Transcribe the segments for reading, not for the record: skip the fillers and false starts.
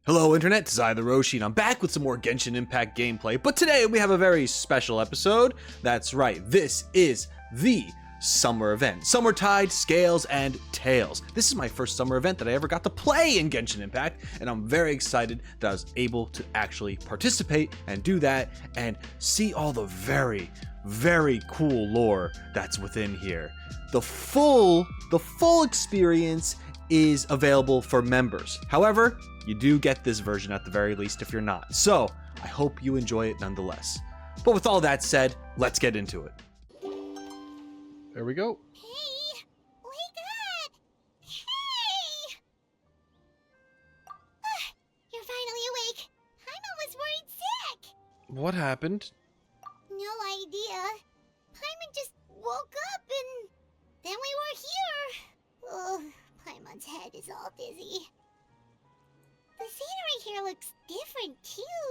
Hello Internet, it's TheRoschi, and I'm back with some more Genshin Impact gameplay, but today we have a very special episode. That's right, this is the summer event, Summertide Scales and Tales. This is my first summer event that I ever got to play in Genshin Impact, and I'm very excited that I was able to actually participate and do that and see all the very, very cool lore that's within here. The full experience is available for members. However, you do get this version at the very least if you're not. So, I hope you enjoy it nonetheless. But with all that said, let's get into it. There we go. Hey! Wake up! Hey! You're finally awake. Paimon was worried sick. What happened? No idea. Paimon just woke up and then we were here. Oh, Paimon's head is all dizzy. The scenery here looks different too.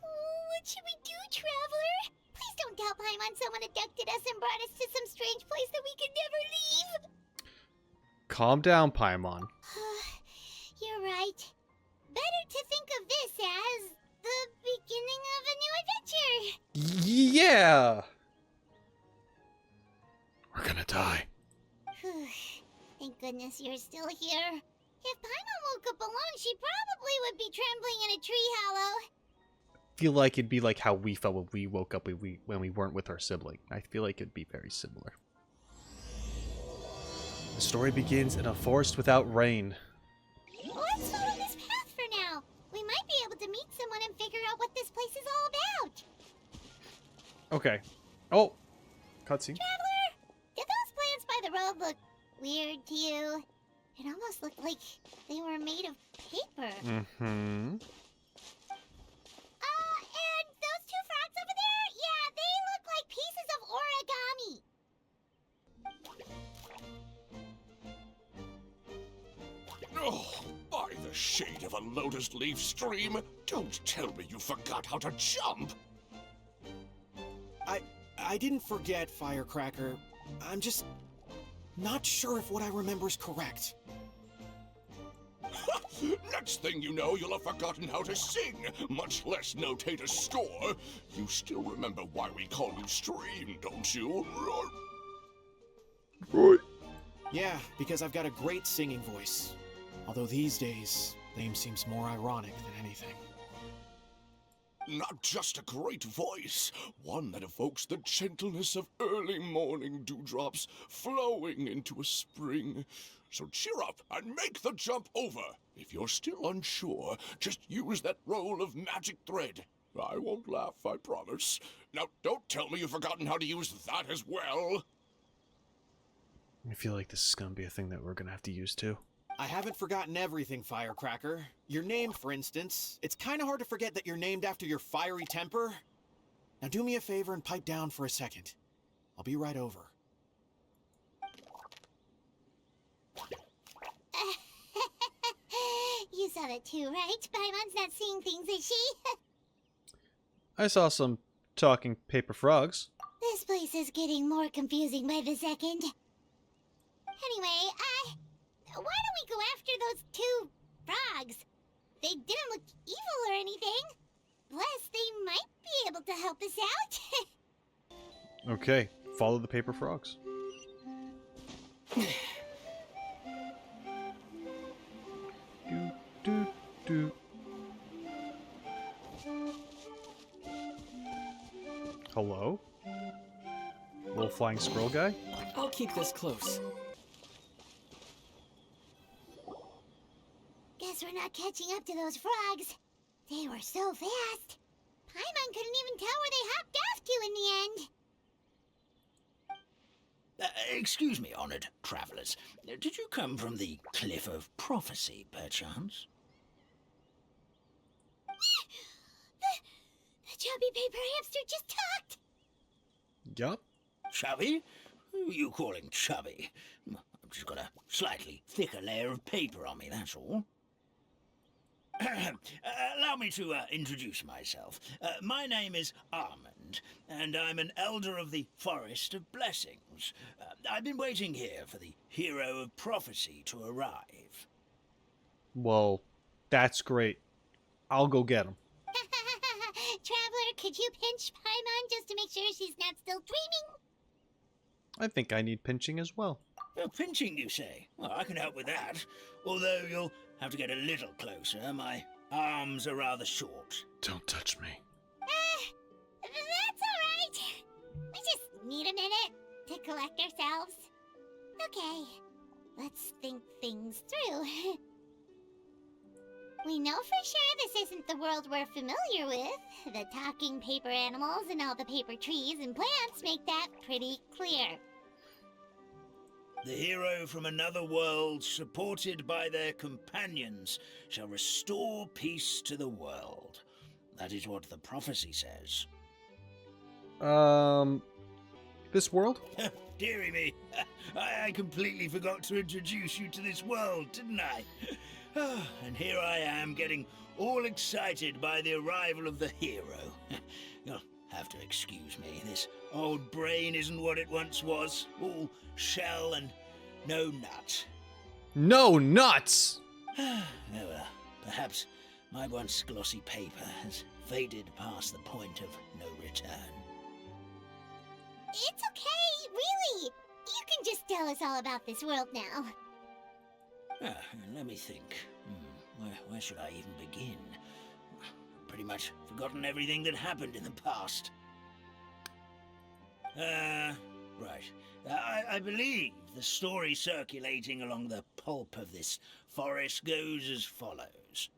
Oh, what should we do, Traveler? Please don't tell Paimon someone abducted us and brought us to some strange place that we could never leave. Calm down, Paimon. You're right. Better to think of this as the beginning of a new adventure. Yeah! We're gonna die. Thank goodness you're still here. If Paimon woke up alone, she probably would be trembling in a tree hollow. I feel like it'd be like how we felt when we woke up when we weren't with our sibling. I feel like it'd be very similar. The story begins in a forest without rain. Let's follow this path for now. We might be able to meet someone and figure out what this place is all about. Okay. Oh, cutscene. Traveler, did those plants by the road look weird to you? It almost looked like they were made of paper. Mm-hmm. And those two frogs over there? Yeah, they look like pieces of origami. Oh, by the shade of a lotus leaf stream, don't tell me you forgot how to jump. I didn't forget, Firecracker. I'm just not sure if what I remember is correct. Next thing you know, you'll have forgotten how to sing, much less notate a score. You still remember why we call you Stream, don't you? Right. Yeah, because I've got a great singing voice. Although these days, name seems more ironic than anything. Not just a great voice, one that evokes the gentleness of early morning dewdrops flowing into a spring. So cheer up and make the jump over. If you're still unsure, just use that roll of magic thread. I won't laugh, I promise. Now, don't tell me you've forgotten how to use that as well. I feel like this is gonna be a thing that we're gonna have to use too. I haven't forgotten everything, Firecracker. Your name, for instance. It's kind of hard to forget that you're named after your fiery temper. Now do me a favor and pipe down for a second. I'll be right over. You saw that too, right? Paimon's not seeing things, is she? I saw some talking paper frogs. This place is getting more confusing by the second. Anyway, why don't we go after those two frogs? They didn't look evil or anything. Plus, they might be able to help us out. Okay, follow the paper frogs. do, do. Hello? Little flying squirrel guy? I'll keep this close. Guess we're not catching up to those frogs. They were so fast. Paimon couldn't even tell where they hopped off to in the end. Excuse me, honored travelers. Did you come from the Cliff of Prophecy, perchance? The chubby paper hamster just talked. Yup. Chubby? Who are you calling chubby? I've just got a slightly thicker layer of paper on me, that's all. Allow me to introduce myself. My name is Armand, and I'm an elder of the Forest of Blessings. I've been waiting here for the hero of prophecy to arrive. Well, That's great. I'll go get him. Traveler, could you pinch Paimon just to make sure she's not still dreaming? I think I need pinching as well. Oh, pinching, you say? Well, I can help with that. Although you'll have to get a little closer. My arms are rather short. Don't touch me. That's alright. We just need a minute to collect ourselves. Okay, let's think things through. We know for sure this isn't the world we're familiar with. The talking paper animals and all the paper trees and plants make that pretty clear. The hero from another world, supported by their companions, shall restore peace to the world. That is what the prophecy says. This world? Dearie me, I completely forgot to introduce you to this world, didn't I? And here I am, getting all excited by the arrival of the hero. You'll have to excuse me. This old brain isn't what it once was. All shell and no nut. No nuts! Oh well, perhaps my once glossy paper has faded past the point of no return. It's okay, really. You can just tell us all about this world now. Let me think. Where should I even begin? Pretty much forgotten everything that happened in the past. Right. I believe the story circulating along the pulp of this forest goes as follows.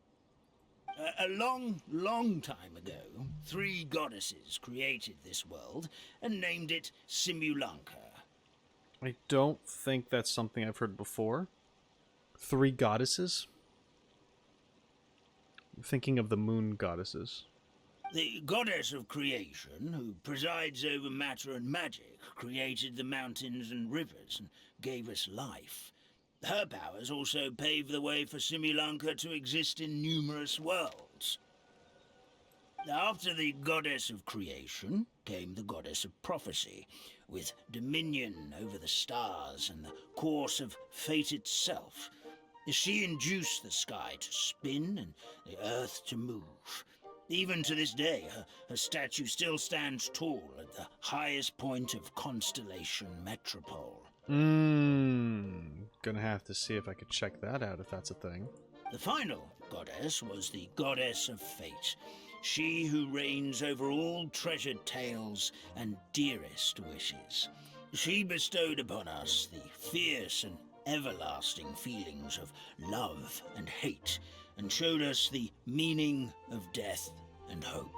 A long, long time ago, 3 goddesses created this world and named it Simulanka. I don't think that's something I've heard before. 3 goddesses? I'm thinking of the moon goddesses. The goddess of creation, who presides over matter and magic, created the mountains and rivers and gave us life. Her powers also paved the way for Simulanka to exist in numerous worlds. After the goddess of creation came the goddess of prophecy, with dominion over the stars and the course of fate itself. She induced the sky to spin and the earth to move. Even to this day, her statue still stands tall at the highest point of Constellation Metropole. Gonna have to see if I could check that out if that's a thing. The final goddess was the goddess of fate. She who reigns over all treasured tales and dearest wishes. She bestowed upon us the fierce and everlasting feelings of love and hate, and showed us the meaning of death and hope.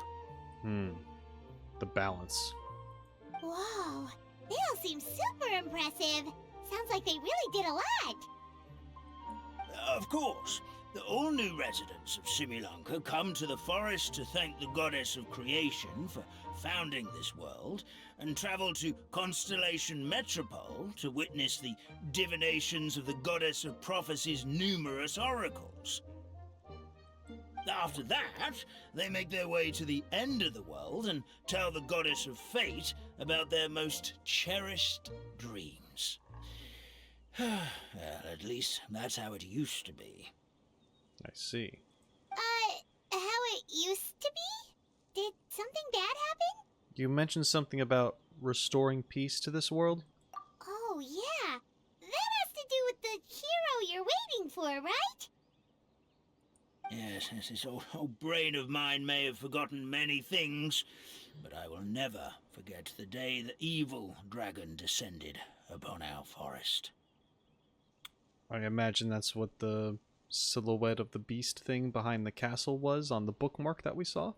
The balance. Whoa, they all seem super impressive. Sounds like they really did a lot. Of course, the all new residents of Simulanka come to the forest to thank the goddess of creation for founding this world, and travel to Constellation Metropole to witness the divinations of the goddess of prophecy's numerous oracles. After that, they make their way to the end of the world and tell the goddess of fate about their most cherished dreams. Well, at least that's how it used to be. I see. How it used to be? Did something bad happen? You mentioned something about restoring peace to this world? Oh, yeah. That has to do with the hero you're waiting for, right? Yes, this old brain of mine may have forgotten many things, but I will never forget the day the evil dragon descended upon our forest. I imagine that's what the silhouette of the beast thing behind the castle was on the bookmark that we saw?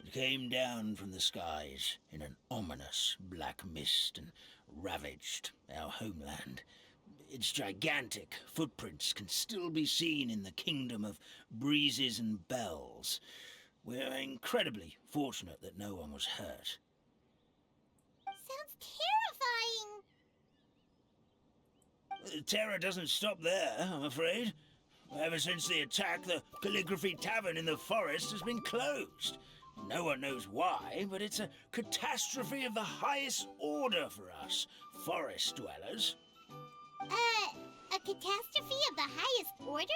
It came down from the skies in an ominous black mist and ravaged our homeland. Its gigantic footprints can still be seen in the kingdom of breezes and bells. We're incredibly fortunate that no one was hurt. Sounds terrifying. The terror doesn't stop there, I'm afraid. Ever since the attack, the Calligraphy Tavern in the forest has been closed. No one knows why, but it's a catastrophe of the highest order for us, forest dwellers. A catastrophe of the highest order?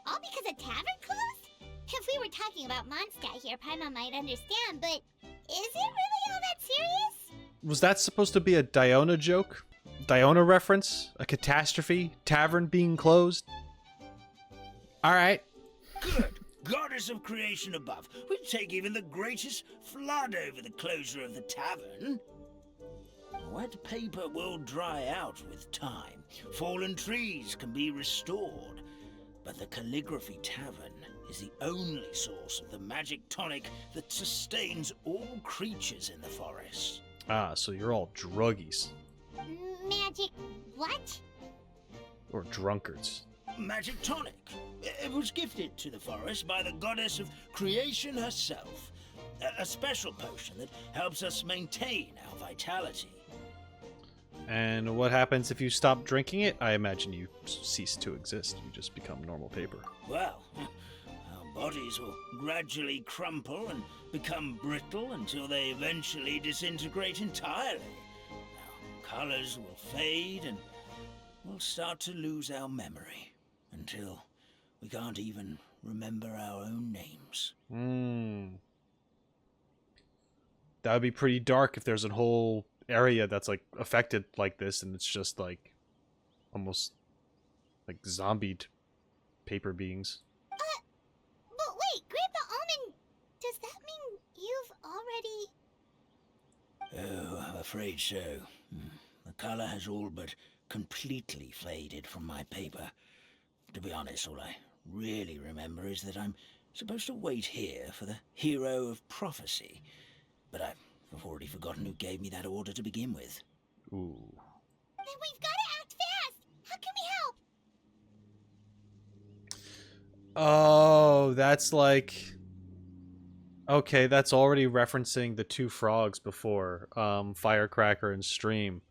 All because a tavern closed? If we were talking about Mondstadt here, Paimon might understand, but is it really all that serious? Was that supposed to be a Diona joke? Diona reference? A catastrophe? Tavern being closed? Alright. Good. Goddess of creation above, we'd take even the greatest flood over the closure of the tavern. Wet paper will dry out with time. Fallen trees can be restored. But the Calligraphy Tavern is the only source of the magic tonic that sustains all creatures in the forest. Ah, so you're all druggies. Magic what? Or drunkards. Magic tonic. It was gifted to the forest by the goddess of creation herself. A special potion that helps us maintain our vitality. And what happens if you stop drinking it? I imagine you cease to exist. You just become normal paper. Well, our bodies will gradually crumple and become brittle until they eventually disintegrate entirely. Our colors will fade and we'll start to lose our memory until we can't even remember our own names. That would be pretty dark if there's a whole area that's like affected like this and it's just like almost like zombied paper beings. But wait, Grandpa Almond, does that mean you've already... Oh, I'm afraid so. The color has all but completely faded from my paper. To be honest, all I really remember is that I'm supposed to wait here for the hero of prophecy. But I've already forgotten who gave me that order to begin with. Ooh. Then we've got to act fast! How can we help? Oh, that's like... Okay, that's already referencing the two frogs before, Firecracker and Stream.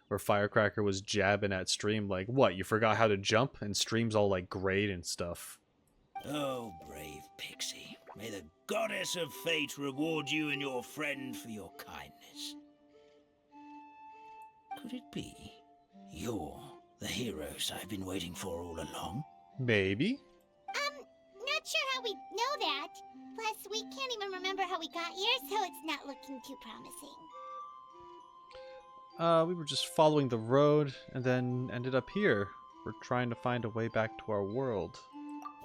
Where Firecracker was jabbing at Stream like, what, you forgot how to jump? And Stream's all like great and stuff. Oh, brave pixie. May the goddess of fate reward you and your friend for your kindness. Could it be you're the heroes I've been waiting for all along? Maybe. Not sure how we know that. Plus, we can't even remember how we got here, so it's not looking too promising. We were just following the road and then ended up here. We're trying to find a way back to our world.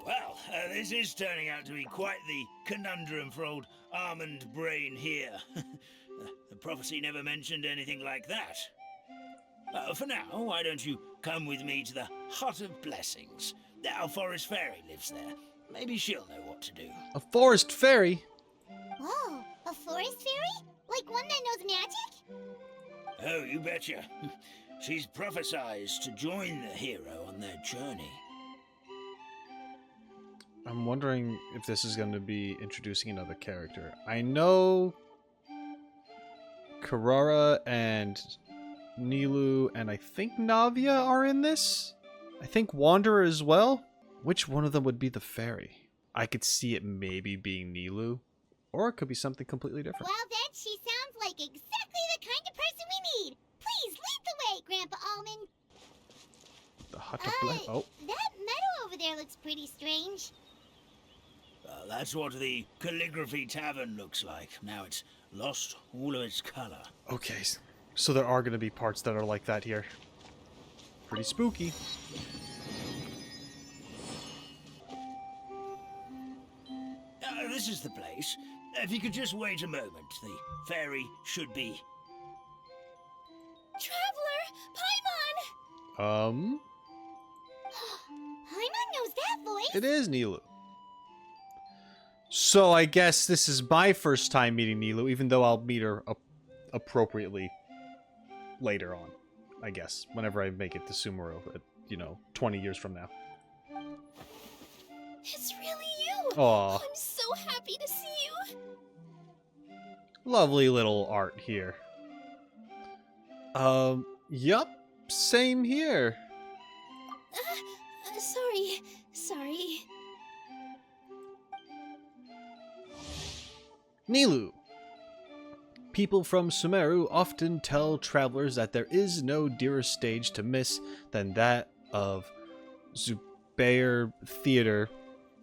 Well, this is turning out to be quite the conundrum for old Almond Brain here. The prophecy never mentioned anything like that. For now, why don't you come with me to the Hut of Blessings? Our forest fairy lives there. Maybe she'll know what to do. A forest fairy? Whoa, a forest fairy? Like one that knows magic? Oh, you betcha. She's prophesized to join the hero on their journey. I'm wondering if this is going to be introducing another character. I know Karara and Nilu and I think Navia are in this. I think Wanderer as well. Which one of them would be the fairy? I could see it maybe being Nilu. Or it could be something completely different. Well, then she sounds like exactly the kind of person we need. Please lead the way, Grandpa Almond. The Hut of Bless. Oh. That meadow over there looks pretty strange. That's what the Calligraphy Tavern looks like. Now it's lost all of its color. Okay, so there are going to be parts that are like that here. Pretty spooky. This is the place. If you could just wait a moment, the fairy should be... Traveler! Um? Paimon knows that voice! It is Nilu. So I guess this is my first time meeting Nilu, even though I'll meet her appropriately later on. I guess, whenever I make it to Sumeru, 20 years from now. It's really you! Aw. I'm so happy to see you! Lovely little art here. Yup. Same here. Sorry. Nilu. People from Sumeru often tell travelers that there is no dearer stage to miss than that of Zubair Theater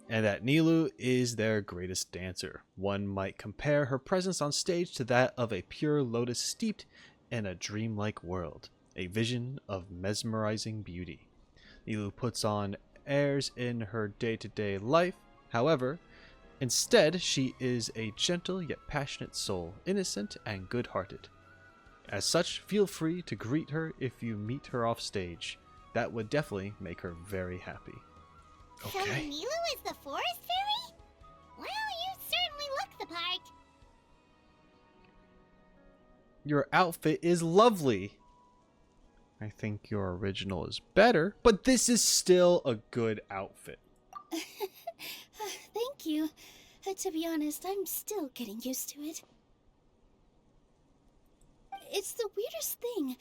and that Nilu is their greatest dancer. One might compare her presence on stage to that of a pure lotus steeped in a dreamlike world, a vision of mesmerizing beauty. Nilu puts on airs in her day-to-day life. However, instead, she is a gentle yet passionate soul, innocent and good-hearted. As such, feel free to greet her if you meet her off stage. That would definitely make her very happy. So Okay. Nilu is the forest fairy? Well, you certainly look the part. Your outfit is lovely. I think your original is better, but this is still a good outfit. Thank you. To be honest, I'm still getting used to it. It's the weirdest thing.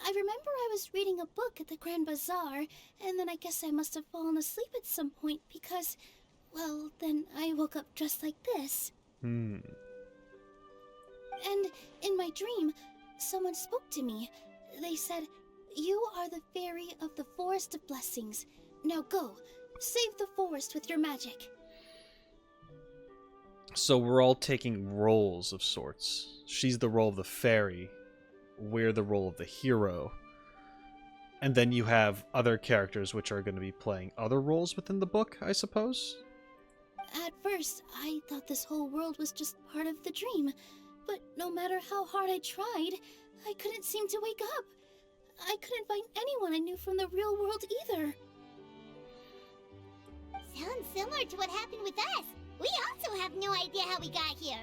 I remember I was reading a book at the Grand Bazaar, and then I guess I must have fallen asleep at some point because, well, then I woke up dressed like this. And in my dream, someone spoke to me. They said, "You are the fairy of the Forest of Blessings. Now go, save the forest with your magic." So we're all taking roles of sorts. She's the role of the fairy. We're the role of the hero. And then you have other characters which are going to be playing other roles within the book, I suppose? At first, I thought this whole world was just part of the dream, but no matter how hard I tried, I couldn't seem to wake up. I couldn't find anyone I knew from the real world either. Sounds similar to what happened with us. We also have no idea how we got here.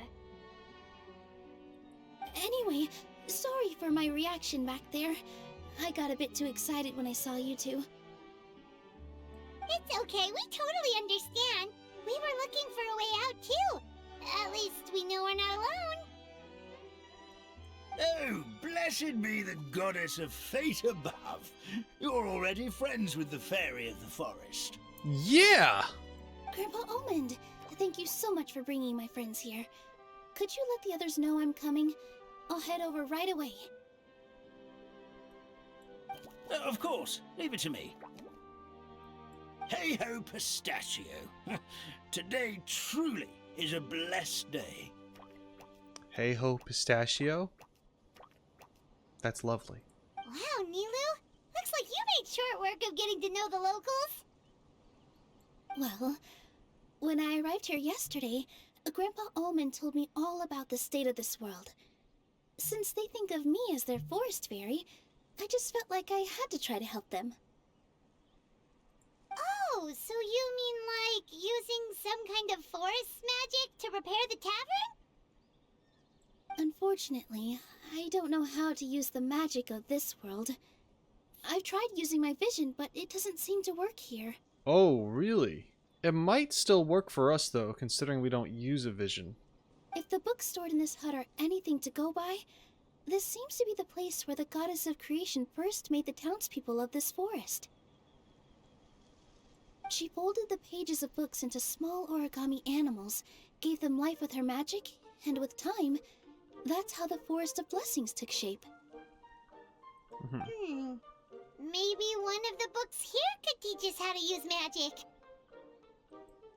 Anyway, sorry for my reaction back there. I got a bit too excited when I saw you two. It's okay, we totally understand. We were looking for a way out too. At least we know we're not alone. Oh, blessed be the goddess of fate above. You're already friends with the fairy of the forest. Yeah! Grandpa Almond, thank you so much for bringing my friends here. Could you let the others know I'm coming? I'll head over right away. Of course, leave it to me. Hey ho, pistachio. Today truly is a blessed day. Hey ho, pistachio. That's lovely. Wow, Nilu. Looks like you made short work of getting to know the locals. Well, when I arrived here yesterday, Grandpa Almond told me all about the state of this world. Since they think of me as their forest fairy, I just felt like I had to try to help them. Oh, so you mean like using some kind of forest magic to repair the tavern? Unfortunately, I don't know how to use the magic of this world. I've tried using my vision, but it doesn't seem to work here. Oh, really? It might still work for us, though, considering we don't use a vision. If the books stored in this hut are anything to go by, this seems to be the place where the goddess of creation first made the townspeople of this forest. She folded the pages of books into small origami animals, gave them life with her magic, and with time, that's how the Forest of Blessings took shape. Maybe one of the books here could teach us how to use magic.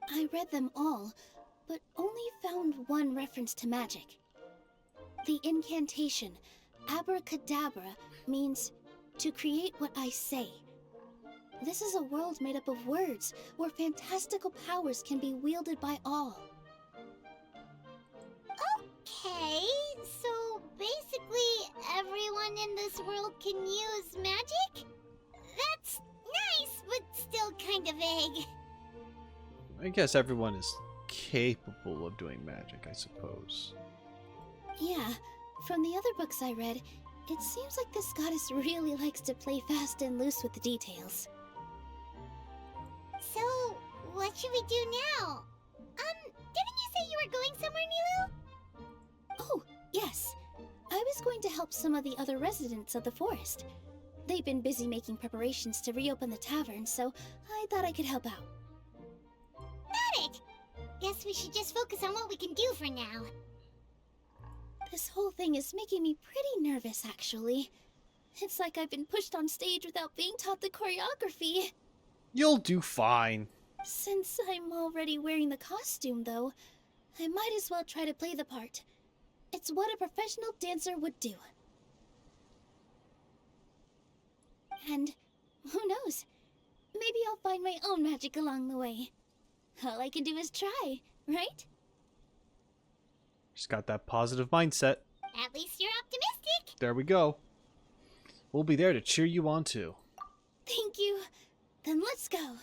I read them all, but only found one reference to magic. The incantation, abracadabra, means to create what I say. This is a world made up of words, where fantastical powers can be wielded by all. Okay, so basically everyone in this world can use magic? That's nice, but still kind of vague. I guess everyone is capable of doing magic, I suppose. Yeah, from the other books I read, it seems like this goddess really likes to play fast and loose with the details. So, what should we do now? Didn't you say you were going somewhere, Nilu? Oh, yes. I was going to help some of the other residents of the forest. They've been busy making preparations to reopen the tavern, so I thought I could help out. Got it! Guess we should just focus on what we can do for now. This whole thing is making me pretty nervous, actually. It's like I've been pushed on stage without being taught the choreography. You'll do fine. Since I'm already wearing the costume, though, I might as well try to play the part. It's what a professional dancer would do. And who knows? Maybe I'll find my own magic along the way. All I can do is try, right? She's got that positive mindset. At least you're optimistic. There we go. We'll be there to cheer you on too. Thank you. Then let's go.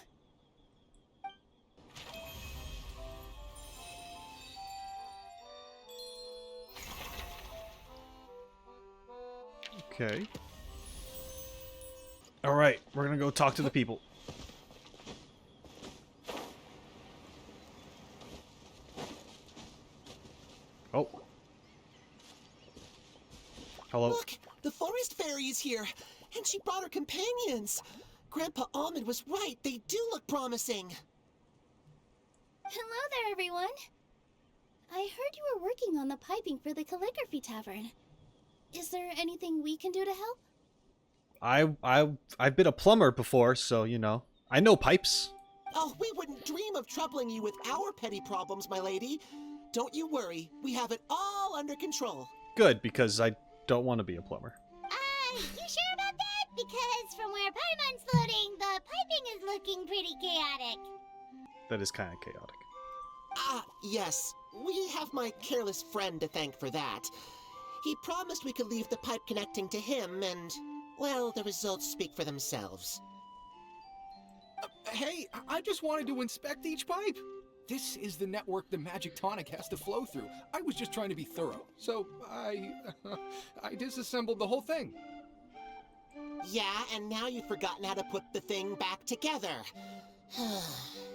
Okay. Alright, we're gonna go talk to the people. Oh. Hello. Look, the forest fairy is here, and she brought her companions. Grandpa Almond was right. They do look promising. Hello there, everyone. I heard you were working on the piping for the calligraphy tavern. Is there anything we can do to help? I've been a plumber before, so you know. I know pipes. Oh, we wouldn't dream of troubling you with our petty problems, my lady. Don't you worry. We have it all under control. Good, because I don't want to be a plumber. You sure about that? Because from where Paimon's floating, the piping is looking pretty chaotic. That is kind of chaotic. Ah, yes. We have my careless friend to thank for that. He promised we could leave the pipe connecting to him, and, well, the results speak for themselves. Hey, I just wanted to inspect each pipe. This is the network the magic tonic has to flow through. I was just trying to be thorough, so I disassembled the whole thing. Yeah, and now you've forgotten how to put the thing back together.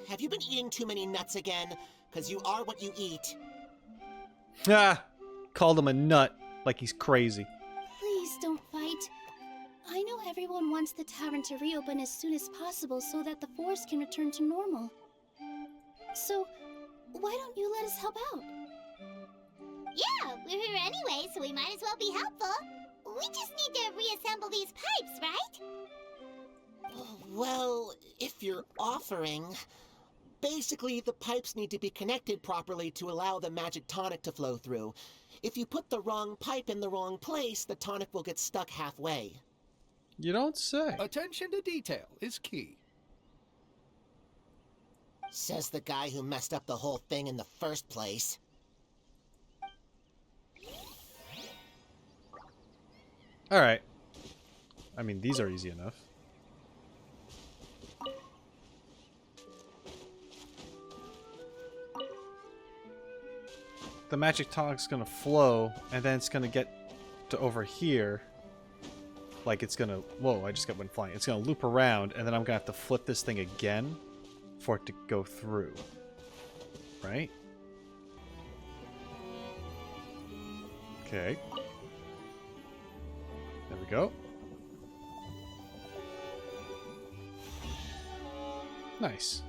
Have you been eating too many nuts again? 'Cause you are what you eat. Ah! Called him a nut, like he's crazy. Please don't fight. I know everyone wants the tavern to reopen as soon as possible so that the forest can return to normal. So, why don't you let us help out? Yeah, we're here anyway, so we might as well be helpful. We just need to reassemble these pipes, right? Well, if you're offering... Basically, the pipes need to be connected properly to allow the magic tonic to flow through. If you put the wrong pipe in the wrong place, the tonic will get stuck halfway. You don't say. Attention to detail is key. Says the guy who messed up the whole thing in the first place. Alright. I mean, these are easy enough. The magic tonic's gonna flow, and then it's gonna get to over here. Like it's gonna... Whoa, I just got one flying. It's gonna loop around, and then I'm gonna have to flip this thing again for it to go through. Right? Okay. There we go. Nice.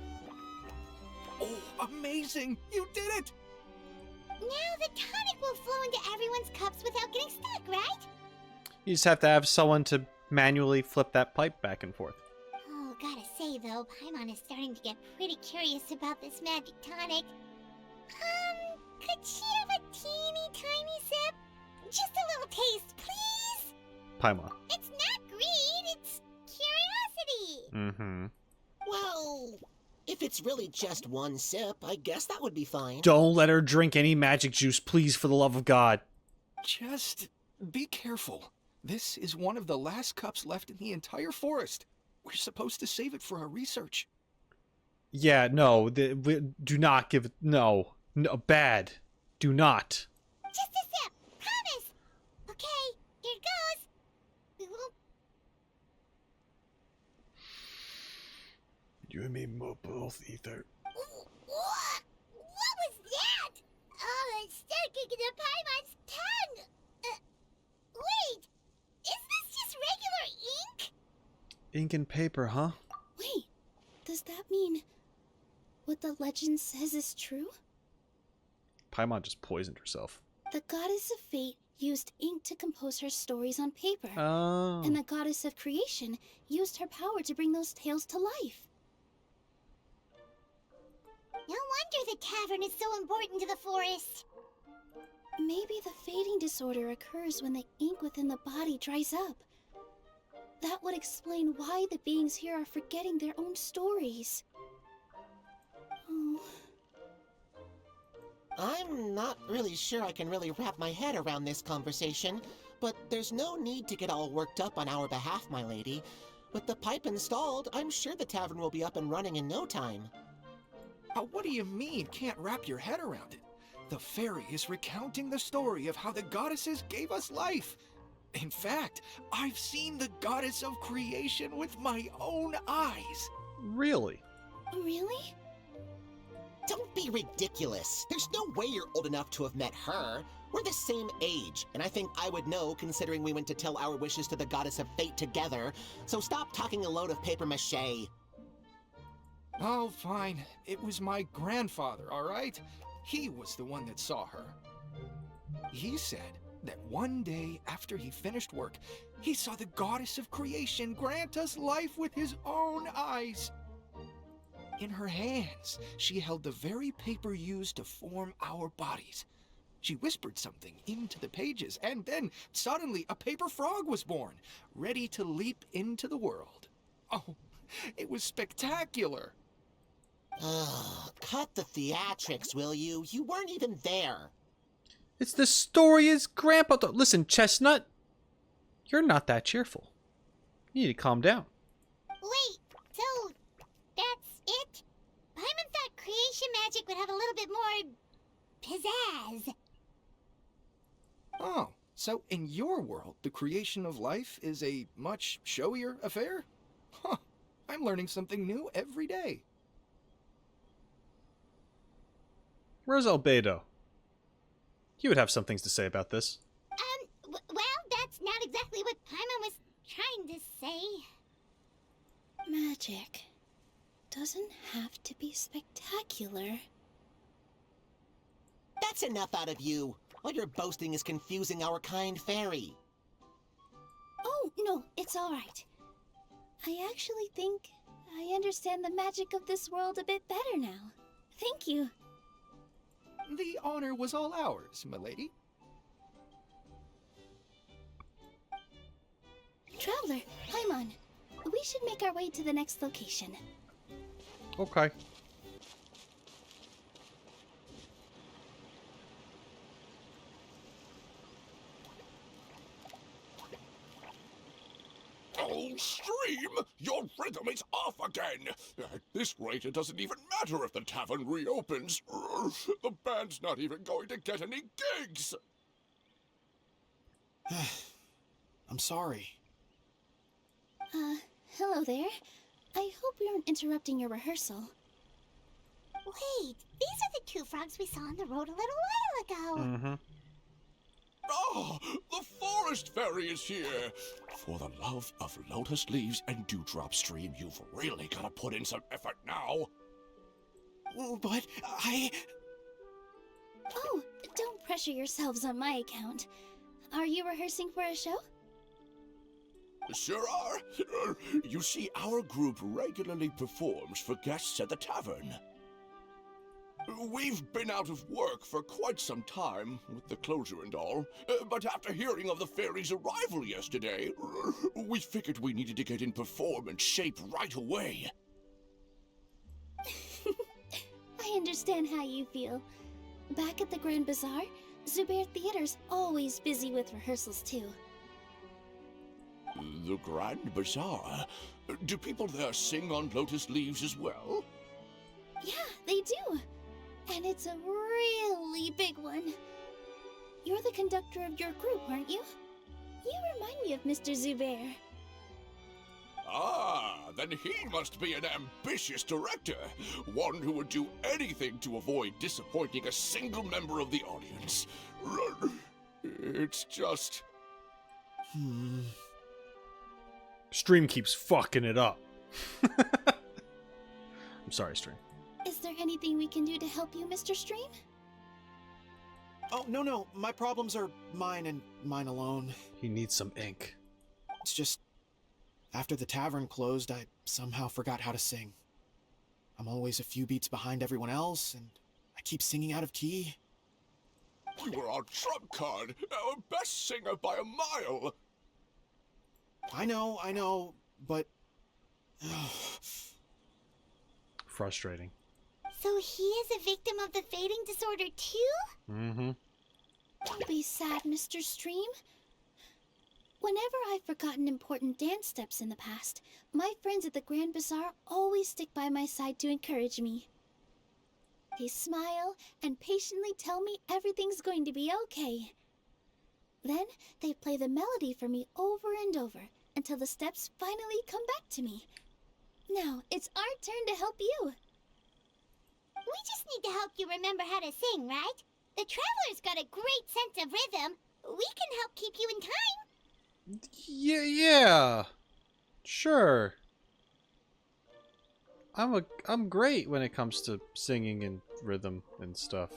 Oh, amazing! You did it! Now the tonic will flow into everyone's cups without getting stuck, right? You just have to have someone to manually flip that pipe back and forth. Oh, gotta say though, Paimon is starting to get pretty curious about this magic tonic. Could she have a teeny tiny sip? Just a little taste, please? Paimon. It's not greed, it's curiosity. Mm-hmm. Well, if it's really just one sip, I guess that would be fine. Don't let her drink any magic juice, please, for the love of God. Just be careful. This is one of the last cups left in the entire forest. We're supposed to save it for our research. Yeah, no, do not give it... No. No, bad. Do not. Just a sip, promise. Okay, here it goes. We won't... You and me both, Ether. What? What was that? Oh, it's sticking to Paimon's tongue. Wait, is this just regular ink? Ink and paper, huh? Wait, does that mean what the legend says is true? Paimon just poisoned herself. The goddess of fate used ink to compose her stories on paper. Oh. And the goddess of creation used her power to bring those tales to life. wonder the tavern is so important to the forest. Maybe the fading disorder occurs when the ink within the body dries up. That would explain why the beings here are forgetting their own stories. Oh. I'm not really sure I can really wrap my head around this conversation, but there's no need to get all worked up on our behalf, my lady. With the pipe installed, I'm sure the tavern will be up and running in no time. What do you mean, can't wrap your head around it? The fairy is recounting the story of how the goddesses gave us life. In fact, I've seen the goddess of creation with my own eyes. Really? Really? Don't be ridiculous. There's no way you're old enough to have met her. We're the same age, and I think I would know considering we went to tell our wishes to the goddess of fate together. So stop talking a load of papier-mâché. Oh, fine. It was my grandfather, all right? He was the one that saw her. He said that one day after he finished work, he saw the goddess of creation grant us life with his own eyes. In her hands, she held the very paper used to form our bodies. She whispered something into the pages, and then suddenly a paper frog was born, ready to leap into the world. Oh, it was spectacular. Ugh, cut the theatrics, will you? You weren't even there. It's the story his grandpa told. Listen, Chestnut, you're not that cheerful. You need to calm down. Wait, so that's it? Paimon thought creation magic would have a little bit more pizzazz. Oh, so in your world, the creation of life is a much showier affair? Huh, I'm learning something new every day. Where's Albedo? He would have some things to say about this. Well, that's not exactly what Paimon was trying to say. Magic doesn't have to be spectacular. That's enough out of you. All your boasting is confusing our kind fairy. Oh, no, it's all right. I actually think I understand the magic of this world a bit better now. Thank you. The honor was all ours, milady. Traveler, Paimon, we should make our way to the next location. Okay. Oh, Stream! Your rhythm is off again! At this rate, it doesn't even matter if the tavern reopens. The band's not even going to get any gigs! I'm sorry. Hello there. I hope we aren't interrupting your rehearsal. Wait, these are the two frogs we saw on the road a little while ago. Mm-hmm. Oh, the forest fairy is here! For the love of lotus leaves and dewdrop, Stream, you've really got to put in some effort now. But I... Oh, don't pressure yourselves on my account. Are you rehearsing for a show? Sure are. You see, our group regularly performs for guests at the tavern. We've been out of work for quite some time, with the closure and all, but after hearing of the fairy's arrival yesterday, we figured we needed to get in performance shape right away. I understand how you feel. Back at the Grand Bazaar, Zubair Theater's always busy with rehearsals too. The Grand Bazaar? Do people there sing on lotus leaves as well? Yeah, they do. And it's a really big one. You're the conductor of your group, aren't you? You remind me of Mr. Zubair. Ah, then he must be an ambitious director. One who would do anything to avoid disappointing a single member of the audience. It's just... Stream keeps fucking it up. I'm sorry, Stream. Is there anything we can do to help you, Mr. Stream? Oh, no. My problems are mine and mine alone. He needs some ink. It's just... After the tavern closed, I somehow forgot how to sing. I'm always a few beats behind everyone else, and keep singing out of key. You were our trump card, our best singer by a mile. I know, but... Frustrating. So he is a victim of the fading disorder too? Mm-hmm. Don't be sad, Mr. Stream. Whenever I've forgotten important dance steps in the past, my friends at the Grand Bazaar always stick by my side to encourage me. They smile and patiently tell me everything's going to be okay. Then they play the melody for me over and over until the steps finally come back to me. Now it's our turn to help you. We just need to help you remember how to sing, right? The Traveler's got a great sense of rhythm. We can help keep you in time. Yeah. Sure. I'm great when it comes to singing and rhythm and stuff.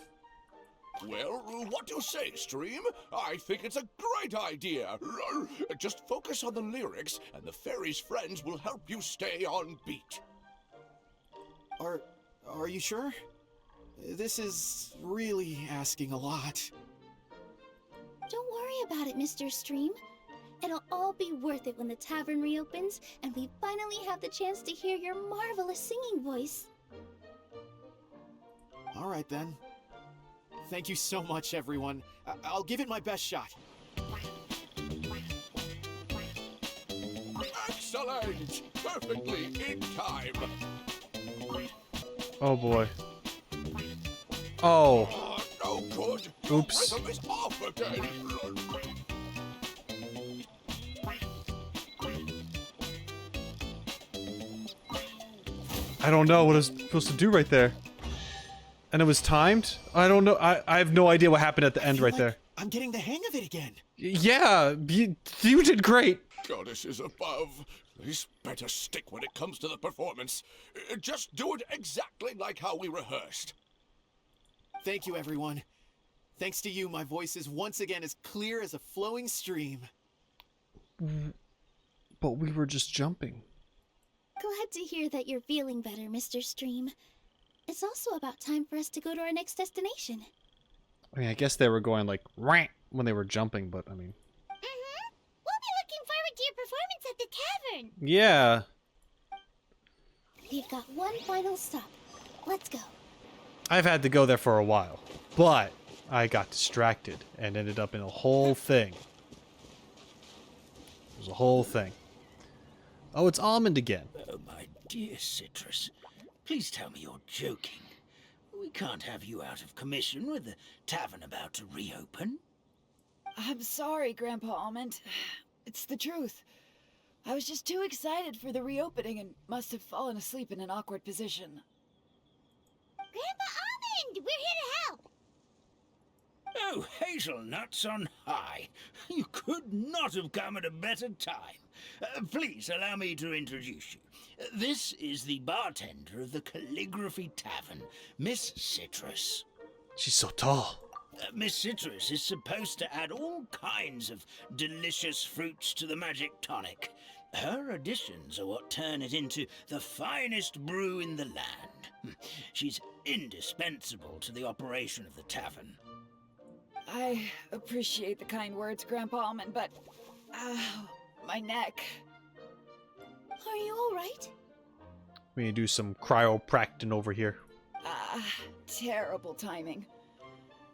Well, what do you say, Stream? I think it's a great idea. Just focus on the lyrics, and the fairy's friends will help you stay on beat. Are you sure? This is really asking a lot. Don't worry about it, Mr. Stream. It'll all be worth it when the tavern reopens and we finally have the chance to hear your marvelous singing voice. All right, then. Thank you so much, everyone. I'll give it my best shot. Excellent! Perfectly in time. Oh boy. Oh. No good. Oops. Rhythm is off again. I don't know what I was supposed to do right there. And it was timed? I don't know. I have no idea what happened at the end right there. I'm getting the hang of it again. Yeah, you did great. Goddesses above. This better stick when it comes to the performance. Just do it exactly like how we rehearsed. Thank you, everyone. Thanks to you, my voice is once again as clear as a flowing stream. But we were just jumping. Glad to hear that you're feeling better, Mr. Stream. It's also about time for us to go to our next destination. I mean, I guess they were going like "Rah!" when they were jumping, but I mean... Mm-hmm. We'll be looking forward to your performance at the tavern. Yeah. We've got one final stop. Let's go. I've had to go there for a while, but I got distracted and ended up in a whole thing. It was a whole thing. Oh, it's Almond again. Oh, my dear Citrus. Please tell me you're joking. We can't have you out of commission with the tavern about to reopen. I'm sorry, Grandpa Almond. It's the truth. I was just too excited for the reopening and must have fallen asleep in an awkward position. Grandpa Almond, we're here to help. Oh, hazelnuts on high. You could not have come at a better time. Please allow me to introduce you. This is the bartender of the Calligraphy Tavern, Miss Citrus. She's so tall. Miss Citrus is supposed to add all kinds of delicious fruits to the magic tonic. Her additions are what turn it into the finest brew in the land. She's indispensable to the operation of the tavern. I appreciate the kind words, Grandpa Almond, but... my neck. Are you all right? We need to do some cryopractin over here. Terrible timing.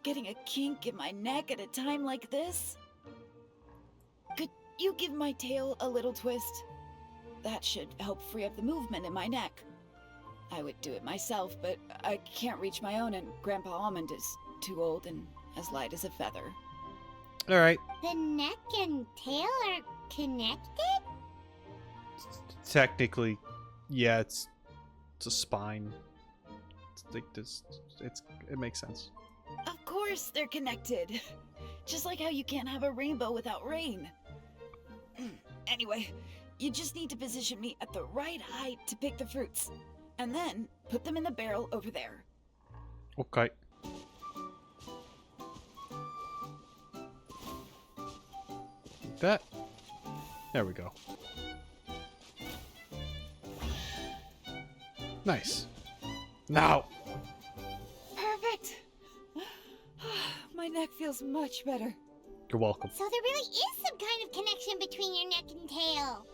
Getting a kink in my neck at a time like this? Could you give my tail a little twist? That should help free up the movement in my neck. I would do it myself, but I can't reach my own, and Grandpa Almond is too old and as light as a feather. All right. The neck and tail are connected? Technically, yeah, it's a spine. It's like this. It makes sense. Of course they're connected. Just like how you can't have a rainbow without rain. Anyway, you just need to position me at the right height to pick the fruits. And then put them in the barrel over there. Okay. Like that. There we go. Nice. Now. Perfect. neck feels much better. You're welcome. So there really is some kind of connection between your neck and tail.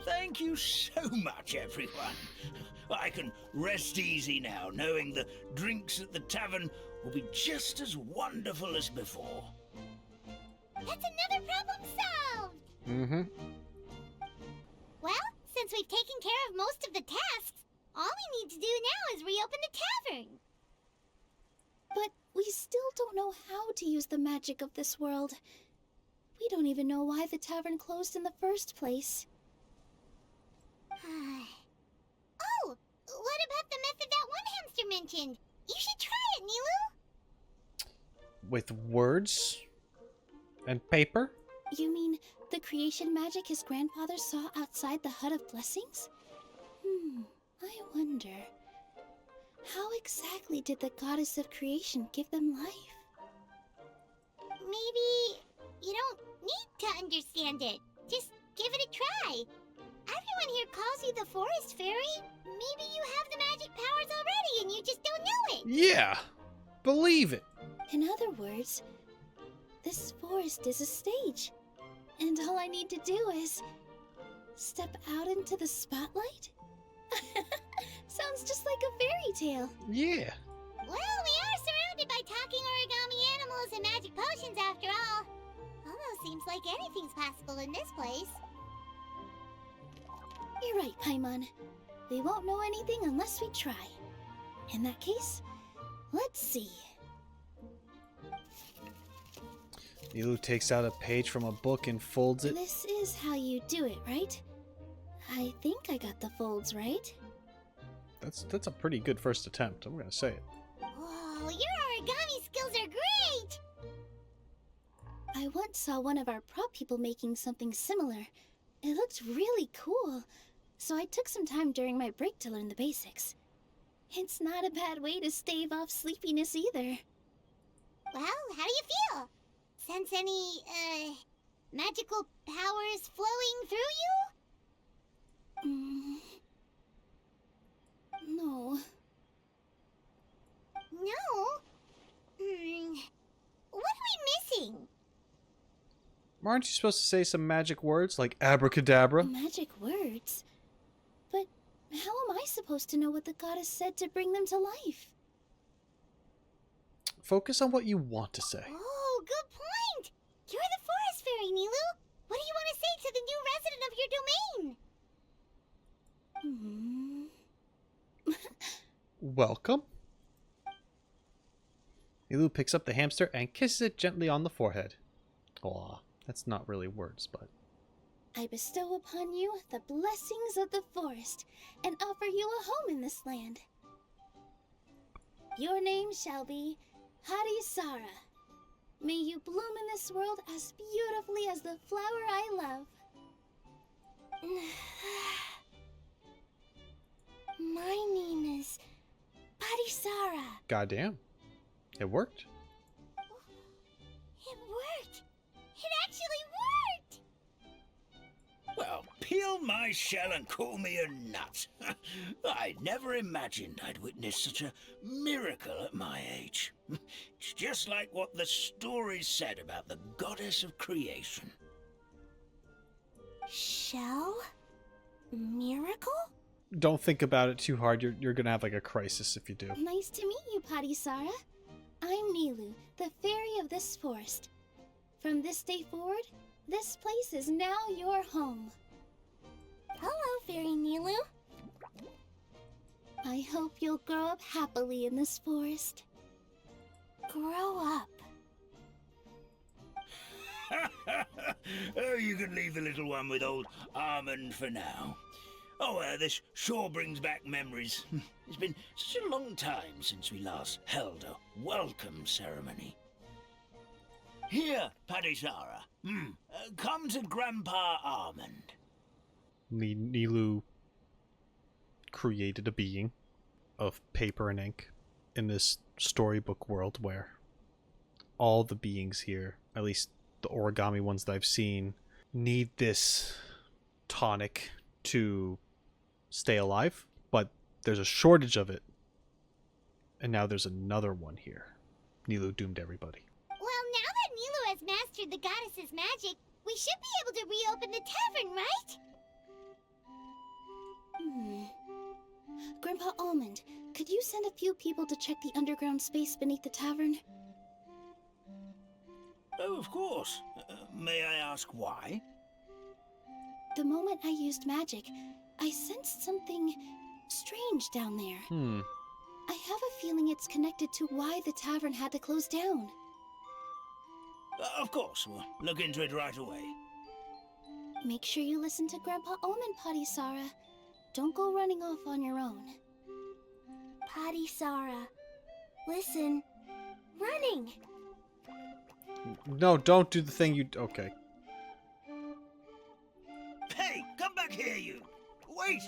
Thank you so much, everyone. I can rest easy now, knowing the drinks at the tavern will be just as wonderful as before. That's another problem solved! Mm-hmm. Well, since we've taken care of most of the tasks, all we need to do now is reopen the tavern. But we still don't know how to use the magic of this world. We don't even know why the tavern closed in the first place. Oh, what about the method that one hamster mentioned? You should try it, Nilu. With words and paper? You mean the creation magic his grandfather saw outside the Hut of Blessings? I wonder. How exactly did the goddess of creation give them life? Maybe you don't need to understand it. Just give it a try. Everyone here calls you the Forest Fairy. Maybe you have the magic powers already and you just don't know it. Yeah. Believe it. In other words, this forest is a stage. And all I need to do is step out into the spotlight? Sounds just like a fairy tale. Yeah. Well, we are surrounded by talking origami animals and magic potions after all. Almost seems like anything's possible in this place. You're right, Paimon. We won't know anything unless we try. In that case, let's see. Nilu takes out a page from a book and folds it. This is how you do it, right? I think I got the folds right. That's a pretty good first attempt. I'm gonna say it. Whoa, your origami skills are great! I once saw one of our prop people making something similar. It looked really cool, so I took some time during my break to learn the basics. It's not a bad way to stave off sleepiness either. Well, how do you feel? Sense any, magical powers flowing through you? No. No? What are we missing? Aren't you supposed to say some magic words like abracadabra? Magic words? But how am I supposed to know what the goddess said to bring them to life? Focus on what you want to say. Oh, good point! You're the Forest Fairy, Nilu! What do you want to say to the new resident of your domain? Welcome. Nilu picks up the hamster and kisses it gently on the forehead. Aw, that's not really words, but... I bestow upon you the blessings of the forest and offer you a home in this land. Your name shall be Hadisara. May you bloom in this world as beautifully as the flower I love. My name is Hadisara. Goddamn. It worked. It worked! It actually worked! Well, peel my shell and call me a nut. I never imagined I'd witness such a miracle at my age. It's just like what the stories said about the goddess of creation. Shell? Miracle? Don't think about it too hard. You're gonna have like a crisis if you do. Nice to meet you, Hadisara. I'm Nilu, the fairy of this forest. From this day forward, this place is now your home. Hello, Fairy Nilu. I hope you'll grow up happily in this forest. Grow up. Oh, you can leave the little one with old Almond for now. Oh, this sure brings back memories. It's been such a long time since we last held a welcome ceremony. Here, Padisara. Come to Grandpa Almond. Nilu created a being of paper and ink in this storybook world where all the beings here, at least the origami ones that I've seen, need this tonic to stay alive, but there's a shortage of it, and now there's another one here. Nilu doomed everybody. Well, now that Nilu has mastered the goddess's magic, we should be able to reopen the tavern, right? Grandpa Almond, could you send a few people to check the underground space beneath the tavern? Oh, of course. May I ask why? The moment I used magic, I sensed something strange down there. I have a feeling it's connected to why the tavern had to close down. Of course. We'll look into it right away. Make sure you listen to Grandpa Almond, Potty Sara. Don't go running off on your own. Potty Sara, listen. Running! No, don't do the thing you... Okay. Hey, come back here, you! Wait!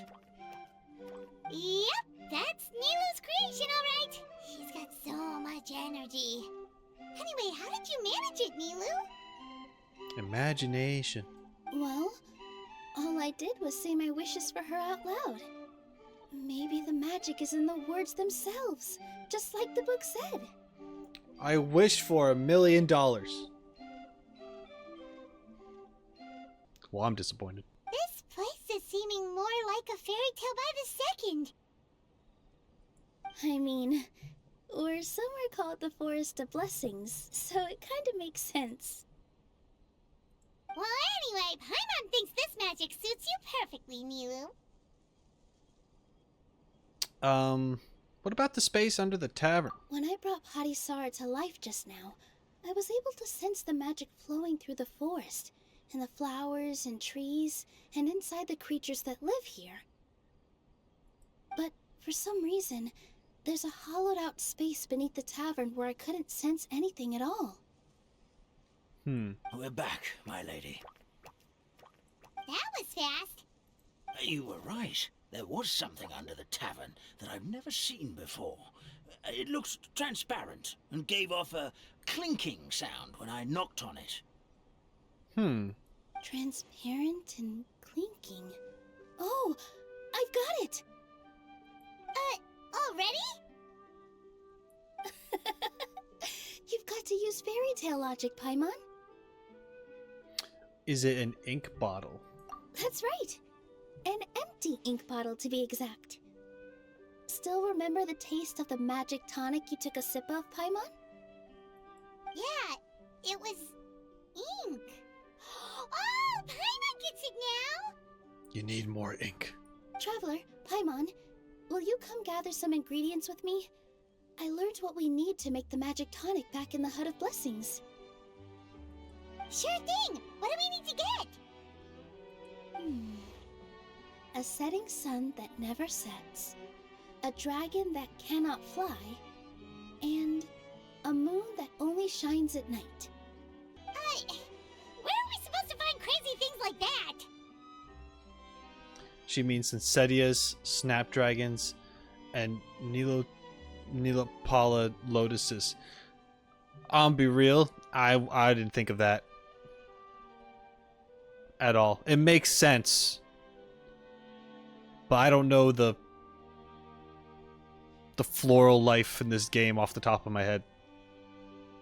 Yep, that's Nilu's creation, all right. She's got so much energy. Anyway, how did you manage it, Nilu? Imagination. Well, all I did was say my wishes for her out loud. Maybe the magic is in the words themselves, just like the book said. I wish for $1 million. Well, I'm disappointed. This place is seeming more like a fairy tale by the second. I mean, or somewhere called the Forest of Blessings, so it kind of makes sense. Well, anyway, Paimon thinks this magic suits you perfectly, Nilu. What about the space under the tavern? When I brought Potty Sara to life just now, I was able to sense the magic flowing through the forest, and the flowers and trees, and inside the creatures that live here. But for some reason, there's a hollowed out space beneath the tavern where I couldn't sense anything at all. We're back, my lady. That was fast. You were right. There was something under the tavern that I've never seen before. It looked transparent and gave off a clinking sound when I knocked on it. Transparent and clinking. Oh, I've got it! Already? You've got to use fairy tale logic, Paimon. Is it an ink bottle? That's right. An empty ink bottle, to be exact. Still remember the taste of the magic tonic you took a sip of, Paimon? Yeah, it was ink. Oh, Paimon gets it now! You need more ink. Traveler, Paimon, will you come gather some ingredients with me? I learned what we need to make the magic tonic back in the Hut of Blessings. Sure thing! What do we need to get? A setting sun that never sets, a dragon that cannot fly, and a moon that only shines at night. Where are we supposed to find crazy things like that? She means Sincedias, snapdragons, and Nilopala lotuses. I'll be real, I didn't think of that at all. It makes sense, but I don't know the floral life in this game off the top of my head.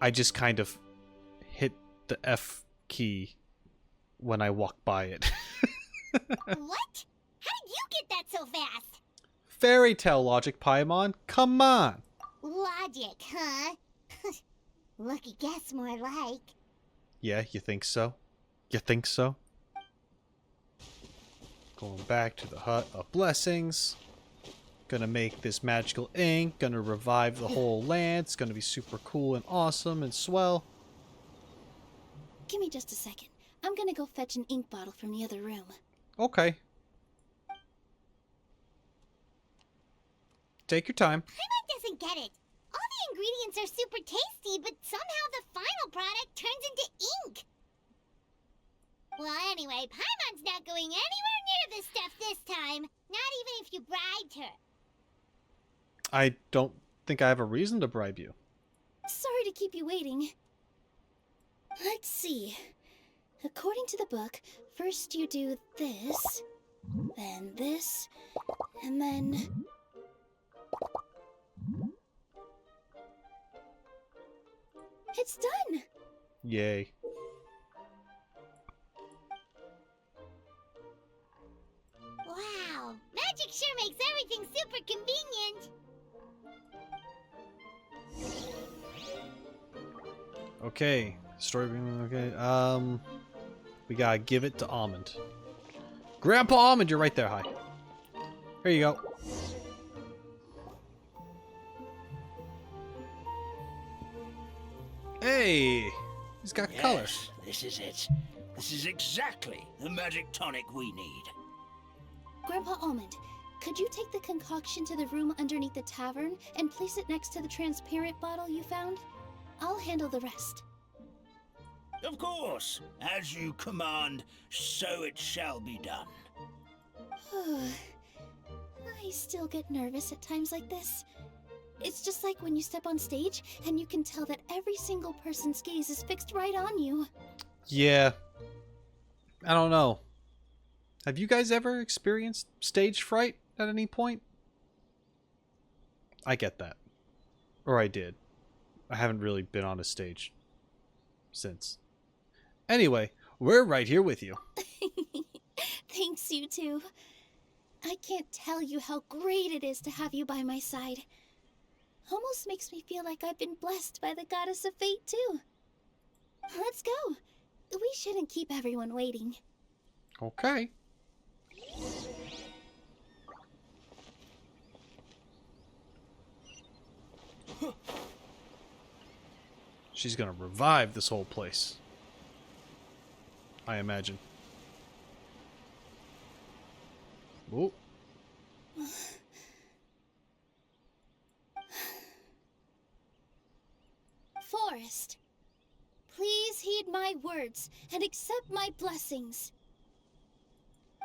I just kind of hit the F key when I walk by it. What? How did you get that so fast? Fairy tale logic, Paimon. Come on. Logic, huh? Lucky guess, more like. Yeah, you think so? You think so? Going back to the Hut of Blessings. Gonna make this magical ink. Gonna revive the whole land. It's gonna be super cool and awesome and swell. Give me just a second. I'm gonna go fetch an ink bottle from the other room. Okay. Take your time. Paimon doesn't get it. All the ingredients are super tasty, but somehow the final product turns into ink. Well, anyway, Paimon's not going anywhere near this stuff this time. Not even if you bribed her. I don't think I have a reason to bribe you. Sorry to keep you waiting. Let's see. According to the book, first you do this, then this, and then... It's done! Yay. Wow, magic sure makes everything super convenient. Okay. Story. Okay. We gotta give it to Almond. Grandpa Almond, you're right there. Hi. Here you go. Hey, he's got Yes, color. this is it. This is exactly the magic tonic we need. Grandpa Almond, could you take the concoction to the room underneath the tavern and place it next to the transparent bottle you found? I'll handle the rest. Of course, as you command, so it shall be done. I still get nervous at times like this. It's just like when you step on stage and you can tell that every single person's gaze is fixed right on you. Yeah. I don't know. Have you guys ever experienced stage fright at any point? I get that. Or I did. I haven't really been on a stage since. Anyway, we're right here with you. Thanks, you two. I can't tell you how great it is to have you by my side. Almost makes me feel like I've been blessed by the goddess of fate, too. Let's go. We shouldn't keep everyone waiting. Okay. She's gonna revive this whole place, I imagine. Whoa. Forest, please heed my words and accept my blessings.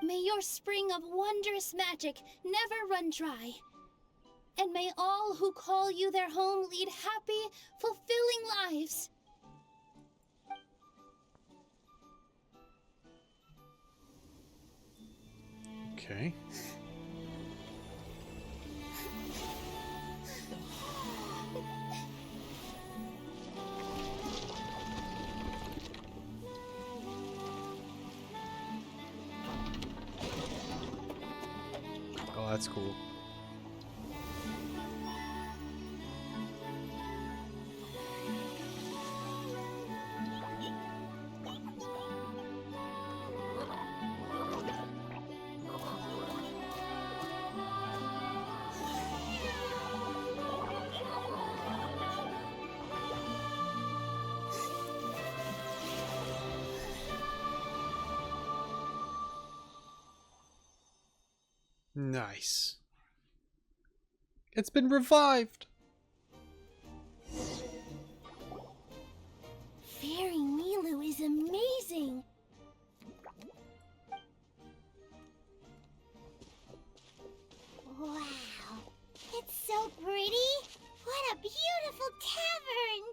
May your spring of wondrous magic never run dry. And may all who call you their home lead happy, fulfilling lives. Okay. Oh, that's cool. Nice. It's been revived. Fairy Milu is amazing. Wow, it's so pretty. What a beautiful tavern.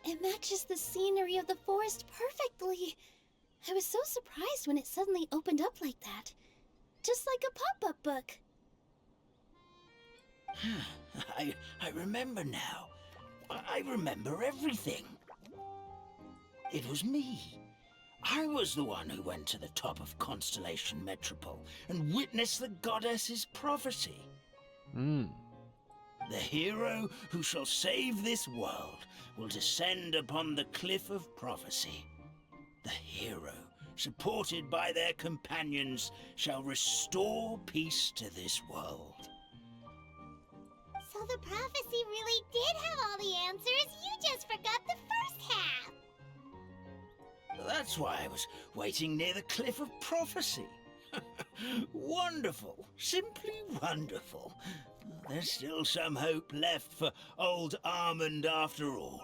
It matches the scenery of the forest perfectly. I was so surprised when it suddenly opened up like that. Just like a pop-up book. I remember now. I remember everything. It was me. I was the one who went to the top of Constellation Metropole and witnessed the goddess's prophecy. The hero who shall save this world will descend upon the cliff of prophecy. The hero, supported by their companions, shall restore peace to this world. So the prophecy really did have all the answers. You just forgot the first half. That's why I was waiting near the cliff of prophecy. Wonderful, simply wonderful. There's still some hope left for old Almond after all.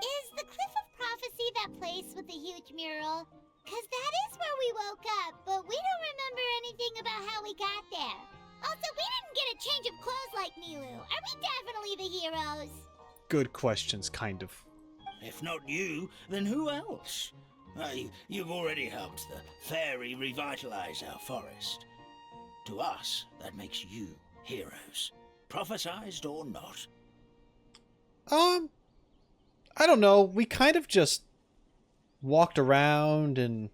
Is the Cliff of Prophecy that place with the huge mural? 'Cause that is where we woke up, but we don't remember anything about how we got there. Also, we didn't get a change of clothes like Milu. Are we definitely the heroes? Good questions, kind of. If not you, then who else? You've already helped the fairy revitalize our forest. To us, that makes you heroes. Prophesized or not. I don't know. We kind of just walked around and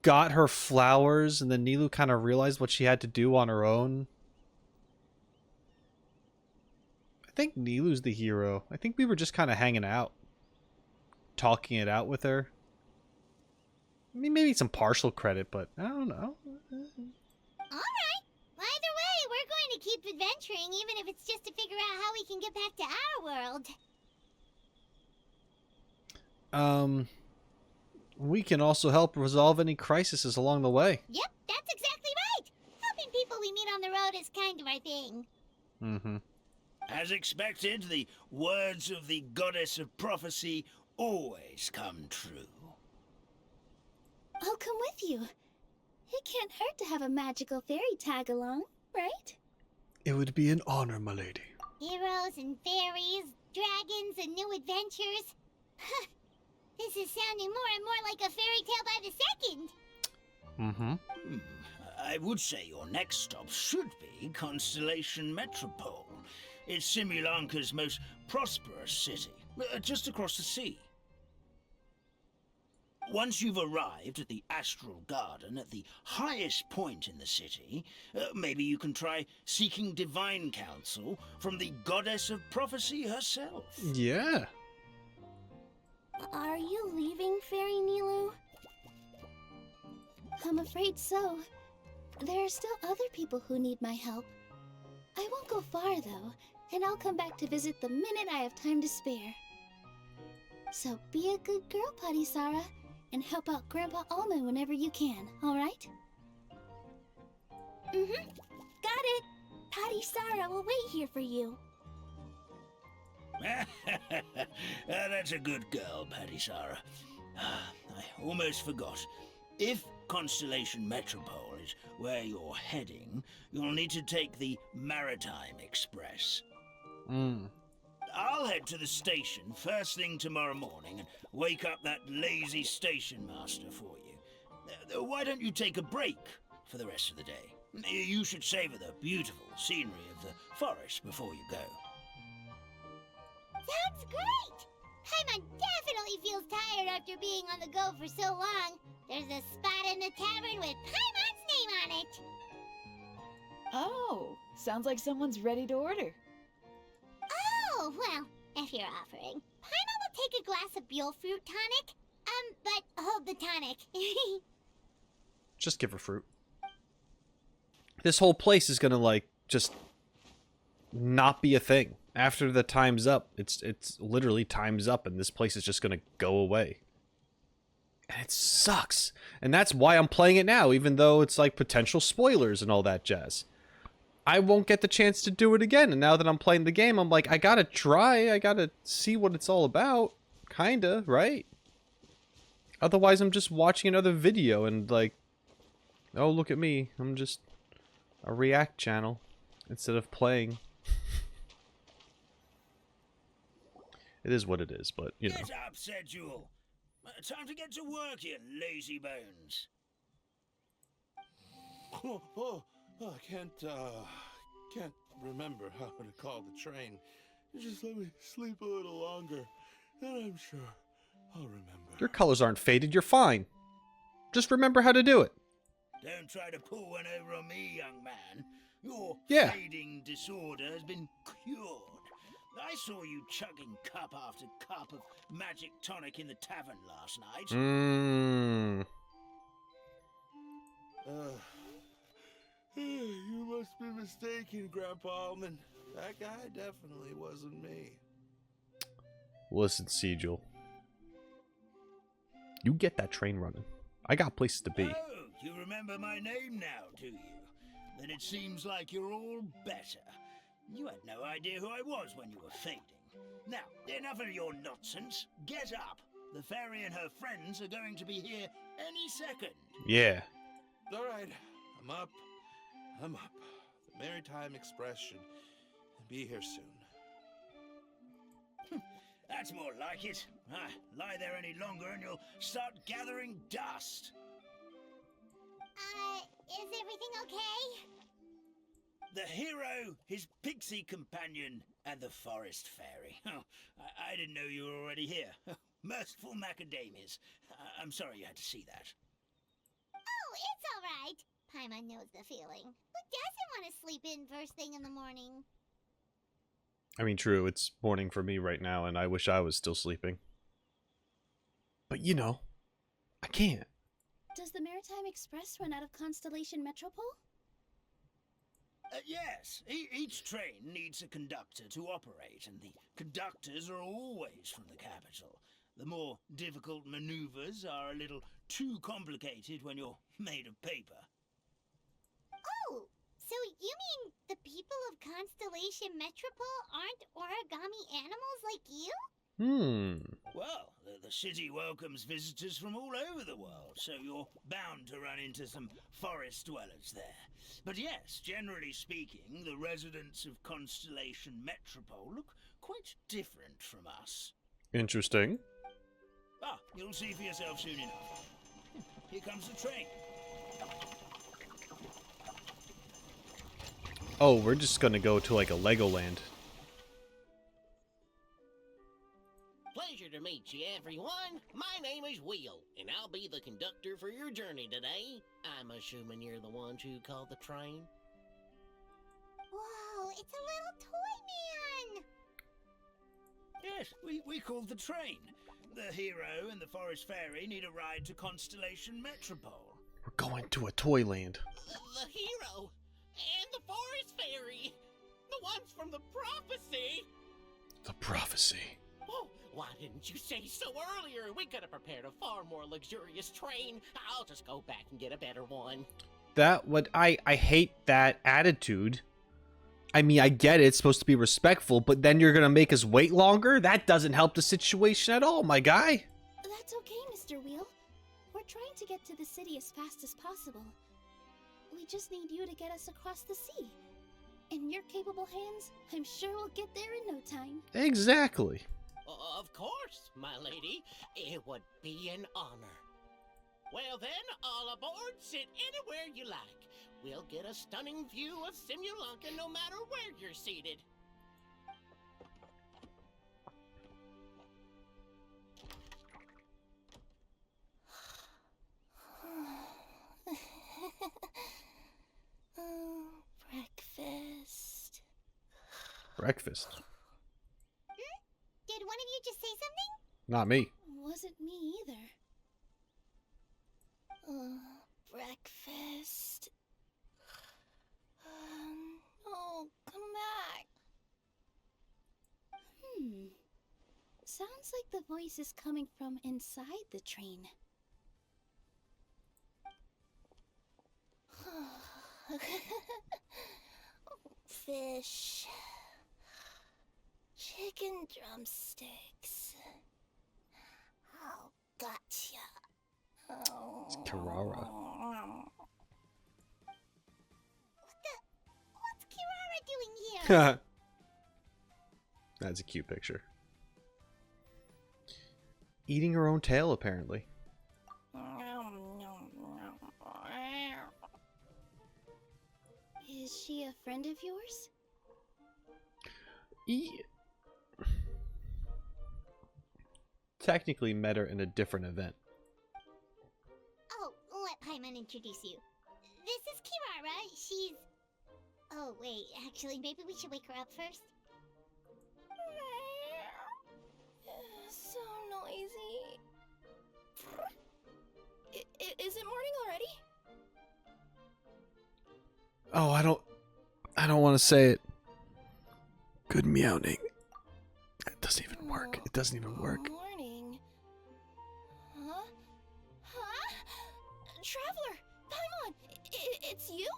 got her flowers, and then Nilu kind of realized what she had to do on her own. I think Nilu's the hero. I think we were just kind of hanging out, talking it out with her. I mean, maybe some partial credit, but I don't know. Alright. Either way, we're going to keep adventuring, even if it's just to figure out how we can get back to our world. We can also help resolve any crises along the way. Yep, that's exactly right. Helping people we meet on the road is kind of our thing. Mm-hmm. As expected, the words of the goddess of prophecy always come true. I'll come with you. It can't hurt to have a magical fairy tag along, right? It would be an honor, my lady. Heroes and fairies, dragons and new adventures. This is sounding more and more like a fairy tale by the second. Mm-hmm. I would say your next stop should be Constellation Metropole. It's Simulanka's most prosperous city, just across the sea. Once you've arrived at the Astral Garden at the highest point in the city, maybe you can try seeking divine counsel from the goddess of prophecy herself. Yeah. Are you leaving, Fairy Nilu? I'm afraid so. There are still other people who need my help. I won't go far, though, and I'll come back to visit the minute I have time to spare. So be a good girl, Putty Sarah, and help out Grandpa Almond whenever you can, alright? Mm-hmm. Got it! Putty Sarah will wait here for you. That's a good girl, Paddy Sarah. I almost forgot. If Constellation Metropole is where you're heading, you'll need to take the Maritime Express. I'll head to the station first thing tomorrow morning and wake up that lazy station master for you. Why don't you take a break for the rest of the day? You should savor the beautiful scenery of the forest before you go. Sounds great! Paimon definitely feels tired after being on the go for so long. There's a spot in the tavern with Paimon's name on it. Oh, sounds like someone's ready to order. Oh, well, if you're offering. Paimon will take a glass of Buell fruit tonic. But hold the tonic. Just give her fruit. This whole place is gonna, like, just not be a thing. After the time's up, it's literally time's up, and this place is just gonna go away. And it sucks. And that's why I'm playing it now, even though it's like potential spoilers and all that jazz. I won't get the chance to do it again, and now that I'm playing the game, I'm like, I gotta try, I gotta see what it's all about. Kinda, right? Otherwise, I'm just watching another video and like, oh, look at me. I'm just a react channel instead of playing. It is what it is, but, you know. Get up, said Jewel. Time to get to work, you lazy bones. I can't remember how to call the train. Just let me sleep a little longer, and I'm sure I'll remember. Your colors aren't faded, you're fine. Just remember how to do it. Don't try to pull one over on me, young man. Your Yeah. fading disorder has been cured. I saw you chugging cup after cup of magic tonic in the tavern last night. You must be mistaken, Grandpa Almond. That guy definitely wasn't me. Listen, Sigil. You get that train running. I got places to be. Oh, you remember my name now, do you? Then it seems like you're all better. You had no idea who I was when you were fading. Now, enough of your nonsense. Get up. The fairy and her friends are going to be here any second. Yeah. All right, I'm up. The Maritime Express should be here soon. That's more like it. Lie there any longer and you'll start gathering dust. Is everything okay? The hero, his pixie companion, and the forest fairy. Oh, I didn't know you were already here. Merciful macadamias. I'm sorry you had to see that. Oh, it's alright. Paimon knows the feeling. Who doesn't want to sleep in first thing in the morning? I mean, true, it's morning for me right now, and I wish I was still sleeping. But you know, I can't. Does the Maritime Express run out of Constellation Metropole? Yes, each train needs a conductor to operate, and the conductors are always from the capital. The more difficult maneuvers are a little too complicated when you're made of paper. Oh, so you mean the people of Constellation Metropole aren't origami animals like you? Well, the city welcomes visitors from all over the world, so you're bound to run into some forest dwellers there. But yes, generally speaking, the residents of Constellation Metropole look quite different from us. Interesting. Ah, you'll see for yourself soon enough. Here comes the train. Oh, we're just gonna go to like a Legoland. Pleasure to meet you, everyone. My name is Will, and I'll be the conductor for your journey today. I'm assuming you're the ones who called the train. Whoa, it's a little toy man! Yes, we called the train. The hero and the forest fairy need a ride to Constellation Metropole. We're going to a Toyland. The hero and the forest fairy, the ones from the prophecy. The prophecy. Oh, why didn't you say so earlier? We could have prepared a far more luxurious train. I'll just go back and get a better one. I hate that attitude. I mean, I get it, it's supposed to be respectful, but then you're gonna make us wait longer? That doesn't help the situation at all, my guy. That's okay, Mr. Wheel. We're trying to get to the city as fast as possible. We just need you to get us across the sea. In your capable hands, I'm sure we'll get there in no time. Exactly. Of course, my lady. It would be an honor. Well then, all aboard, sit anywhere you like. We'll get a stunning view of Simulanka no matter where you're seated. Breakfast. Breakfast. Did one of you just say something? Not me. Wasn't me either. Breakfast. Oh, come back. Sounds like the voice is coming from inside the train. Fish. Chicken drumsticks. Oh, gotcha. It's Kirara. What's Kirara doing here? That's a cute picture. Eating her own tail, apparently. Is she a friend of yours? Technically met her in a different event. Oh, let Paimon introduce you. This is Kirara. She's... Oh, wait. Actually, maybe we should wake her up first. So noisy. Is it morning already? Oh, I don't want to say it. Good meowing. It doesn't even work. It doesn't even work. Morning. Huh? Traveler! Paimon! It's you?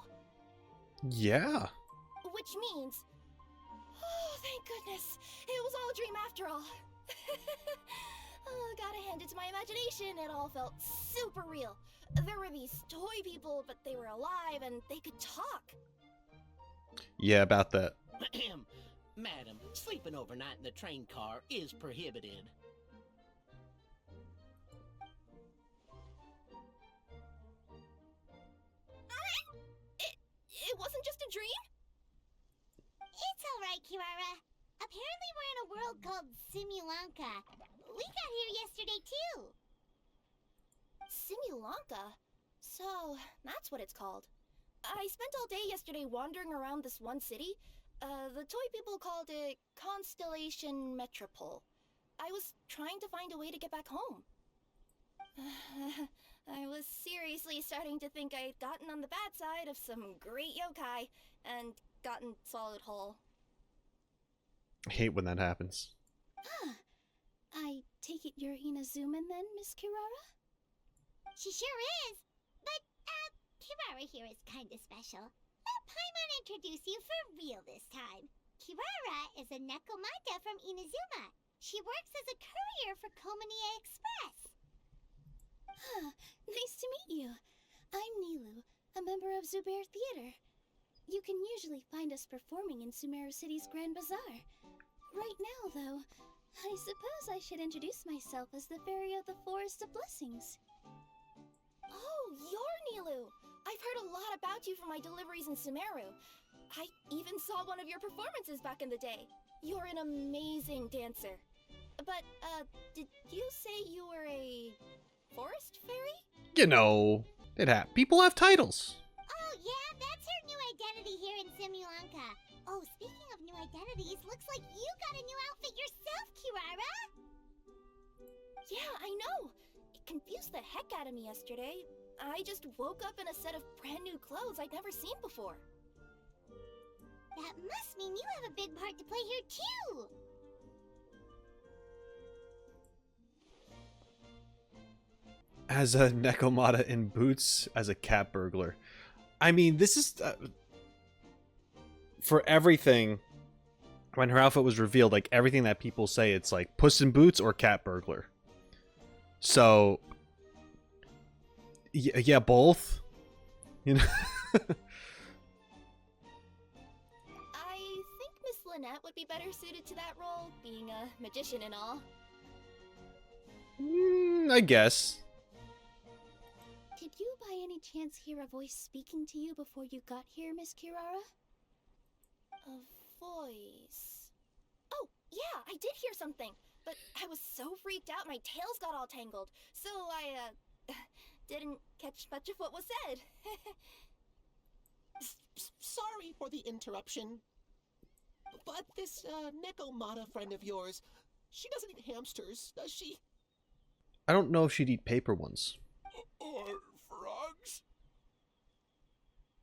Yeah. Which means... Oh, thank goodness. It was all a dream after all. Oh, gotta hand it to my imagination. It all felt super real. There were these toy people, but they were alive and they could talk. Yeah, about that. Madam, sleeping overnight in the train car is prohibited. It wasn't just a dream? It's alright, Kirara. Apparently we're in a world called Simulanka. We got here yesterday, too. Simulanka? So, that's what it's called. I spent all day yesterday wandering around this one city. The toy people called it Constellation Metropole. I was trying to find a way to get back home. I was seriously starting to think I'd gotten on the bad side of some great yokai and gotten solid whole. I hate when that happens. I take it you're Inazuman then, Miss Kirara? She sure is. But, Kirara here is kinda special. Let Paimon introduce you for real this time. Kirara is a Nekomata from Inazuma. She works as a courier for Komanie Express. Nice to meet you. I'm Nilu, a member of Zubair Theater. You can usually find us performing in Sumeru City's Grand Bazaar. Right now, though, I suppose I should introduce myself as the Fairy of the Forest of Blessings. Oh, you're Nilu! I've heard a lot about you from my deliveries in Sumeru. I even saw one of your performances back in the day. You're an amazing dancer. But, did you say you were a forest fairy? You know, people have titles. Oh, yeah, that's her new identity here in Simulanka. Oh, speaking of new identities, looks like you got a new outfit yourself, Kirara! Yeah, I know! It confused the heck out of me yesterday. I just woke up in a set of brand new clothes I'd never seen before. That must mean you have a big part to play here, too! As a Nekomata in boots, as a cat burglar. I mean, this is... for everything, when her outfit was revealed, like, everything that people say, it's like Puss in Boots or cat burglar. So... yeah, both. You know? I think Miss Lynette would be better suited to that role, being a magician and all. I guess. Did you by any chance hear a voice speaking to you before you got here, Miss Kirara? A voice... Oh, yeah, I did hear something, but I was so freaked out my tails got all tangled, so I, didn't catch much of what was said. Sorry for the interruption. But this, Nekomata friend of yours, she doesn't eat hamsters, does she? I don't know if she'd eat paper ones. Or frogs?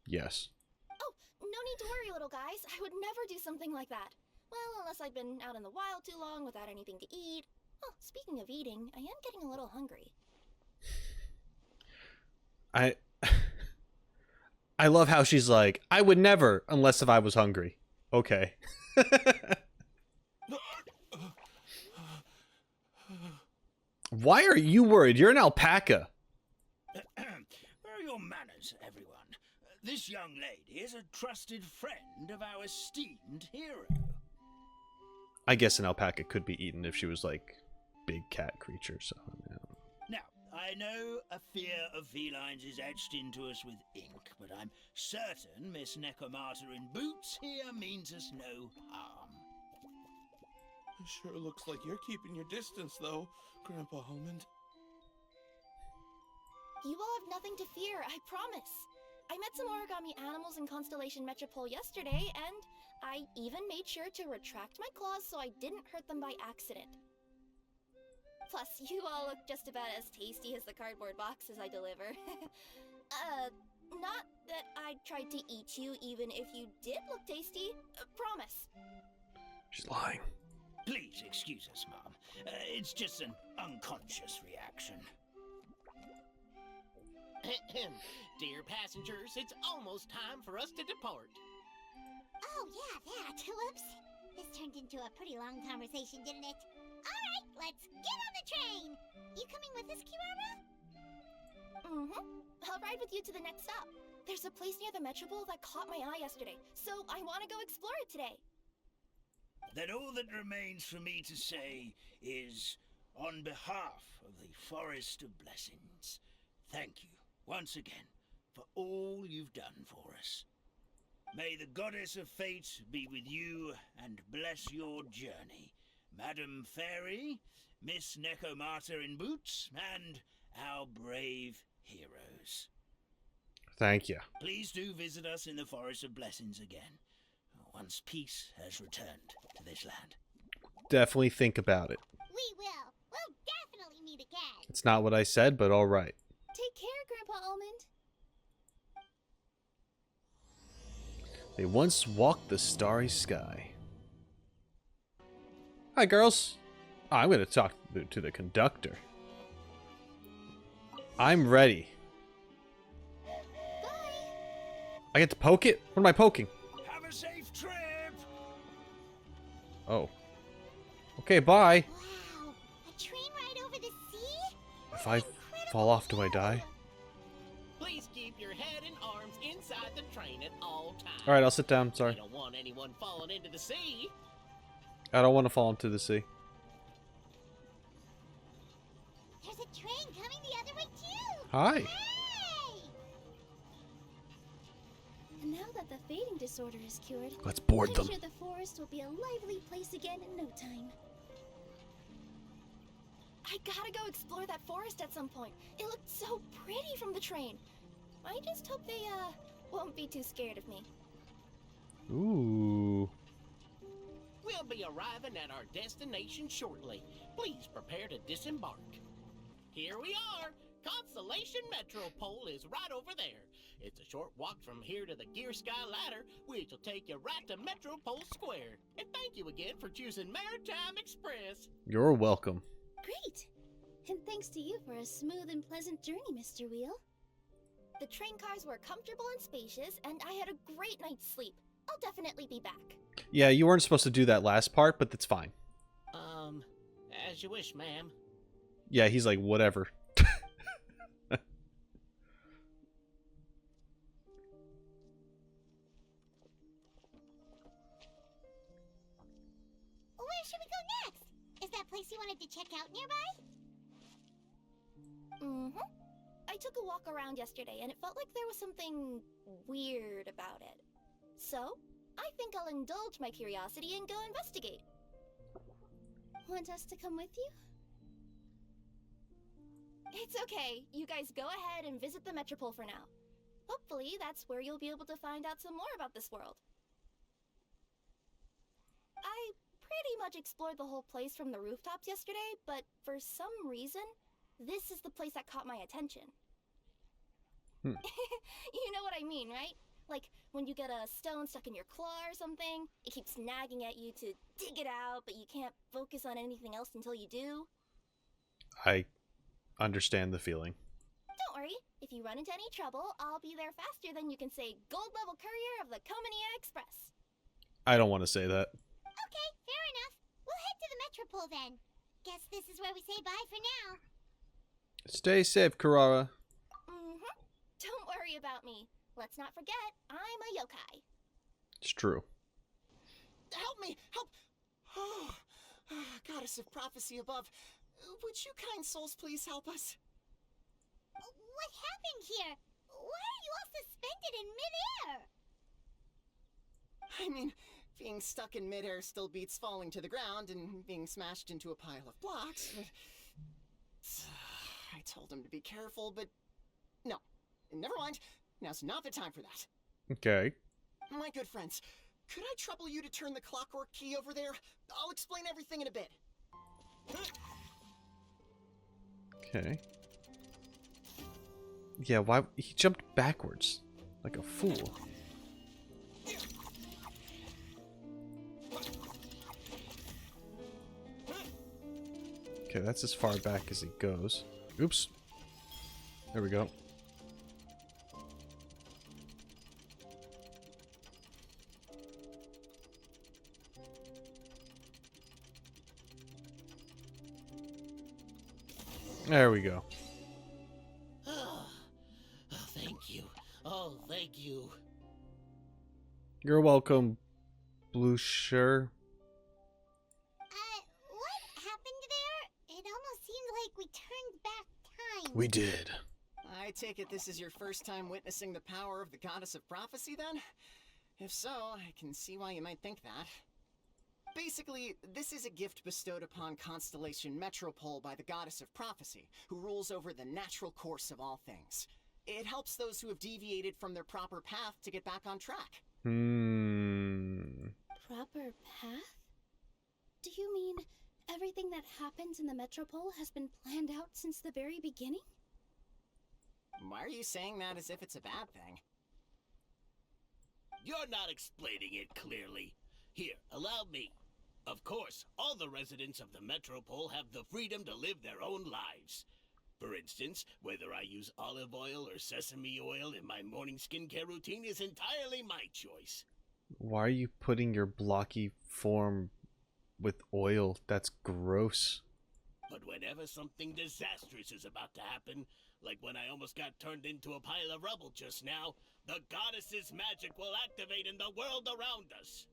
Yes. Oh, no need to worry, little guys. I would never do something like that. Well, unless I've been out in the wild too long without anything to eat. Oh, speaking of eating, I am getting a little hungry. I love how she's like, I would never, unless if I was hungry. Okay. Why are you worried? You're an alpaca. Where are your manners, everyone? This young lady is a trusted friend of our esteemed hero. I guess an alpaca could be eaten if she was like big cat creature, so yeah. Now, I know a fear of felines is etched into us with ink, but I'm certain Miss Nekomata in boots here means us no harm. Sure looks like you're keeping your distance, though, Grandpa Almond. You all have nothing to fear, I promise. I met some origami animals in Constellation Metropole yesterday, and I even made sure to retract my claws so I didn't hurt them by accident. Plus, you all look just about as tasty as the cardboard boxes I deliver. Not that I tried to eat you even if you did look tasty, promise. She's lying. Please excuse us, Mom. It's just an unconscious reaction. Dear passengers, it's almost time for us to depart. Oh, yeah, that. Whoops. This turned into a pretty long conversation, didn't it? Alright, let's get on the train! You coming with us, Kirara? Mm-hmm. I'll ride with you to the next stop. There's a place near the Metropole that caught my eye yesterday, so I want to go explore it today. Then all that remains for me to say is, on behalf of the Forest of Blessings, thank you once again for all you've done for us. May the goddess of fate be with you and bless your journey. Madam Fairy, Miss Necomata in boots, and our brave heroes. Thank you. Please do visit us in the Forest of Blessings again, once peace has returned to this land. Definitely think about it. We will. We'll definitely meet again. It's not what I said, but all right. Take care, Grandpa Almond. They once walked the starry sky. Hi, girls. I'm going to talk to the conductor. I'm ready. Bye. I get to poke it? What am I poking? Have a safe trip! Oh. Okay, bye. Wow, a train ride over the sea? If I fall off, do I die? Please keep your head and arms inside the train at all times. Alright, I'll sit down. Sorry. We don't want anyone falling into the sea. I don't want to fall into the sea. There's a train coming the other way too. Hi. Hey! And now that the fading disorder is cured, Let's board I'm them. sure the forest will be a lively place again in no time. I gotta go explore that forest at some point. It looked so pretty from the train. I just hope they, won't be too scared of me. Ooh. We'll be arriving at our destination shortly. Please prepare to disembark. Here we are. Constellation Metropole is right over there. It's a short walk from here to the Gear Sky Ladder, which will take you right to Metropole Square. And thank you again for choosing Maritime Express. You're welcome. Great! And thanks to you for a smooth and pleasant journey, Mr. Wheel. The train cars were comfortable and spacious, and I had a great night's sleep. I'll definitely be back. Yeah, you weren't supposed to do that last part, but that's fine. As you wish, ma'am. Yeah, he's like, whatever. Where should we go next? Is that place you wanted to check out nearby? Mm-hmm. I took a walk around yesterday, and it felt like there was something weird about it. So, I think I'll indulge my curiosity and go investigate. Want us to come with you? It's okay. You guys go ahead and visit the Metropole for now. Hopefully, that's where you'll be able to find out some more about this world. I pretty much explored the whole place from the rooftops yesterday, but for some reason, this is the place that caught my attention. You know what I mean, right? Like, when you get a stone stuck in your claw or something, it keeps nagging at you to dig it out, but you can't focus on anything else until you do. I understand the feeling. Don't worry, if you run into any trouble, I'll be there faster than you can say gold level courier of the Comania Express. I don't want to say that. Okay, fair enough. We'll head to the Metropole then. Guess this is where we say bye for now. Stay safe, Karara. Mm-hmm. Don't worry about me. Let's not forget, I'm a yokai. It's true. Help me! Help! Oh, goddess of prophecy above. Would you kind souls please help us? What happened here? Why are you all suspended in midair? I mean, being stuck in midair still beats falling to the ground and being smashed into a pile of blocks, but... I told him to be careful, but... No. Never mind. Now's not the time for that. Okay. My good friends, could I trouble you to turn the clockwork key over there? I'll explain everything in a bit. Okay. Yeah, why? He jumped backwards. Like a fool. Okay, that's as far back as he goes. Oops. There we go. There we go. Oh, thank you. Oh, thank you. You're welcome, Blue Sure. What happened there? It almost seemed like we turned back time. We did. I take it this is your first time witnessing the power of the goddess of prophecy, then? If so, I can see why you might think that. Basically, this is a gift bestowed upon Constellation Metropole by the Goddess of Prophecy, who rules over the natural course of all things. It helps those who have deviated from their proper path to get back on track. Proper path? Do you mean everything that happens in the Metropole has been planned out since the very beginning? Why are you saying that as if it's a bad thing? You're not explaining it clearly. Here, allow me. Of course, all the residents of the Metropole have the freedom to live their own lives. For instance, whether I use olive oil or sesame oil in my morning skincare routine is entirely my choice. Why are you putting your blocky form with oil? That's gross. But whenever something disastrous is about to happen, like when I almost got turned into a pile of rubble just now, the goddess's magic will activate in the world around us.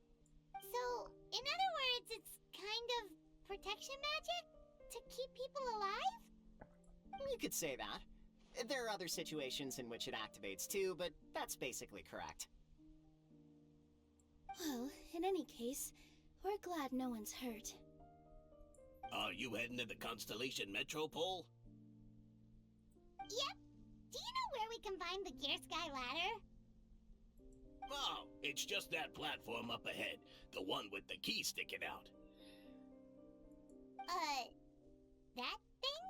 So, in other words, it's kind of protection magic? To keep people alive? You could say that. There are other situations in which it activates too, but that's basically correct. Well, in any case, we're glad no one's hurt. Are you heading to the Constellation Metropole? Yep. Do you know where we can find the Gear Sky Ladder? Oh, it's just that platform up ahead. The one with the key sticking out. That thing?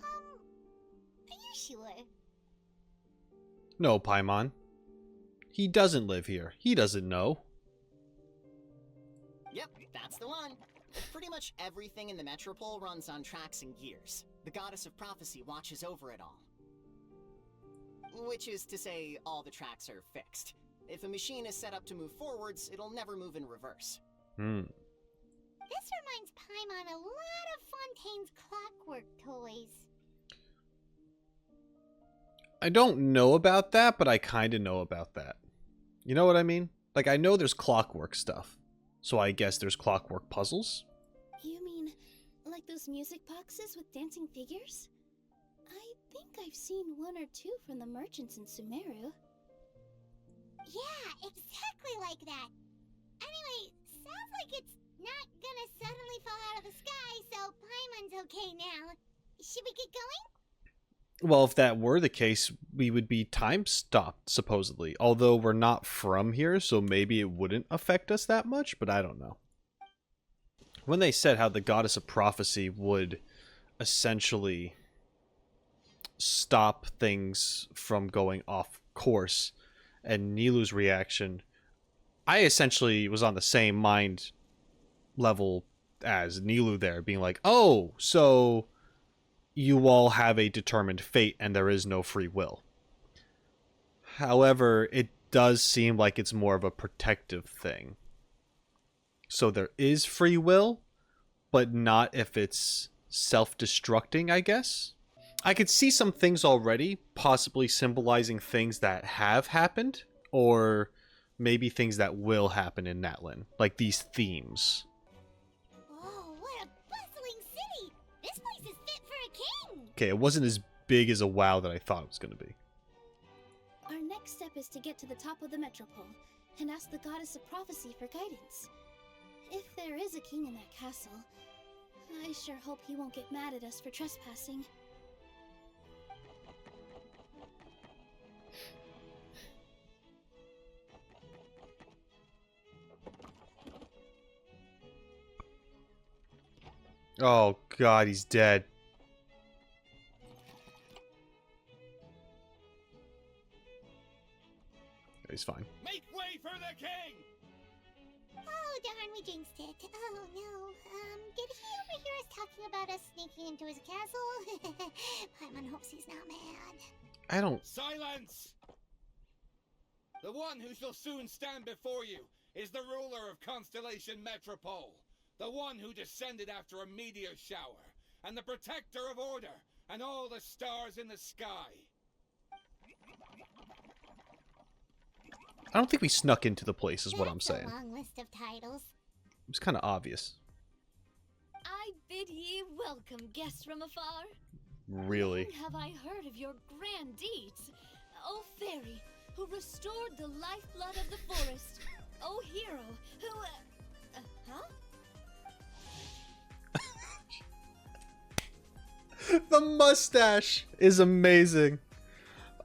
Are you sure? No, Paimon. He doesn't live here. He doesn't know. Yep, that's the one. Pretty much everything in the Metropole runs on tracks and gears. The Goddess of Prophecy watches over it all. Which is to say, all the tracks are fixed. If a machine is set up to move forwards, it'll never move in reverse. This reminds Paimon a lot of Fontaine's clockwork toys. I don't know about that, but I kind of know about that. You know what I mean? Like, I know there's clockwork stuff, so I guess there's clockwork puzzles. You mean like those music boxes with dancing figures? I think I've seen one or two from the merchants in Sumeru. Yeah, exactly like that. Anyway, sounds like it's not gonna suddenly fall out of the sky, so Paimon's okay now. Should we get going? Well, if that were the case, we would be time stopped, supposedly. Although we're not from here, so maybe it wouldn't affect us that much, but I don't know. When they said how the Goddess of Prophecy would essentially stop things from going off course, and Nilu's reaction, I essentially was on the same mind level as Nilu there, being like, oh, so you all have a determined fate and there is no free will. However, it does seem like it's more of a protective thing. So there is free will, but not if it's self-destructing, I guess. I could see some things already, possibly symbolizing things that have happened, or maybe things that will happen in Natlin, like these themes. Oh, what a bustling city! This place is fit for a king! Okay, it wasn't as big as a WoW that I thought it was going to be. Our next step is to get to the top of the Metropole and ask the Goddess of Prophecy for guidance. If there is a king in that castle, I sure hope he won't get mad at us for trespassing. Oh god, he's dead. He's fine. Make way for the king! Oh, darn, we jinxed it. Oh, no. Did he overhear us talking about us sneaking into his castle? Paimon hopes he's not mad. I don't... Silence! The one who shall soon stand before you is the ruler of Constellation Metropole. The one who descended after a meteor shower, and the protector of order, and all the stars in the sky. I don't think we snuck into the place, is what I'm That's saying. a long list of titles. It's kind of obvious. I bid ye welcome, guests from afar. Really? Long have I heard of your grand deeds, O fairy, who restored the lifeblood of the mustache is amazing.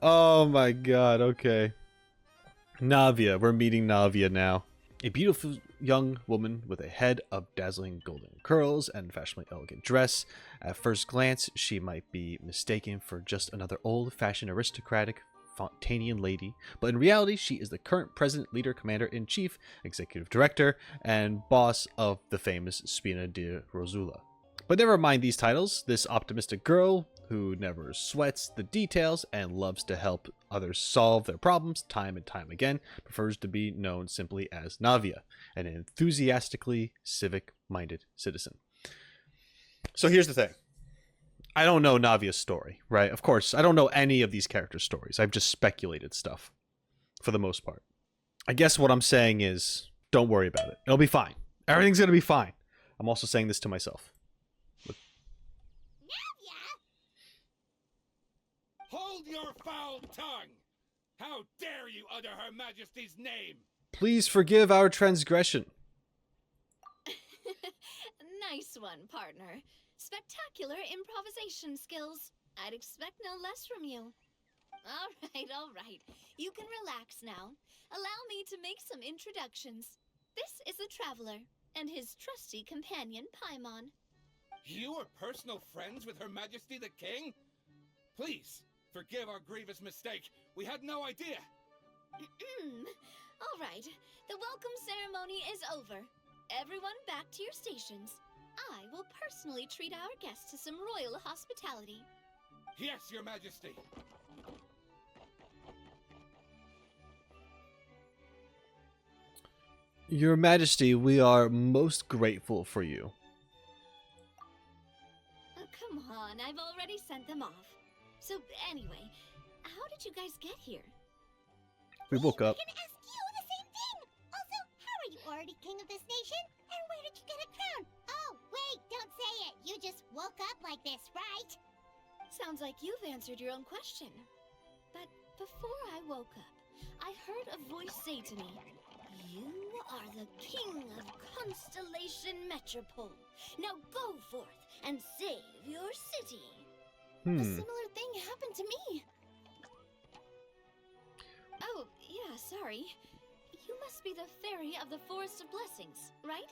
Oh my god, okay. Navia, we're meeting Navia now. A beautiful young woman with a head of dazzling golden curls and fashionably elegant dress. At first glance, she might be mistaken for just another old-fashioned aristocratic Fontanian lady, but in reality, she is the current president, leader, commander-in-chief, executive director, and boss of the famous Spina di Rosula. But never mind these titles, this optimistic girl, who never sweats the details and loves to help others solve their problems time and time again, prefers to be known simply as Navia, an enthusiastically civic-minded citizen. So here's the thing. I don't know Navia's story, right? Of course, I don't know any of these characters' stories. I've just speculated stuff, for the most part. I guess what I'm saying is, don't worry about it. It'll be fine. Everything's going to be fine. I'm also saying this to myself. Hold your foul tongue! How dare you utter Her Majesty's name! Please forgive our transgression. Nice one, partner. Spectacular improvisation skills. I'd expect no less from you. All right. You can relax now. Allow me to make some introductions. This is the Traveler, and his trusty companion, Paimon. You are personal friends with Her Majesty the King? Please, forgive our grievous mistake. We had no idea. All right. The welcome ceremony is over. Everyone back to your stations. I will personally treat our guests to some royal hospitality. Yes, Your Majesty. Your Majesty, we are most grateful for you. Oh, come on, I've already sent them off. So, anyway, how did you guys get here? We woke up. I can ask you the same thing. Also, how are you already king of this nation? And where did you get a crown? Oh, wait, don't say it. You just woke up like this, right? Sounds like you've answered your own question. But before I woke up, I heard a voice say to me, "You are the king of Constellation Metropole. Now go forth and save your city." A similar thing happened to me. Oh, yeah, sorry. You must be the fairy of the Forest of Blessings, right?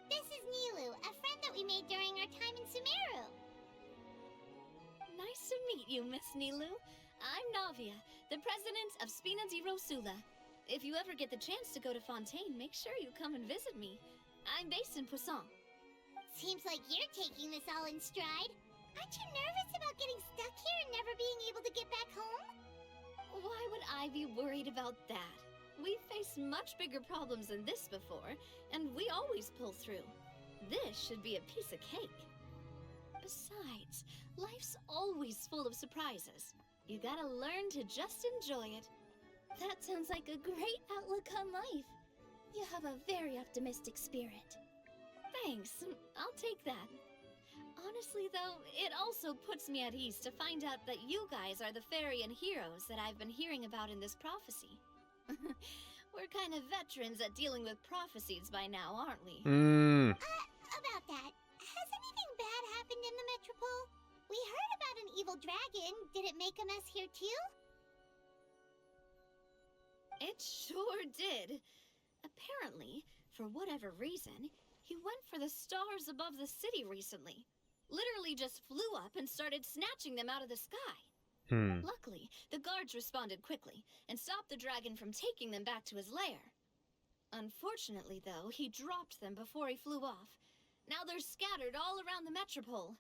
This is Nilu, a friend that we made during our time in Sumeru. Nice to meet you, Miss Nilu. I'm Navia, the president of Spina di Rosula. If you ever get the chance to go to Fontaine, make sure you come and visit me. I'm based in Poisson. Seems like you're taking this all in stride. Aren't you nervous about getting stuck here and never being able to get back home? Why would I be worried about that? We've faced much bigger problems than this before, and we always pull through. This should be a piece of cake. Besides, life's always full of surprises. You gotta learn to just enjoy it. That sounds like a great outlook on life. You have a very optimistic spirit. Thanks, I'll take that. Honestly, though, it also puts me at ease to find out that you guys are the fairy and heroes that I've been hearing about in this prophecy. We're kind of veterans at dealing with prophecies by now, aren't we? About that, has anything bad happened in the Metropole? We heard about an evil dragon. Did it make a mess here too? It sure did. Apparently, for whatever reason, he went for the stars above the city recently. Literally just flew up and started snatching them out of the sky. Luckily, the guards responded quickly and stopped the dragon from taking them back to his lair. Unfortunately, though, he dropped them before he flew off. Now they're scattered all around the Metropole.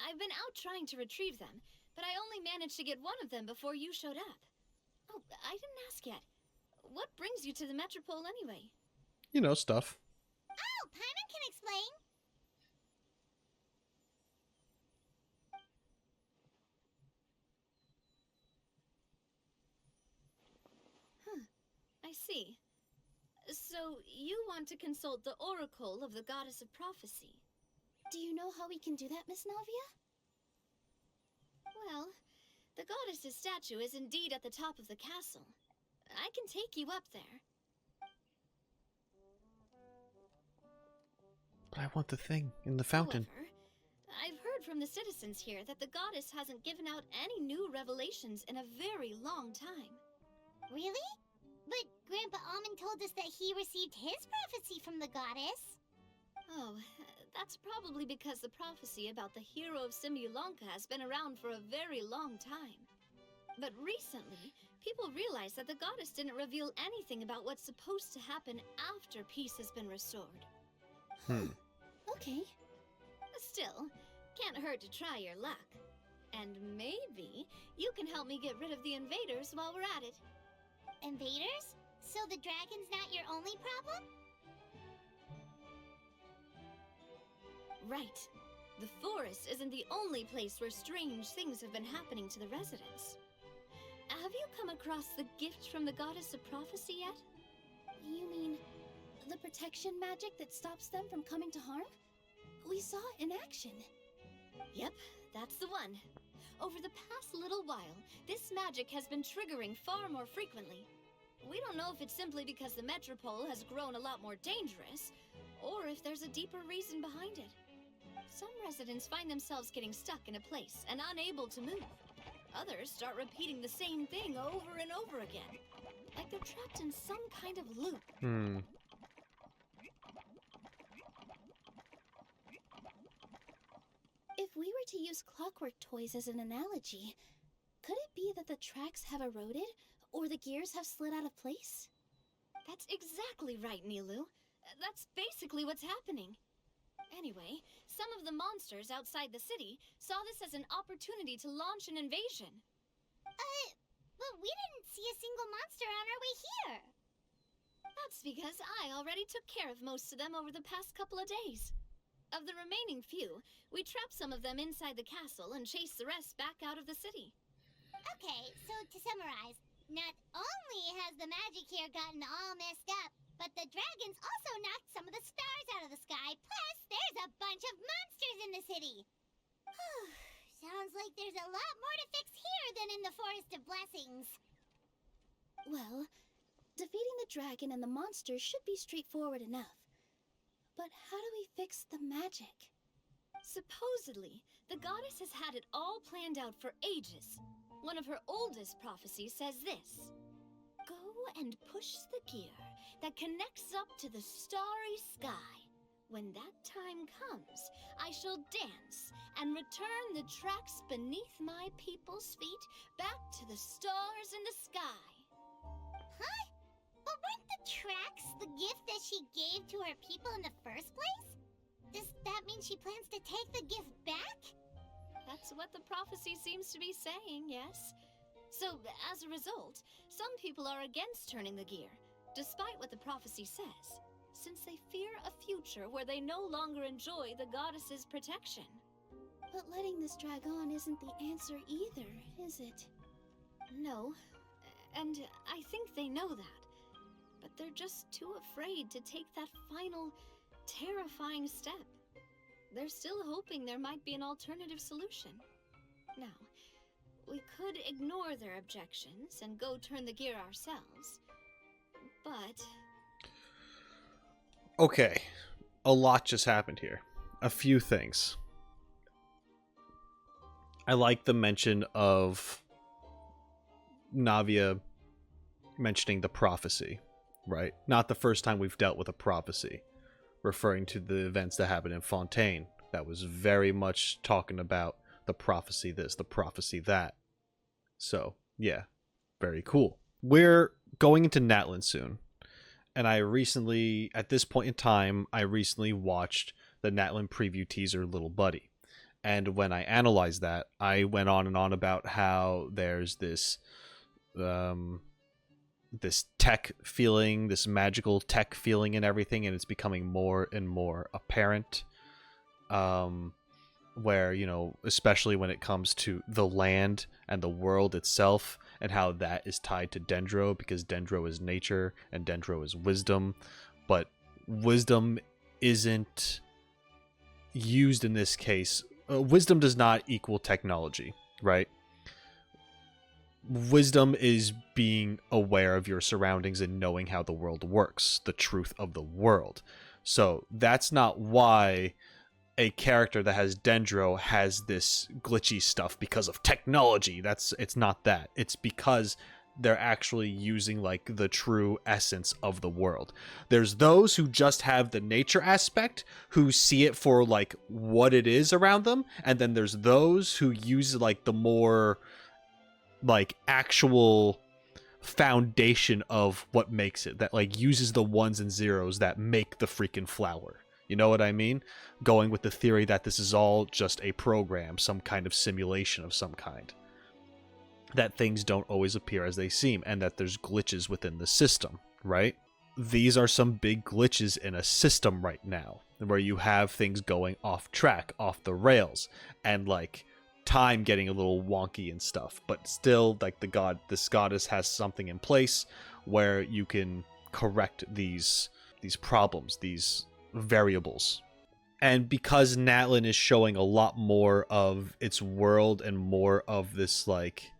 I've been out trying to retrieve them, but I only managed to get one of them before you showed up. Oh, I didn't ask yet. What brings you to the Metropole anyway? You know, stuff. Oh, Paimon can explain. I see. So, you want to consult the Oracle of the Goddess of Prophecy. Do you know how we can do that, Miss Navia? Well, the goddess's statue is indeed at the top of the castle. I can take you up there. But I want the thing in the fountain. However, I've heard heard from the citizens here that the goddess hasn't given out any new revelations in a very long time. Really? But Grandpa Almond told us that he received his prophecy from the goddess. Oh, that's probably because the prophecy about the hero of Simulanka has been around for a very long time. But recently, people realized that the goddess didn't reveal anything about what's supposed to happen after peace has been restored. Okay. Still, can't hurt to try your luck. And maybe you can help me get rid of the invaders while we're at it. Invaders? So the dragon's not your only problem? Right. The forest isn't the only place where strange things have been happening to the residents. Have you come across the gift from the goddess of prophecy yet? You mean the protection magic that stops them from coming to harm? We saw it in action. Yep, that's the one. Over the past little while, this magic has been triggering far more frequently. We don't know if it's simply because the metropole has grown a lot more dangerous, or if there's a deeper reason behind it. Some residents find themselves getting stuck in a place and unable to move. Others start repeating the same thing over and over again, like they're trapped in some kind of loop. If we were to use clockwork toys as an analogy, could it be that the tracks have eroded, or the gears have slid out of place? That's exactly right, Nilu. That's basically what's happening. Anyway, some of the monsters outside the city saw this as an opportunity to launch an invasion. But we didn't see a single monster on our way here. That's because I already took care of most of them over the past couple of days. Of the remaining few, we trapped some of them inside the castle and chased the rest back out of the city. Okay, so to summarize, not only has the magic here gotten all messed up, but the dragons also knocked some of the stars out of the sky, plus there's a bunch of monsters in the city. Sounds like there's a lot more to fix here than in the Forest of Blessings. Well, defeating the dragon and the monsters should be straightforward enough. But how do we fix the magic? Supposedly, the goddess has had it all planned out for ages. One of her oldest prophecies says this: "Go and push the gear that connects up to the starry sky. When that time comes, I shall dance and return the tracks beneath my people's feet back to the stars in the sky." Huh? But weren't the tracks the gift that she gave to her people in the first place? Does that mean she plans to take the gift back? That's what the prophecy seems to be saying, yes. So, as a result, some people are against turning the gear, despite what the prophecy says, since they fear a future where they no longer enjoy the goddess's protection. But letting this drag on isn't the answer either, is it? No, and I think they know that. But they're just too afraid to take that final, terrifying step. They're still hoping there might be an alternative solution. Now, we could ignore their objections and go turn the gear ourselves, but... Okay, a lot just happened here. A few things. I like the mention of Navia mentioning the prophecy, right? Not the first time we've dealt with a prophecy, referring to the events that happened in Fontaine. That was very much talking about the prophecy this, the prophecy that. So, yeah, very cool. We're going into Natlan soon. And I recently, at this point in time, I recently watched the Natlan preview teaser, Little Buddy. And when I analyzed that, I went on and on about how there's this this tech feeling, this magical tech feeling and everything, and it's becoming more and more apparent. Where, you know, especially when it comes to the land and the world itself, and how that is tied to Dendro, because Dendro is nature and Dendro is wisdom, but wisdom isn't used in this case. Wisdom does not equal technology, right? Wisdom is being aware of your surroundings and knowing how the world works, the truth of the world. So that's not why a character that has Dendro has this glitchy stuff because of technology. It's not that. It's because they're actually using like the true essence of the world. There's those who just have the nature aspect, who see it for like what it is around them, and then there's those who use like the more like actual foundation of what makes it, that like uses the ones and zeros that make the freaking flower. You know what I mean? Going with the theory that this is all just a program, some kind of simulation of some kind. That things don't always appear as they seem, and that there's glitches within the system, right? These are some big glitches in a system right now, where you have things going off track, off the rails, and like time getting a little wonky and stuff. But still, like this goddess has something in place where you can correct these problems, these variables. And because Natlin is showing a lot more of its world and more of this, like,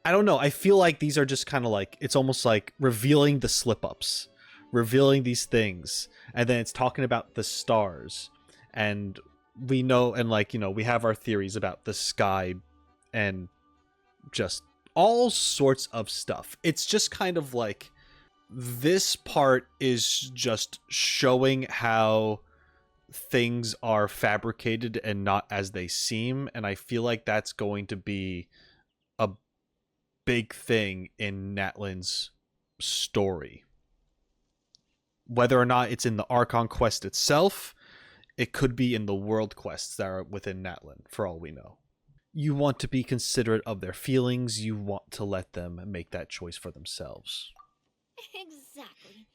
I don't know, I feel like these are just kind of like, it's almost like revealing the slip-ups, revealing these things, and then it's talking about the stars. And we know, and like, you know, we have our theories about the sky and just all sorts of stuff. It's just kind of like, this part is just showing how things are fabricated and not as they seem, and I feel like that's going to be a big thing in Natlin's story. Whether or not it's in the Archon quest itself, it could be in the world quests that are within Natlin, for all we know. You want to be considerate of their feelings, you want to let them make that choice for themselves. Exactly.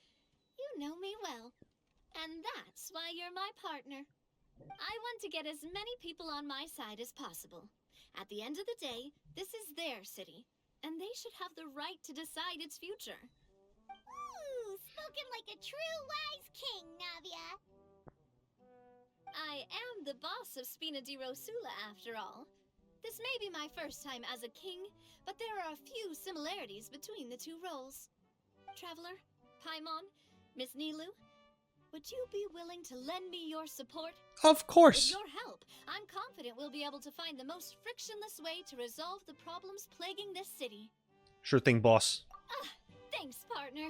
You know me well. And that's why you're my partner. I want to get as many people on my side as possible. At the end of the day, this is their city, and they should have the right to decide its future. Ooh, spoken like a true wise king, Navia. I am the boss of Spina di Rosula, after all. This may be my first time as a king, but there are a few similarities between the two roles. Traveler, Paimon, Miss Nilu, would you be willing to lend me your support? Of course. With your help, I'm confident we'll be able to find the most frictionless way to resolve the problems plaguing this city. Sure thing, boss. Thanks, partner.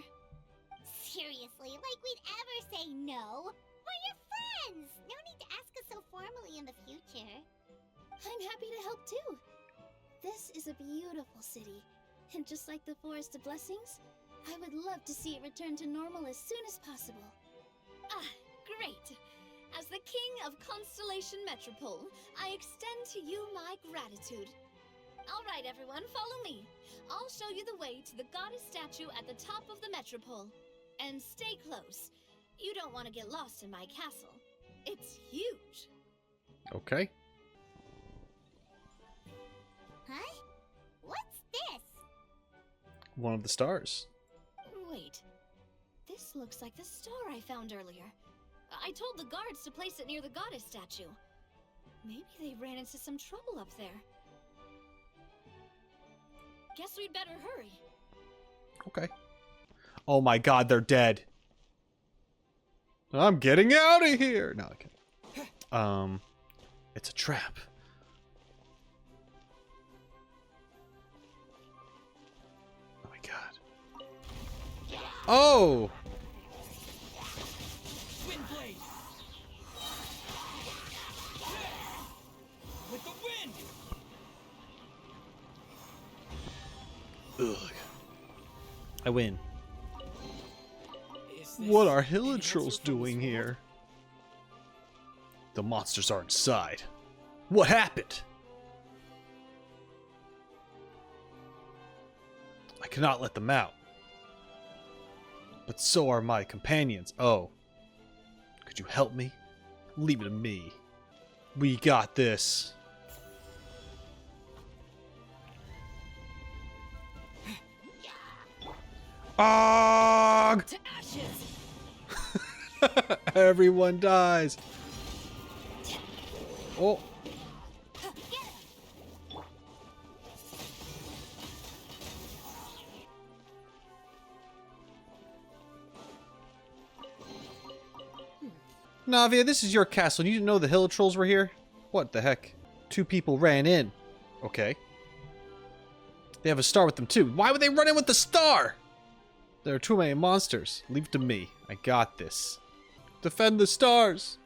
Seriously, like we'd ever say no. We're your friends. No need to ask us so formally in the future. I'm happy to help too. This is a beautiful city, and just like the Forest of Blessings, I would love to see it return to normal as soon as possible. Great. As the king of Constellation Metropole, I extend to you my gratitude. All right, everyone, follow me. I'll show you the way to the goddess statue at the top of the Metropole. And stay close. You don't want to get lost in my castle. It's huge. Okay. Huh? What's this? One of the stars. Wait. This looks like the star I found earlier. I told the guards to place it near the goddess statue. Maybe they ran into some trouble up there. Guess we'd better hurry. Okay. Oh my god, they're dead. I'm getting out of here. No, okay. It's a trap. Oh my god. Oh! With the wind! Ugh. I win. What are Hilichurls doing here? The monsters are inside. What happened? I cannot let them out. But so are my companions. Oh. Could you help me? Leave it to me. We got this. Og! To ashes! Everyone dies. Oh. Navia, this is your castle. You didn't know the hill trolls were here? What the heck? 2 people ran in. Okay. They have a star with them too. Why would they run in with the star? There are too many monsters. Leave it to me. I got this. Defend the stars.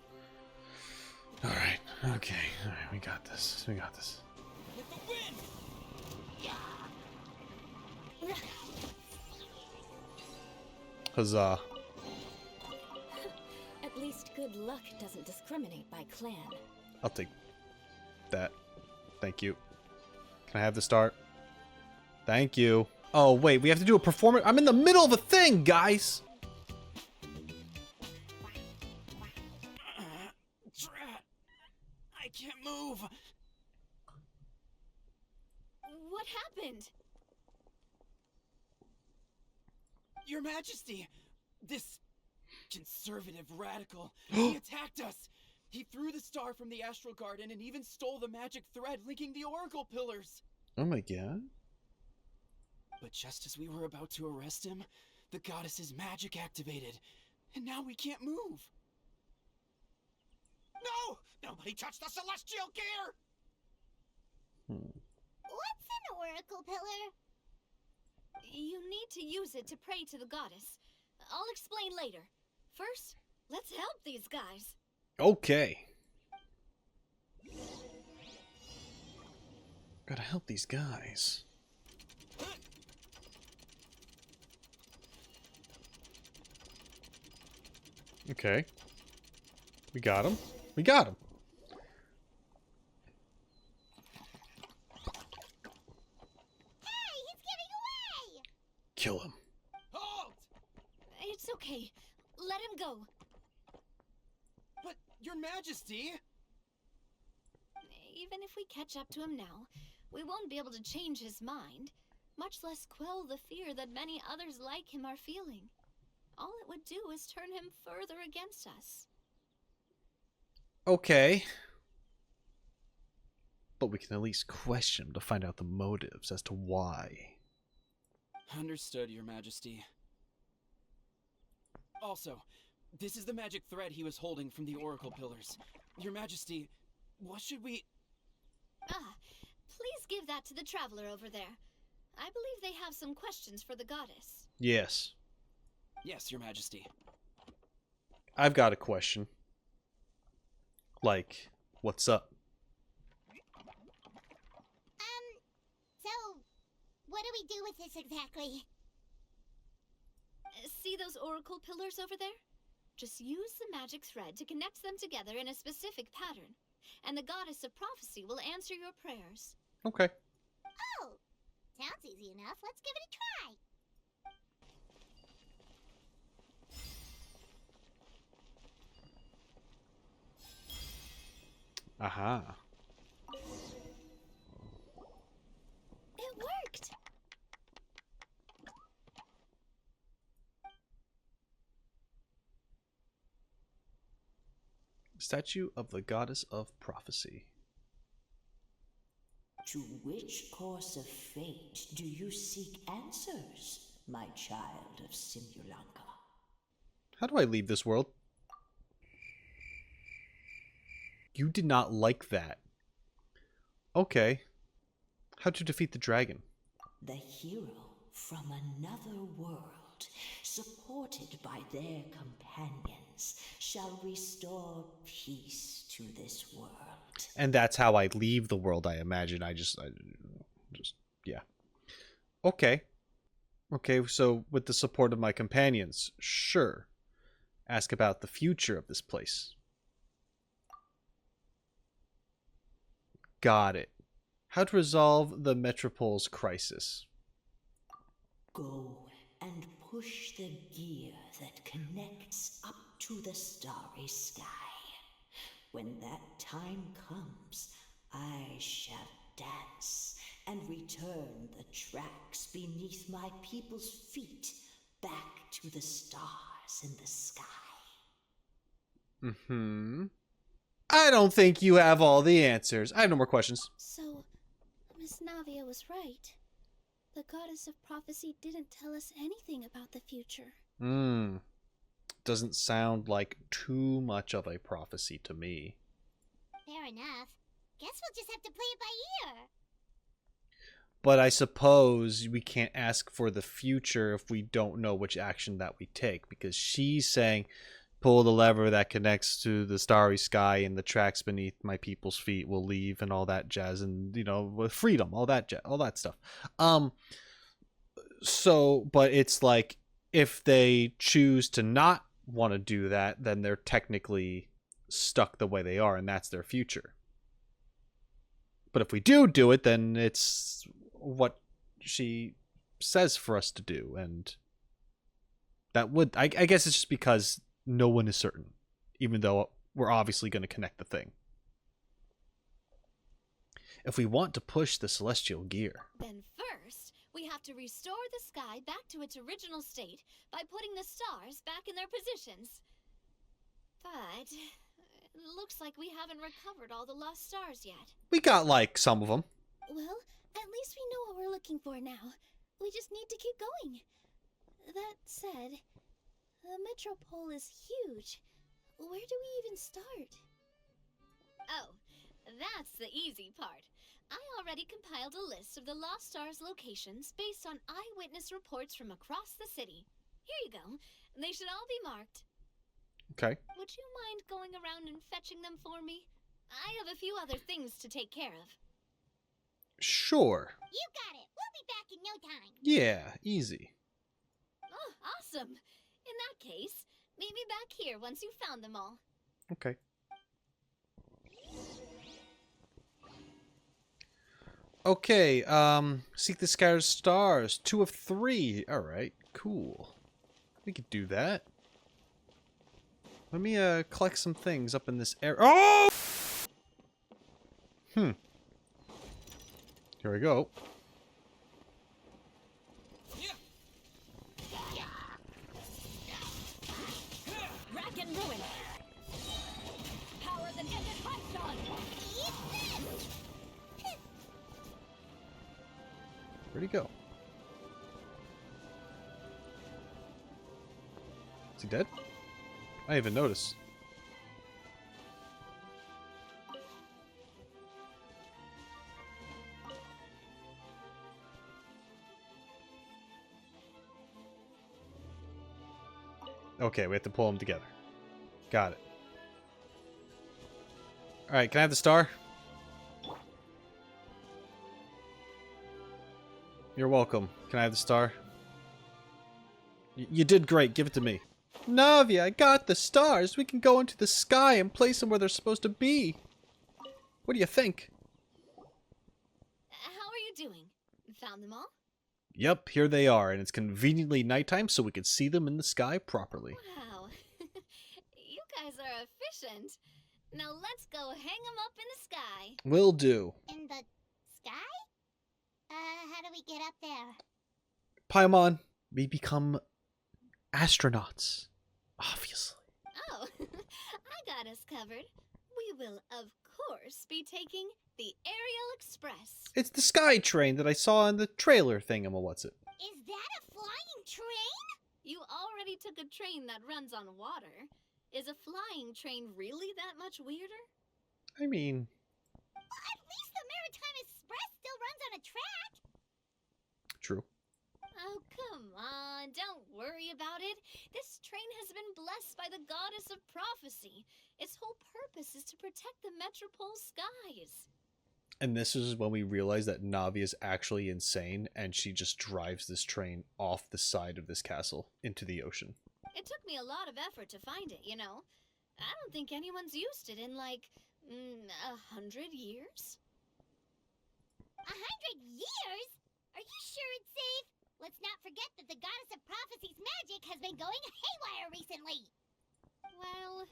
Alright. Okay. Alright, we got this. We got this. Huzzah. At least good luck doesn't discriminate by clan. I'll take that. Thank you. Can I have the start? Thank you. Oh, wait. We have to do a performance. I'm in the middle of a thing, guys. Drat! I can't move. What happened? Your Majesty, this conservative radical, he attacked us. He threw the star from the Astral Garden and even stole the magic thread linking the Oracle Pillars. Oh my god. But just as we were about to arrest him, the goddess's magic activated, and now we can't move. No! Nobody touch the celestial gear! What's an oracle pillar? You need to use it to pray to the goddess. I'll explain later. First, let's help these guys. Okay. Gotta help these guys. Okay. We got him. We got him. Hey, he's getting away! Kill him. Halt! It's okay. Let him go. But, Your Majesty! Even if we catch up to him now, we won't be able to change his mind, much less quell the fear that many others like him are feeling. All it would do is turn him further against us. Okay. But we can at least question him to find out the motives as to why. Understood, Your Majesty. Also, this is the magic thread he was holding from the Oracle Pillars. Your Majesty, what should we... Please give that to the traveler over there. I believe they have some questions for the goddess. Yes. Yes, Your Majesty. I've got a question. Like, what's up? So, what do we do with this exactly? See those oracle pillars over there? Just use the magic thread to connect them together in a specific pattern, and the goddess of prophecy will answer your prayers. Okay. Oh, sounds easy enough. Let's give it a try. Aha. It worked! Statue of the Goddess of Prophecy. To which course of fate do you seek answers, my child of Simulanka? How do I leave this world? You did not like that. Okay. How to defeat the dragon? The hero from another world, supported by their companions, shall restore peace to this world. And that's how I leave the world, I imagine. I just, yeah. Okay. Okay, so with the support of my companions, sure. Ask about the future of this place. Got it. How to resolve the Metropole's crisis. Go and push the gear that connects up to the starry sky. When that time comes, I shall dance and return the tracks beneath my people's feet back to the stars in the sky. Mm-hmm. I don't think you have all the answers. I have no more questions. So, Miss Navia was right. The goddess of prophecy didn't tell us anything about the future. doesn't sound like too much of a prophecy to me. Fair enough. Guess we'll just have to play it by ear. But I suppose we can't ask for the future if we don't know which action that we take, because she's saying, pull the lever that connects to the starry sky and the tracks beneath my people's feet will leave and all that jazz, and, you know, with freedom, all that stuff. So, but it's like, if they choose to not want to do that, then they're technically stuck the way they are, and that's their future. But if we do it, then it's what she says for us to do, and that would, I guess it's just because no one is certain, even though we're obviously going to connect the thing. If we want to push the celestial gear, Then first, we have to restore the sky back to its original state by putting the stars back in their positions. But it looks like we haven't recovered all the lost stars yet. we got like some of them. Well, at least we know what we're looking for now. We just need to keep going. That said, the metropole is huge. Where do we even start? Oh, that's the easy part. I already compiled a list of the Lost Stars locations based on eyewitness reports from across the city. Here you go. They should all be marked. Okay. Would you mind going around and fetching them for me? I have a few other things to take care of. Sure. You got it. We'll be back in no time. Yeah, easy. Oh, awesome. In that case, meet me back here once you've found them all. Okay. Okay, seek the scattered stars. 2 of 3. Alright, cool. We could do that. Let me, collect some things up in this area. Oh! Here we go. Rack and ruin. Power that ended Python. Where'd he go? Is he dead? I didn't even notice. Okay, we have to pull them together. Got it. Alright, can I have the star? You're welcome. Can I have the star? You did great. Give it to me. Navia, I got the stars. We can go into the sky and place them where they're supposed to be. What do you think? How are you doing? Found them all? Yep, here they are, and it's conveniently nighttime so we can see them in the sky properly. Wow. You guys are efficient. Now let's go hang them up in the sky. Will do. In the sky? How do we get up there? Paimon, we become astronauts. Obviously. Oh, I got us covered. We will, of course, be taking the Aerial Express. It's the sky train that I saw in the trailer thingamawhat's it. Is that a flying train? You already took a train that runs on water. Is a flying train really that much weirder? I mean... Well, at least the Maritime Express still runs on a track. True. Oh, come on. Don't worry about it. This train has been blessed by the goddess of prophecy. Its whole purpose is to protect the metropole skies. And this is when we realize that Navi is actually insane, and she just drives this train off the side of this castle into the ocean. It took me a lot of effort to find it, you know. I don't think anyone's used it in, like, 100 years? 100 years? Are you sure it's safe? Let's not forget that the goddess of prophecy's magic has been going haywire recently. Well,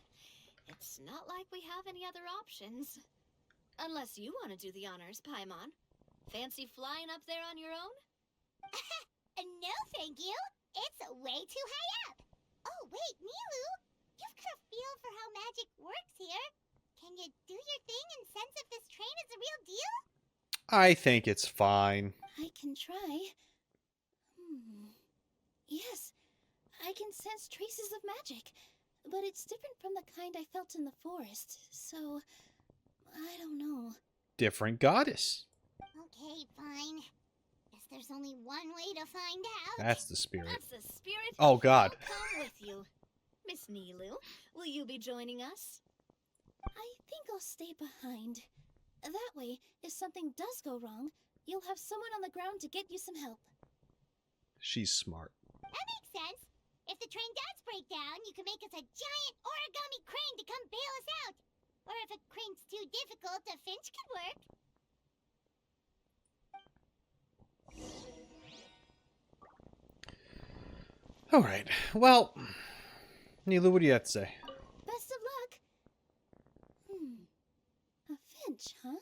it's not like we have any other options. Unless you want to do the honors, Paimon. Fancy flying up there on your own? No, thank you. It's way too high up. Oh, wait, Milu. You've got a feel for how magic works here. Can you do your thing and sense if this train is the real deal? I think it's fine. I can try. Yes, I can sense traces of magic, but it's different from the kind I felt in the forest, so I don't know. Different goddess. Okay, fine. Guess there's only one way to find out. That's the spirit. That's the spirit. Oh, God. I'll come with you. Miss Nilu, will you be joining us? I think I'll stay behind. That way, if something does go wrong, you'll have someone on the ground to get you some help. She's smart. That makes sense. If the train does break down, you can make us a giant origami crane to come bail us out. Or if a crane's too difficult, a finch could work. All right. Well, Nilu, what do you have to say? Best of luck. A finch, huh?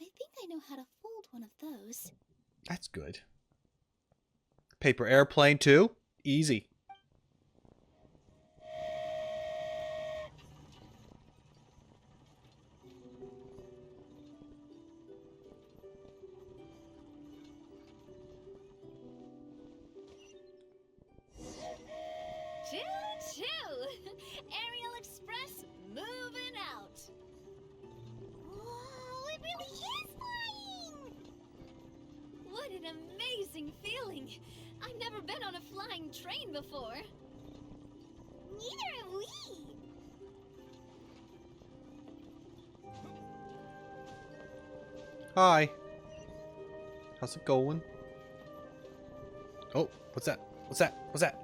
I think I know how to fold one of those. That's good. Paper airplane, too? Easy. Choo-choo! Aerial Express moving out. Whoa, it really is flying! What an amazing feeling. I've never been on a flying train before. Neither have we. Hi. How's it going? Oh, what's that? What's that? What's that?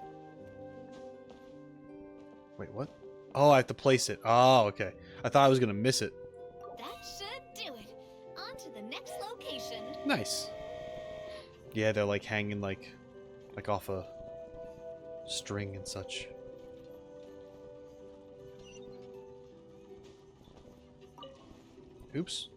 Wait, what? Oh, I have to place it. Oh, okay. I thought I was going to miss it. That should do it. On to the next location. Nice. Yeah, they're like hanging like off a string and such. Oops.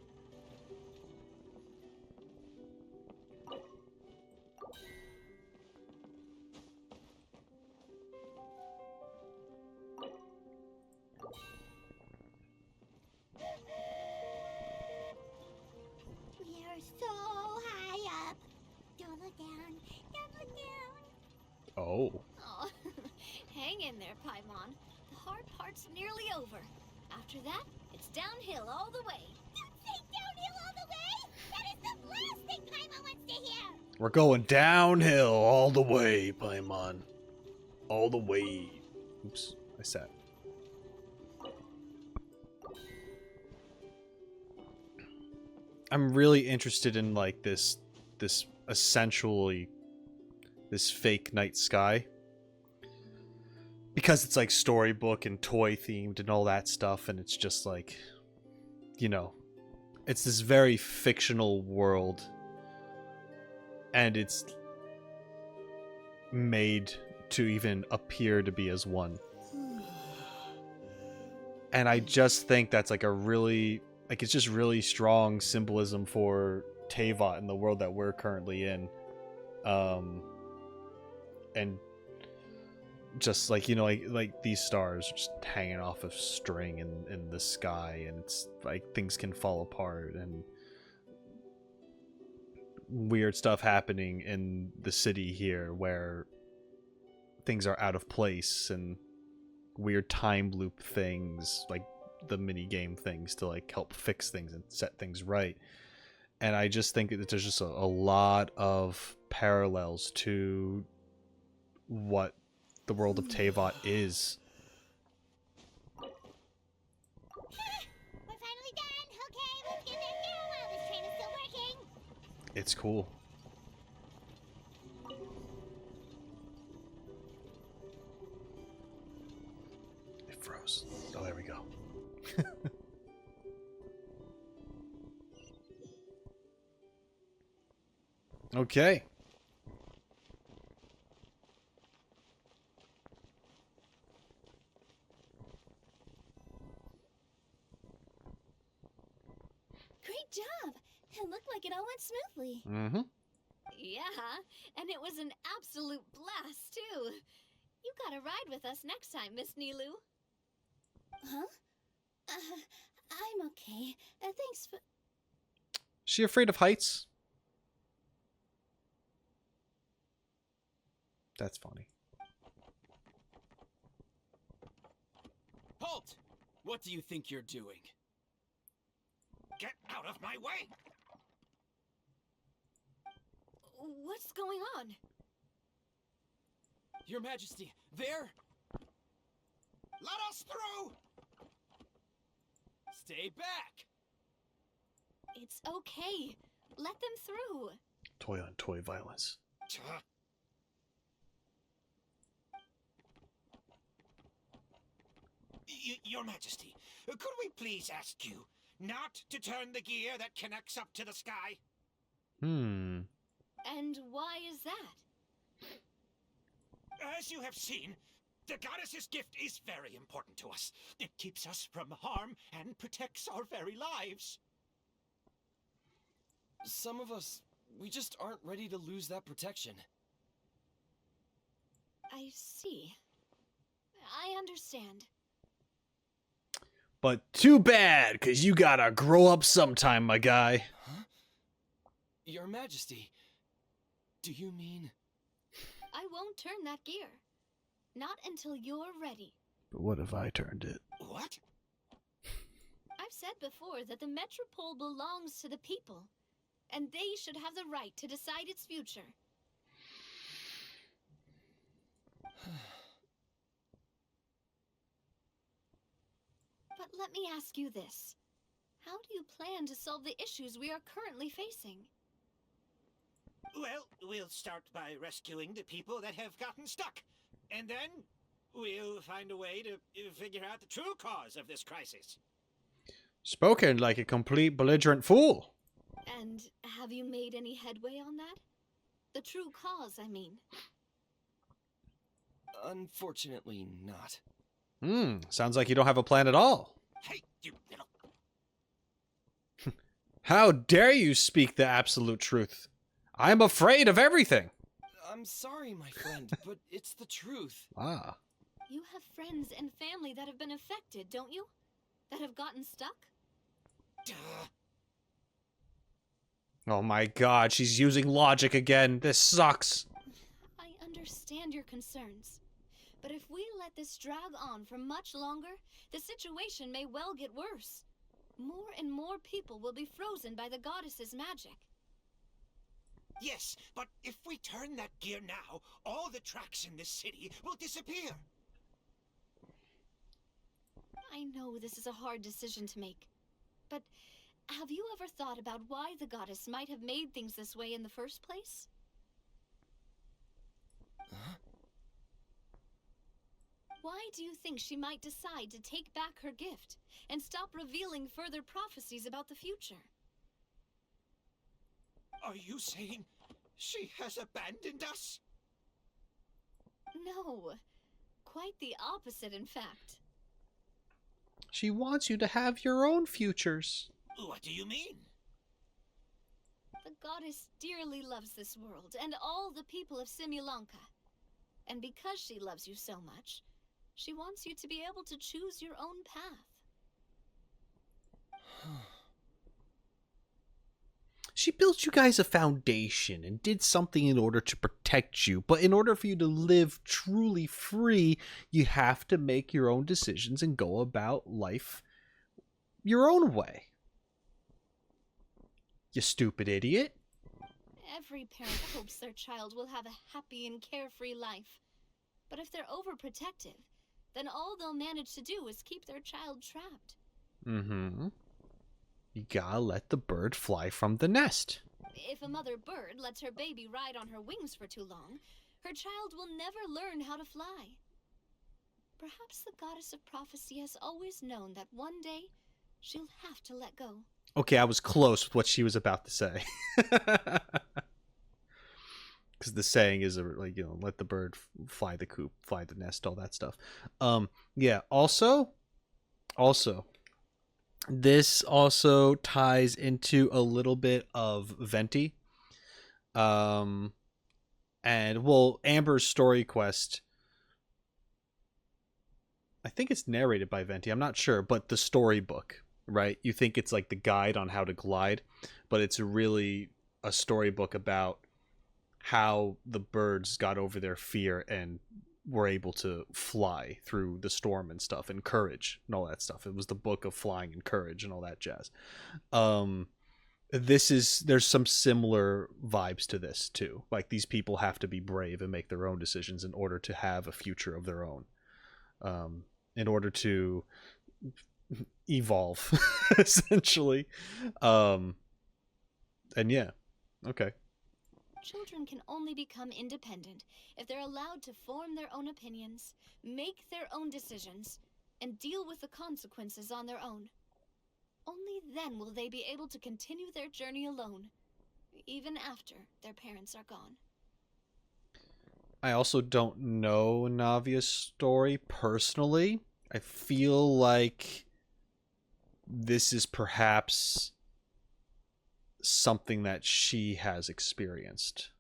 We're so high up. Don't look down. Don't look down. Oh. Oh, hang in there, Paimon. The hard part's nearly over. After that, it's downhill all the way. Don't say downhill all the way. That is the last thing Paimon wants to hear. We're going downhill all the way, Paimon. All the way. Oops, I sat. I'm really interested in like this essentially this fake night sky, because it's like storybook and toy themed and all that stuff, and it's just like, you know, it's this very fictional world, and it's made to even appear to be as one. And I just think that's like a really, like, it's just really strong symbolism for Teyvat in the world that we're currently in. And just like, you know, like these stars just hanging off a string in the sky, and it's like things can fall apart, and weird stuff happening in the city here where things are out of place, and weird time loop things, like the mini game things to like help fix things and set things right. And I just think that there's just a lot of parallels to what the world of Teyvat is. We're finally done. Okay, let's get back down while this train is still working. It's cool. It froze. Oh, there we go. Okay. Great job! It looked like it all went smoothly. Mm-hmm. Yeah, and it was an absolute blast, too. You gotta ride with us next time, Miss Nilu. Huh? I'm okay. Thanks for... She afraid of heights? That's funny. Halt! What do you think you're doing? Get out of my way! What's going on? Your Majesty, there! Let us through! Stay back! It's okay. Let them through. Toy on toy violence. Your Majesty, could we please ask you not to turn the gear that connects up to the sky? Hmm. And why is that? As you have seen, the goddess's gift is very important to us. It keeps us from harm and protects our very lives. Some of us, we just aren't ready to lose that protection. I see. I understand. But too bad, because you gotta grow up sometime, my guy. Huh? Your Majesty, do you mean... I won't turn that gear. Not until you're ready. But what if I turned it? What? I've said before that the Metropole belongs to the people, and they should have the right to decide its future. But let me ask you this. How do you plan to solve the issues we are currently facing? Well, we'll start by rescuing the people that have gotten stuck. And then we'll find a way to figure out the true cause of this crisis. Spoken like a complete belligerent fool. And have you made any headway on that? The true cause, I mean. Unfortunately not. Sounds like you don't have a plan at all. Hey, you little... How dare you speak the absolute truth? I'm afraid of everything. I'm sorry, my friend, but it's the truth. Ah. You have friends and family that have been affected, don't you? That have gotten stuck? Duh. Oh my god, she's using logic again. This sucks. I understand your concerns. But if we let this drag on for much longer, the situation may well get worse. More and more people will be frozen by the goddess's magic. Yes, but if we turn that gear now, all the tracks in this city will disappear. I know this is a hard decision to make, but have you ever thought about why the goddess might have made things this way in the first place? Huh? Why do you think she might decide to take back her gift and stop revealing further prophecies about the future? Are you saying she has abandoned us? No, quite the opposite, in fact. She wants you to have your own futures. What do you mean? The goddess dearly loves this world and all the people of Simulanka. And because she loves you so much, she wants you to be able to choose your own path. She built you guys a foundation and did something in order to protect you. But in order for you to live truly free, you have to make your own decisions and go about life your own way. You stupid idiot. Every parent hopes their child will have a happy and carefree life. But if they're overprotective, then all they'll manage to do is keep their child trapped. You gotta let the bird fly from the nest. If a mother bird lets her baby ride on her wings for too long, her child will never learn how to fly. Perhaps the goddess of prophecy has always known that one day she'll have to let go. Okay, I was close with what she was about to say. Because the saying is, like, you know, let the bird fly the coop, fly the nest, all that stuff. Yeah, also, this also ties into a little bit of Venti. And, well, Amber's story quest, I think it's narrated by Venti, I'm not sure, but the storybook, right? You think it's like the guide on how to glide, but it's really a storybook about how the birds got over their fear and were able to fly through the storm and stuff, and courage and all that stuff. It was the book of flying and courage and all that jazz. There's some similar vibes to this too. Like, these people have to be brave and make their own decisions in order to have a future of their own, in order to evolve, essentially. And yeah, okay. Children can only become independent if they're allowed to form their own opinions, make their own decisions, and deal with the consequences on their own. Only then will they be able to continue their journey alone, even after their parents are gone. I also don't know Navia's story personally. I feel like this is perhaps something that she has experienced.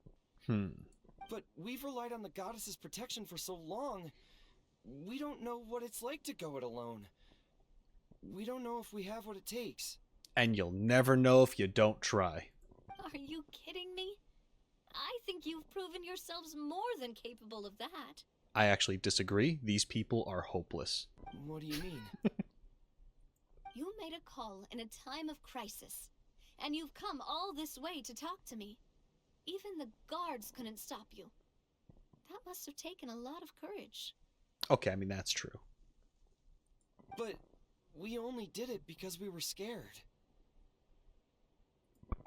But we've relied on the goddess's protection for so long. We don't know what it's like to go it alone. We don't know if we have what it takes. And you'll never know if you don't try. Are you kidding me? I think you've proven yourselves more than capable of that. I actually disagree. These people are hopeless. What do you mean? You made a call in a time of crisis, and you've come all this way to talk to me. Even the guards couldn't stop you. That must have taken a lot of courage. Okay, I mean, that's true. But we only did it because we were scared.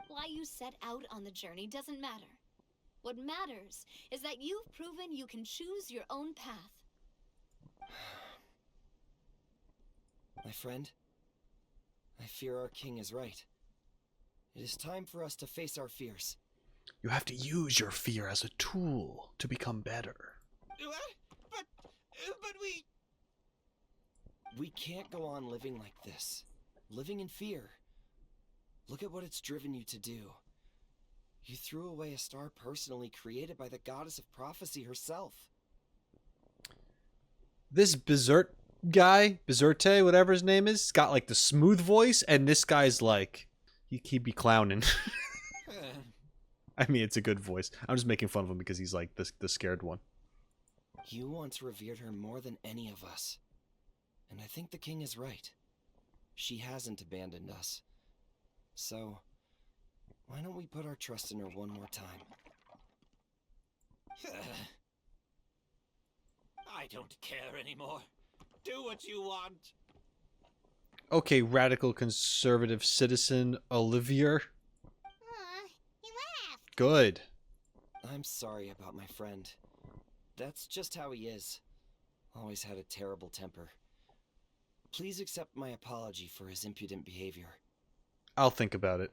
Why you set out on the journey doesn't matter. What matters is that you've proven you can choose your own path. My friend, I fear our king is right. It is time for us to face our fears. You have to use your fear as a tool to become better. But we can't go on living like this. Living in fear. Look at what it's driven you to do. You threw away a star personally created by the goddess of prophecy herself. This Berserk guy, Berserte, whatever his name is, got like the smooth voice, and this guy's like, he'd be clowning. I mean, it's a good voice. I'm just making fun of him because he's like the scared one. You once revered her more than any of us. And I think the king is right. She hasn't abandoned us. So, why don't we put our trust in her one more time? I don't care anymore. Do what you want. Okay, radical conservative citizen Olivier. He laughed. Good. I'm sorry about my friend. That's just how he is. Always had a terrible temper. Please accept my apology for his impudent behavior. I'll think about it.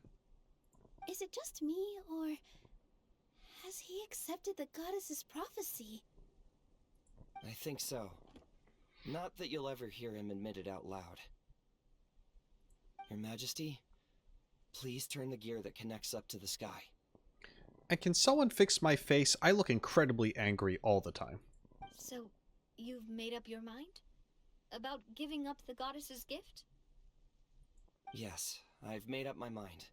Is it just me, or has he accepted the goddess's prophecy? I think so. Not that you'll ever hear him admit it out loud. Your Majesty, please turn the gear that connects up to the sky. And can someone fix my face? I look incredibly angry all the time. So, you've made up your mind? About giving up the goddess's gift? Yes, I've made up my mind.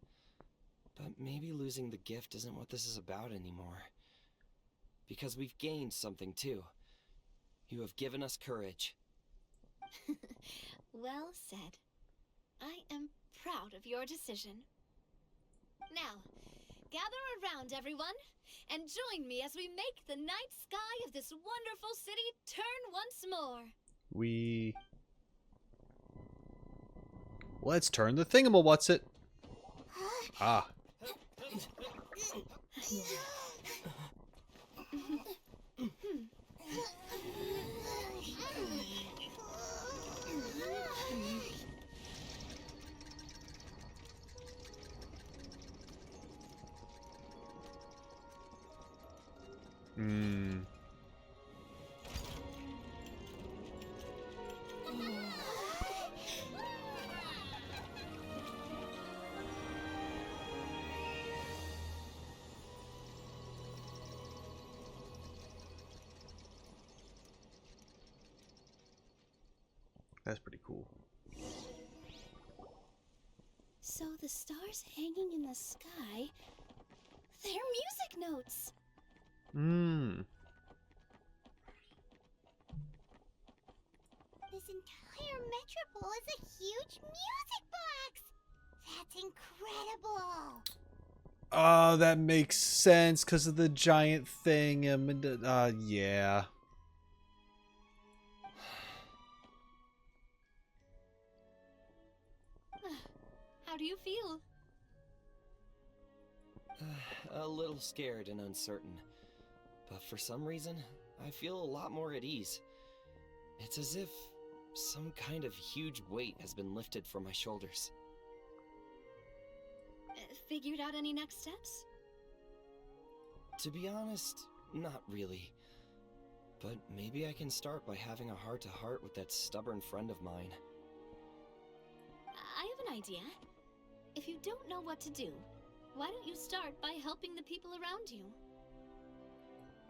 But maybe losing the gift isn't what this is about anymore. Because we've gained something too. You have given us courage. Well said. I am proud of your decision. Now, gather around, everyone, and join me as we make the night sky of this wonderful city turn once more. Let's turn the thingamawhat's-it. Ah. That's pretty cool. So the stars hanging in the sky, they're music notes. This entire metropole is a huge music box! That's incredible! Oh, that makes sense because of the giant thing. Yeah. How do you feel? A little scared and uncertain. But for some reason, I feel a lot more at ease. It's as if some kind of huge weight has been lifted from my shoulders. Figured out any next steps? To be honest, not really. But maybe I can start by having a heart-to-heart with that stubborn friend of mine. I have an idea. If you don't know what to do, why don't you start by helping the people around you?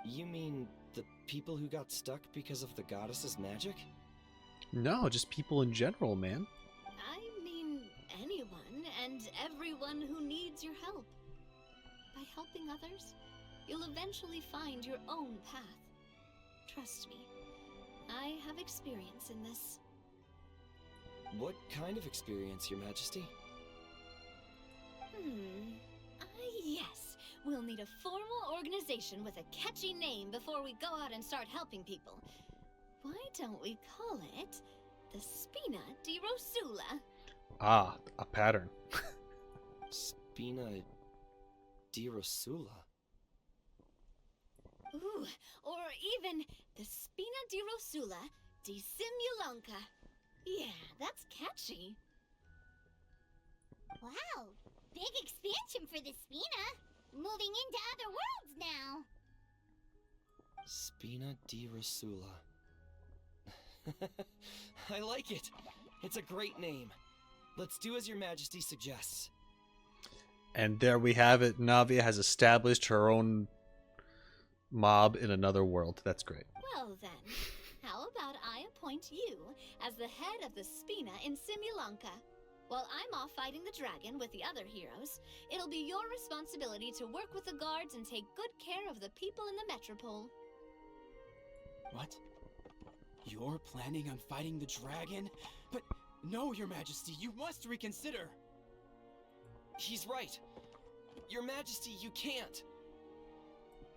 You mean the people who got stuck because of the goddess's magic? No, just people in general, man. I mean anyone and everyone who needs your help. By helping others, you'll eventually find your own path. Trust me, I have experience in this. What kind of experience, Your Majesty? Yes. We'll need a formal organization with a catchy name before we go out and start helping people. Why don't we call it the Spina di Rosula? Ah, a pattern. Spina di Rosula? Ooh, or even the Spina di Rosula di Simulanka. Yeah, that's catchy. Wow, big expansion for the Spina. Moving into other worlds now. Spina di Rosula. I like it. It's a great name. Let's do as Your Majesty suggests. And there we have it. Navia has established her own mob in another world. That's great. Well then, how about I appoint you as the head of the Spina in Simulanka? While I'm off fighting the dragon with the other heroes, it'll be your responsibility to work with the guards and take good care of the people in the metropole. What? You're planning on fighting the dragon? But no, Your Majesty, you must reconsider! He's right. Your Majesty, you can't.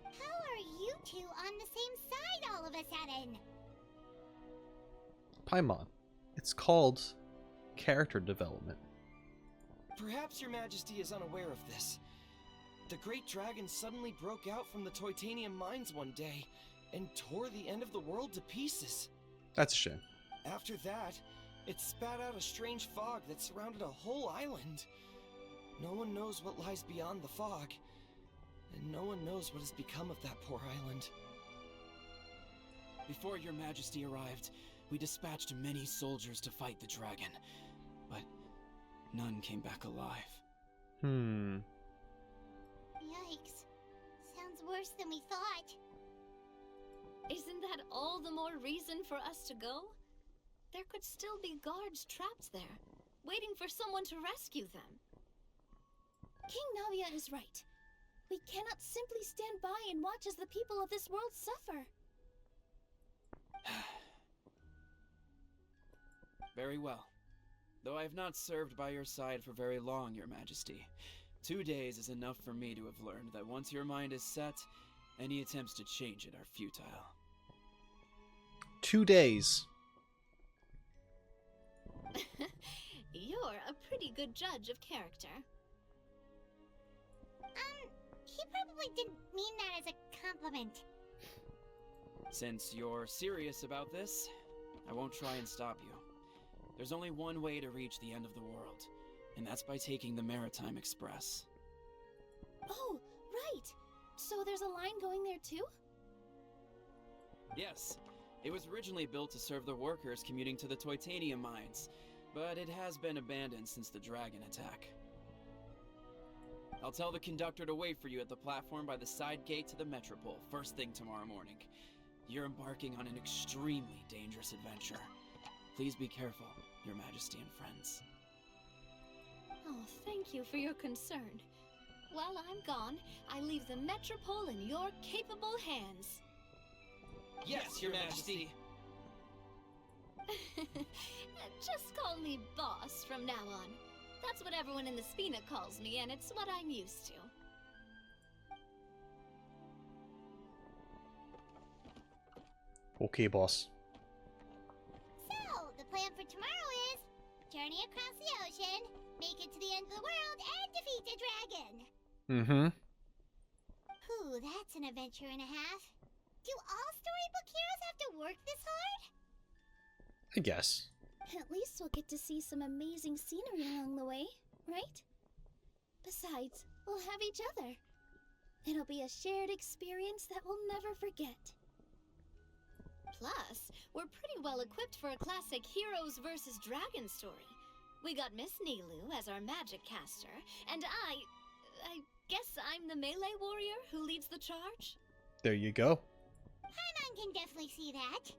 How are you two on the same side all of a sudden? Paimon. It's called character development. Perhaps Your Majesty is unaware of this. The great dragon suddenly broke out from the Titanium mines one day and tore the end of the world to pieces. That's a shame. After that, it spat out a strange fog that surrounded a whole island. No one knows what lies beyond the fog, and no one knows what has become of that poor island. Before Your Majesty arrived, we dispatched many soldiers to fight the dragon, but none came back alive. Yikes. Sounds worse than we thought. Isn't that all the more reason for us to go? There could still be guards trapped there, waiting for someone to rescue them. King Navia is right. We cannot simply stand by and watch as the people of this world suffer. Very well. Though I have not served by your side for very long, Your Majesty, 2 days is enough for me to have learned that once your mind is set, any attempts to change it are futile. 2 days. You're a pretty good judge of character. He probably didn't mean that as a compliment. Since you're serious about this, I won't try and stop you. There's only one way to reach the end of the world, and that's by taking the Maritime Express. Oh, right! So there's a line going there too? Yes, it was originally built to serve the workers commuting to the Titanium mines, but it has been abandoned since the dragon attack. I'll tell the conductor to wait for you at the platform by the side gate to the Metropole, first thing tomorrow morning. You're embarking on an extremely dangerous adventure. Please be careful, Your Majesty and friends. Oh, thank you for your concern. While I'm gone, I leave the Metropole in your capable hands. Yes, Your Majesty! Just call me boss from now on. That's what everyone in the Spina calls me, and it's what I'm used to. Okay, boss. So, the plan for tomorrow is journey across the ocean, make it to the end of the world, and defeat a dragon. Mm-hmm. Ooh, that's an adventure and a half. Do all storybook heroes have to work this hard? I guess. At least we'll get to see some amazing scenery along the way, right? Besides, we'll have each other. It'll be a shared experience that we'll never forget. Plus, we're pretty well equipped for a classic heroes versus dragon story. We got Miss Nilu as our magic caster, and I guess I'm the melee warrior who leads the charge? There you go. Paimon can definitely see that.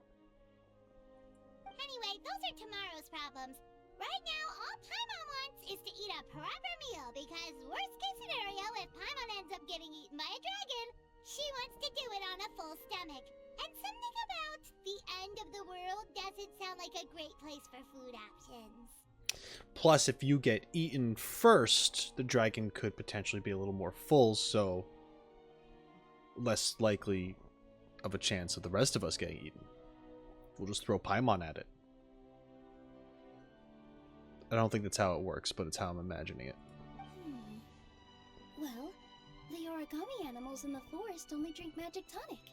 Anyway, those are tomorrow's problems. Right now, all Paimon wants is to eat a proper meal, because worst case scenario, if Paimon ends up getting eaten by a dragon, she wants to do it on a full stomach. And something about the end of the world doesn't sound like a great place for food options. Plus, if you get eaten first, the dragon could potentially be a little more full, so less likely of a chance of the rest of us getting eaten. We'll just throw Paimon at it. I don't think that's how it works, but it's how I'm imagining it. Well, the origami animals in the forest only drink magic tonic.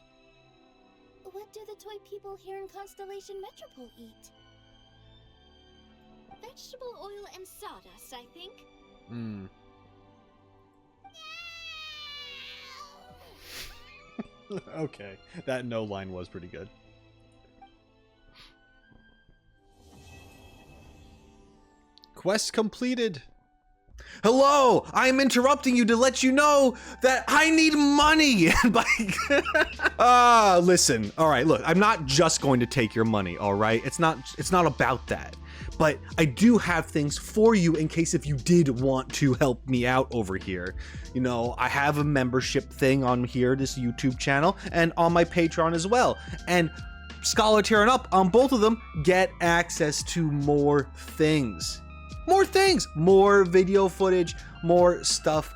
What do the toy people here in Constellation Metropole eat? Vegetable oil and sawdust, I think. Hmm. Okay, that no line was pretty good. Quest completed. Hello, I'm interrupting you to let you know that I need money. Listen. All right, look, I'm not just going to take your money, all right? It's not about that. But I do have things for you in case if you did want to help me out over here. You know, I have a membership thing on here, this YouTube channel, and on my Patreon as well. And Scholar Tier and up on both of them get access to more things. More things, more video footage, more stuff,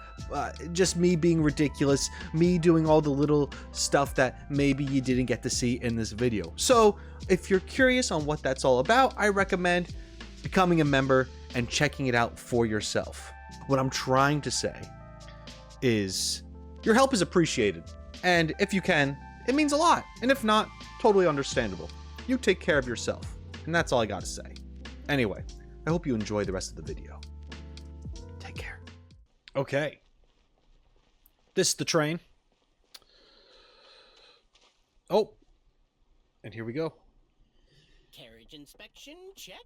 just me being ridiculous, me doing all the little stuff that maybe you didn't get to see in this video. So if you're curious on what that's all about, I recommend becoming a member and checking it out for yourself. What I'm trying to say is your help is appreciated, and if you can, it means a lot, and if not, totally understandable. You take care of yourself, and that's all I gotta say. Anyway, I hope you enjoy the rest of the video. Take care. Okay. This is the train. Oh. And here we go. Carriage inspection, check.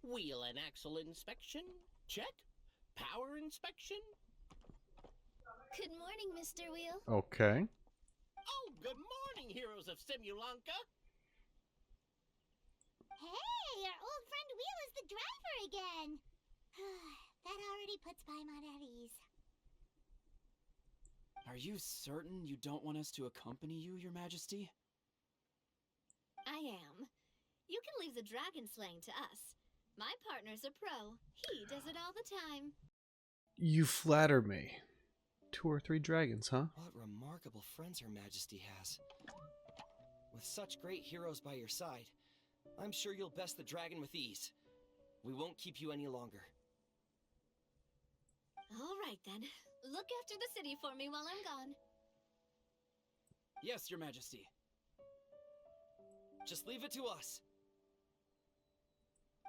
Wheel and axle inspection, check. Power inspection. Good morning, Mr. Wheel. Okay. Oh, good morning, heroes of Simulanka. Hey, our old friend Wheel is the driver again. That already puts Paimon at ease. Are you certain you don't want us to accompany you, Your Majesty? I am. You can leave the dragon slaying to us. My partner's a pro. He does it all the time. You flatter me. 2 or 3 dragons, huh? What remarkable friends Her Majesty has. With such great heroes by your side, I'm sure you'll best the dragon with ease. We won't keep you any longer. All right, then. Look after the city for me while I'm gone. Yes, Your Majesty. Just leave it to us.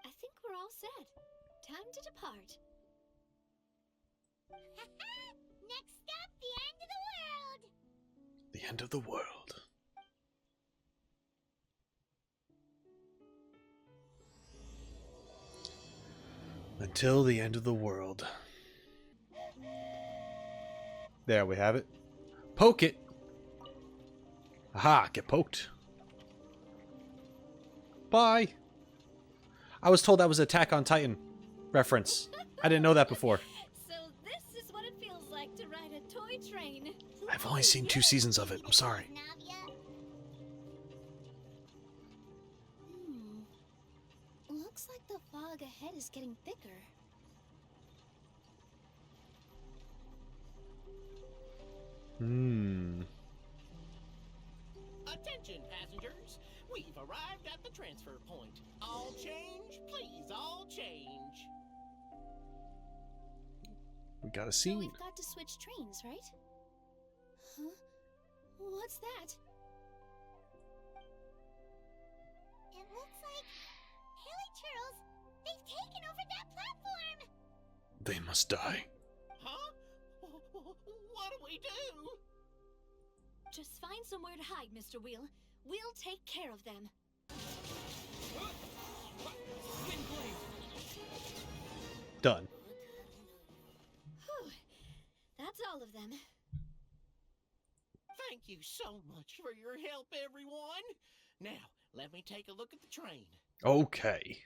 I think we're all set. Time to depart. Next stop, the end of the world. The end of the world. Until the end of the world. There we have it. Poke it. Aha, get poked. Bye. I was told that was Attack on Titan reference. I didn't know that before. So this is what it feels like to ride a toy train. I've only seen 2 seasons of it. I'm sorry. Looks Looks like the fog ahead is getting thicker. Attention, passengers. We've arrived at the transfer point. All change, please, all change. We got a So scene. we've got to switch trains, right? Huh? What's that? It looks like Haley Churls, they've taken over that platform. They must die. Huh? What do we do? Just find somewhere to hide, Mr. Wheel. We'll take care of them. Done. Whew. That's all of them. Thank you so much for your help, everyone. Now, let me take a look at the train. Okay.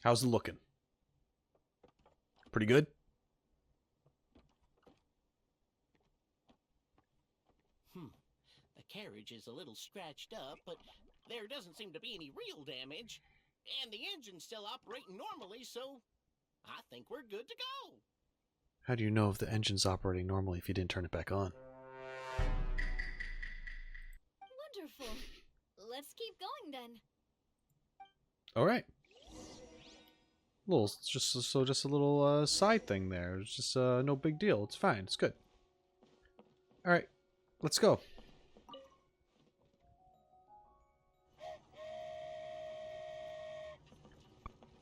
How's it looking? Pretty good? The carriage is a little scratched up, but there doesn't seem to be any real damage. And the engine's still operating normally, so I think we're good to go. How do you know if the engine's operating normally if you didn't turn it back on? Wonderful. Let's keep going then. All right. Just a little side thing there. It's just no big deal. It's fine. It's good. All right, let's go.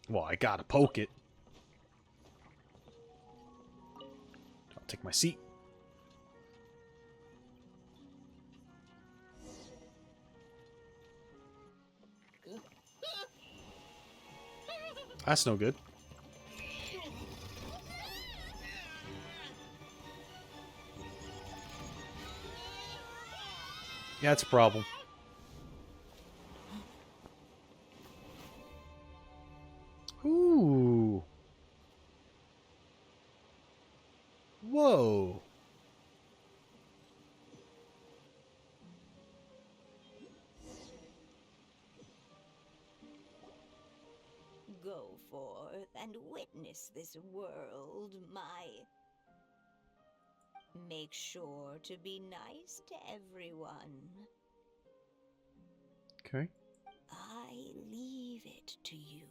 Well, I gotta poke it. I'll take my seat. That's no good. Yeah, it's a problem. Ooh. Whoa. Go forth and witness this world, my... Make sure to be nice to everyone. Okay. I leave it to you.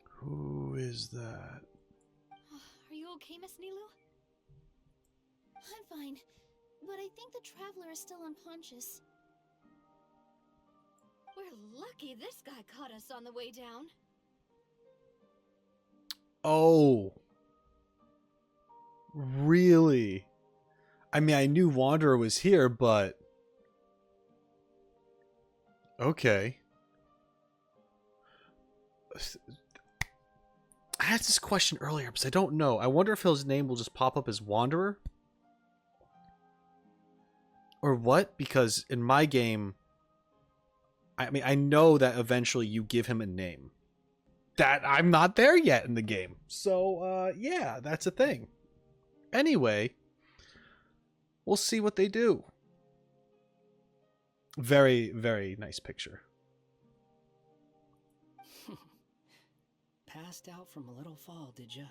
Who is that? Are you okay, Miss Nilu? I'm fine, but I think the traveler is still unconscious. We're lucky this guy caught us on the way down. Oh. Really? I mean, I knew Wanderer was here, but... Okay. I asked this question earlier because I don't know. I wonder if his name will just pop up as Wanderer? Or what? Because in my game... I mean, I know that eventually you give him a name. That I'm not there yet in the game. So, yeah, that's a thing. Anyway, we'll see what they do. Very, very nice picture. Passed out from a little fall, did ya?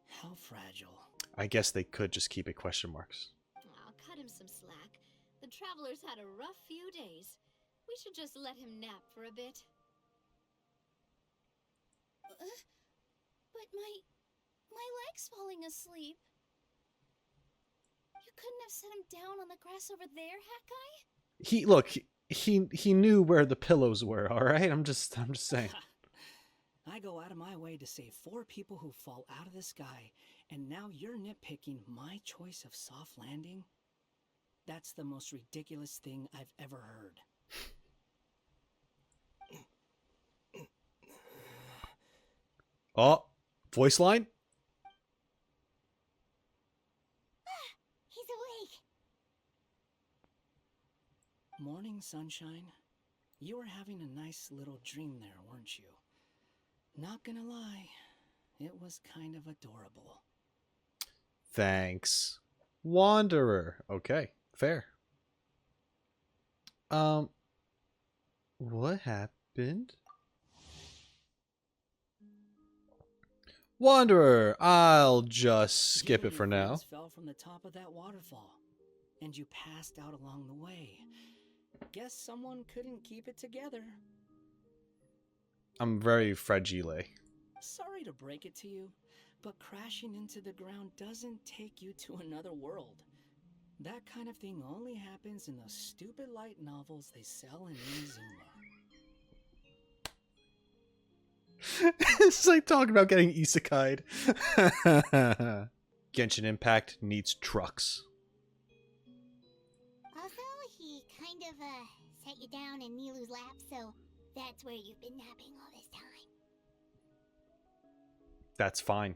How fragile. I guess they could just keep it question marks. I'll cut him some slack. The traveler's had a rough few days. We should just let him nap for a bit. But my leg's falling asleep. You couldn't have set him down on the grass over there, Hat Guy? He knew where the pillows were, all right? I'm just saying. I go out of my way to save 4 people who fall out of the sky, and now you're nitpicking my choice of soft landing? That's the most ridiculous thing I've ever heard. Oh, voice line? He's awake. Morning, sunshine. You were having a nice little dream there, weren't you? Not gonna lie, it was kind of adorable. Thanks. Wanderer. Okay, Fair. What happened? Wanderer, I'll just skip You it and for your now. friends fell from the top of that waterfall, and you passed out along the way. Guess someone couldn't keep it together. I'm very fragile. Sorry to break it to you, but crashing into the ground doesn't take you to another world. That kind of thing only happens in those stupid light novels they sell in Inazuma. It's like talking about getting isekai'd. Genshin Impact needs trucks. Also, he kind of, set you down in Nilu's lap, so that's where you've been napping all this time. That's fine.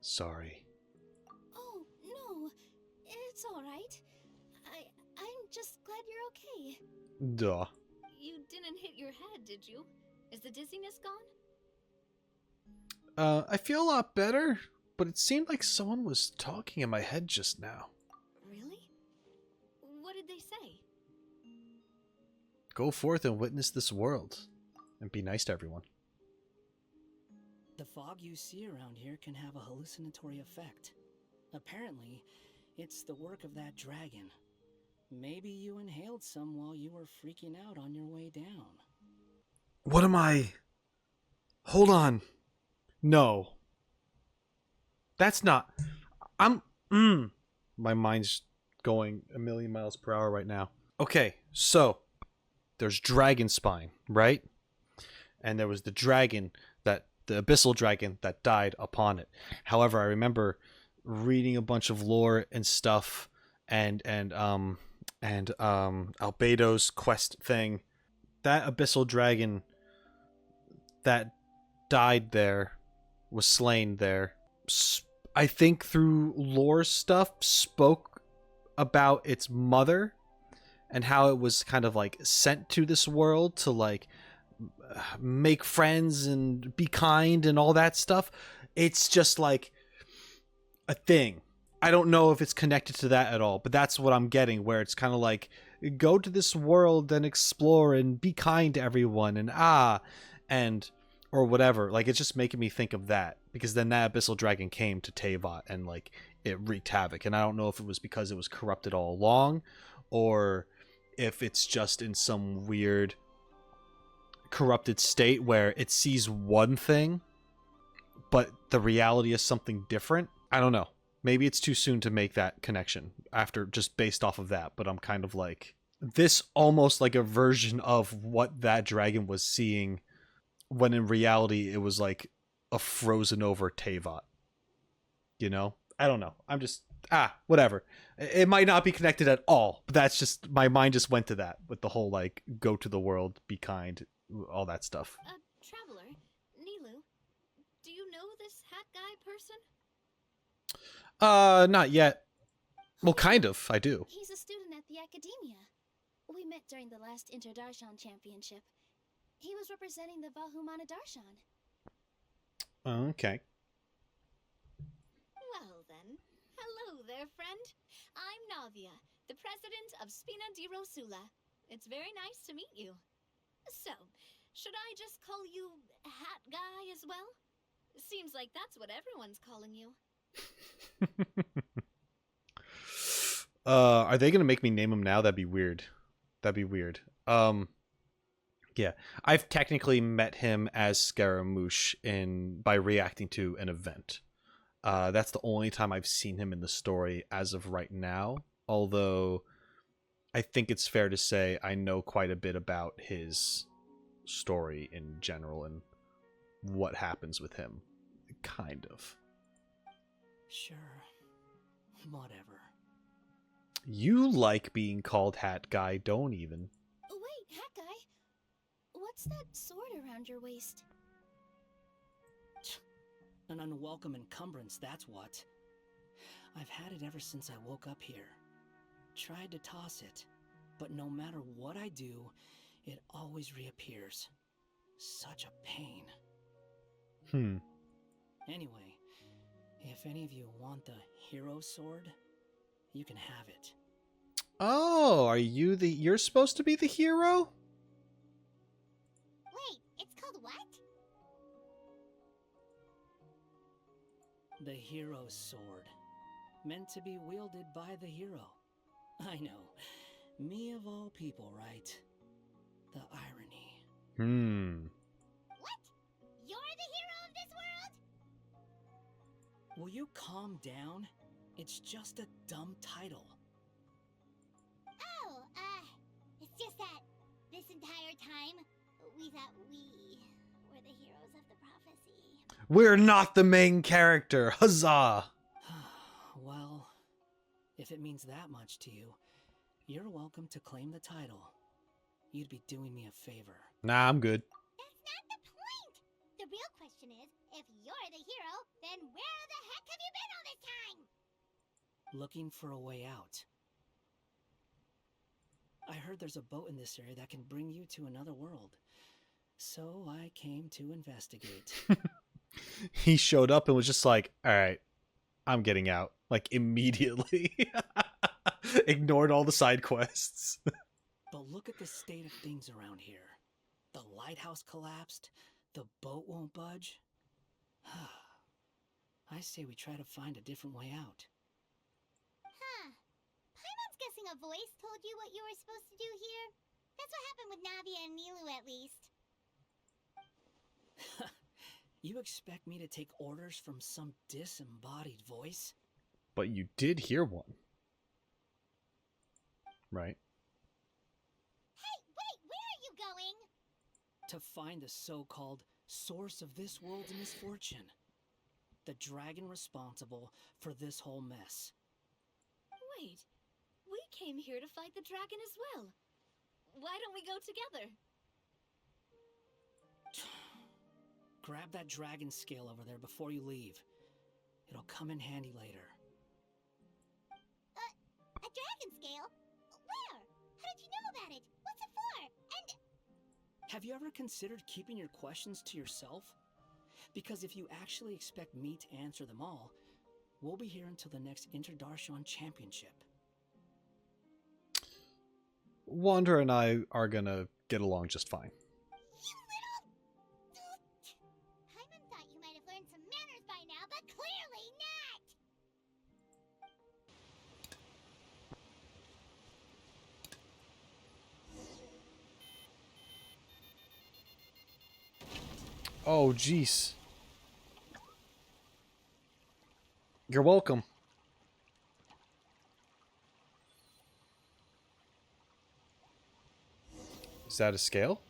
Sorry. Oh, no. It's all right. I'm just glad you're okay. Duh. You didn't hit your head, did you? Is the dizziness gone? I feel a lot better, but it seemed like someone was talking in my head just now. Really? What did they say? Go forth and witness this world, and be nice to everyone. The fog you see around here can have a hallucinatory effect. Apparently, it's the work of that dragon. Maybe you inhaled some while you were freaking out on your way down. What am I? Hold on. No. That's not... My mind's going a million miles per hour right now. Okay, so there's dragon spine, right? And there was the dragon the abyssal dragon that died upon it. However, I remember reading a bunch of lore and stuff and Albedo's quest thing. That abyssal dragon that died there was slain there. I think through lore stuff spoke about its mother and how it was kind of like sent to this world to like make friends and be kind and all that stuff. It's just like a thing. I don't know if it's connected to that at all, but that's what I'm getting, where it's kind of like, go to this world and explore and be kind to everyone and or whatever. Like, it's just making me think of that, because then that abyssal dragon came to Teyvat and like it wreaked havoc, and I don't know if it was because it was corrupted all along or if it's just in some weird corrupted state where it sees one thing but the reality is something different. I don't know. Maybe it's too soon to make that connection after just based off of that, but I'm kind of like, this almost like a version of what that dragon was seeing, when in reality it was like a frozen over Teyvat. You know? I don't know. I'm just whatever. It might not be connected at all, but that's just, my mind just went to that with the whole like, go to the world, be kind, all that stuff. Traveler, Nilu, do you know this hat guy person? Not yet. Well, kind of, I do. He's a student at the academia. We met during the last Interdarshan Championship. He was representing the Vahumana Darshan. Okay. Well then, hello there, friend. I'm Navia, the president of Spina di Rosula. It's very nice to meet you. So, should I just call you Hat Guy as well? Seems like that's what everyone's calling you. Are they gonna make me name him now? That'd be weird. That'd be weird. Yeah. I've technically met him as Scaramouche by reacting to an event. That's the only time I've seen him in the story as of right now. Although, I think it's fair to say I know quite a bit about his story in general and what happens with him. Kind of. Sure. Whatever. You like being called Hat Guy, don't even. Oh, wait, Hat Guy. What's that sword around your waist? An unwelcome encumbrance, that's what. I've had it ever since I woke up here. Tried to toss it, but no matter what I do, it always reappears. Such a pain. Anyway, if any of you want the hero sword, you can have it. Oh, are you you're supposed to be the hero? Wait, it's called what? The hero's sword. Meant to be wielded by the hero. I know. Me of all people, right? The irony. What? You're the hero of this world? Will you calm down? It's just a dumb title. Oh, it's just that this entire time, we thought we were the heroes of the prophecy. We're not the main character. Huzzah! Well, if it means that much to you, you're welcome to claim the title. You'd be doing me a favor. Nah, I'm good. That's not the point! The real question is, if you're the hero, then where the heck have you been all this time? Looking for a way out. I heard there's a boat in this area that can bring you to another world. So I came to investigate. He showed up and was just like, alright, I'm getting out. Like, immediately. Ignored all the side quests. But look at the state of things around here. The lighthouse collapsed. The boat won't budge. I say we try to find a different way out. Huh. Paimon's guessing a voice told you what you were supposed to do here. That's what happened with Navia and Milu, at least. You expect me to take orders from some disembodied voice? But you did hear one. Right? Hey, wait, where are you going? To find the so-called source of this world's misfortune. The dragon responsible for this whole mess. Wait, we came here to fight the dragon as well. Why don't we go together? Grab that dragon scale over there before you leave. It'll come in handy later. A dragon scale? Where? How did you know about it? What's it for? And... Have you ever considered keeping your questions to yourself? Because if you actually expect me to answer them all, we'll be here until the next Interdarshan Championship. Wander and I are gonna get along just fine. Paimon thought you might have learned some manners by now, but clearly not! Oh, jeez. You're welcome. Is that a scale?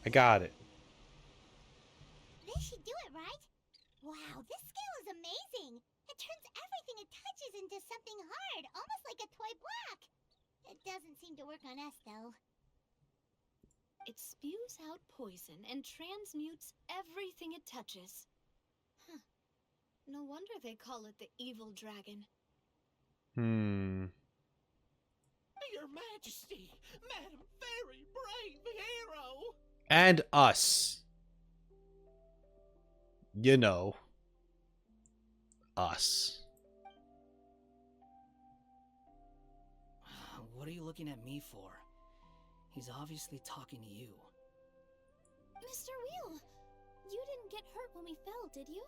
I got it. This should do it, right? Wow, this scale is amazing! It turns everything it touches into something hard, almost like a toy block! It doesn't seem to work on us, though. It spews out poison and transmutes everything it touches. Huh. No wonder they call it the evil dragon. Your Majesty, Madam Very Brave Hero! And us. You know. Us. What are you looking at me for? He's obviously talking to you. Mr. Wheel, you didn't get hurt when we fell, did you?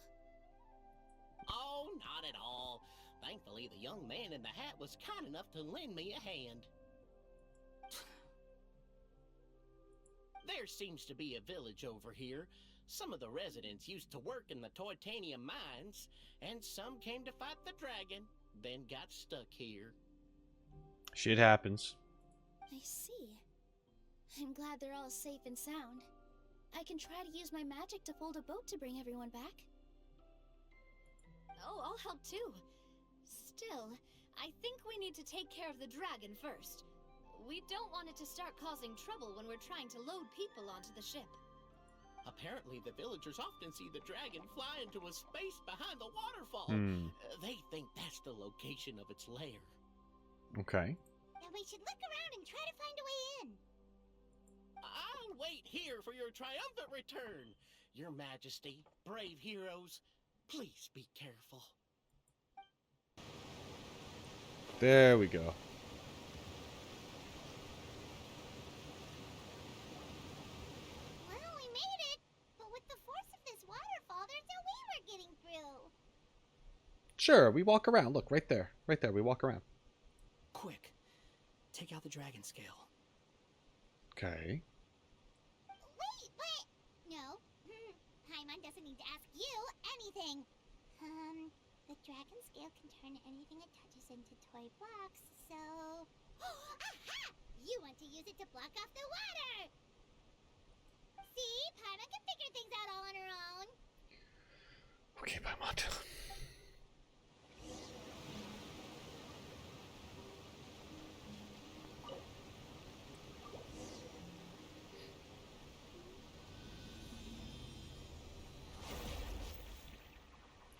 Oh, not at all. Thankfully, the young man in the hat was kind enough to lend me a hand. There seems to be a village over here. Some of the residents used to work in the titanium mines, and some came to fight the dragon, then got stuck here. Shit happens. I see. I'm glad they're all safe and sound. I can try to use my magic to fold a boat to bring everyone back. Oh, I'll help too. Still, I think we need to take care of the dragon first. We don't want it to start causing trouble when we're trying to load people onto the ship. Apparently, the villagers often see the dragon fly into a space behind the waterfall. They think that's the location of its lair. Okay. Then we should look around and try to find a way in. I'll wait here for your triumphant return. Your Majesty, brave heroes, please be careful. There we go. Well, we made it. But with the force of this waterfall, there's no way we're getting through. Sure, we walk around. Look, right there. Right there, we walk around. Quick, take out the dragon scale. Okay. Wait, but... No. Paimon doesn't need to ask you anything. The dragon scale can turn anything it touches into toy blocks, so... Aha! You want to use it to block off the water! See? Paimon can figure things out all on her own. Okay, Paimon.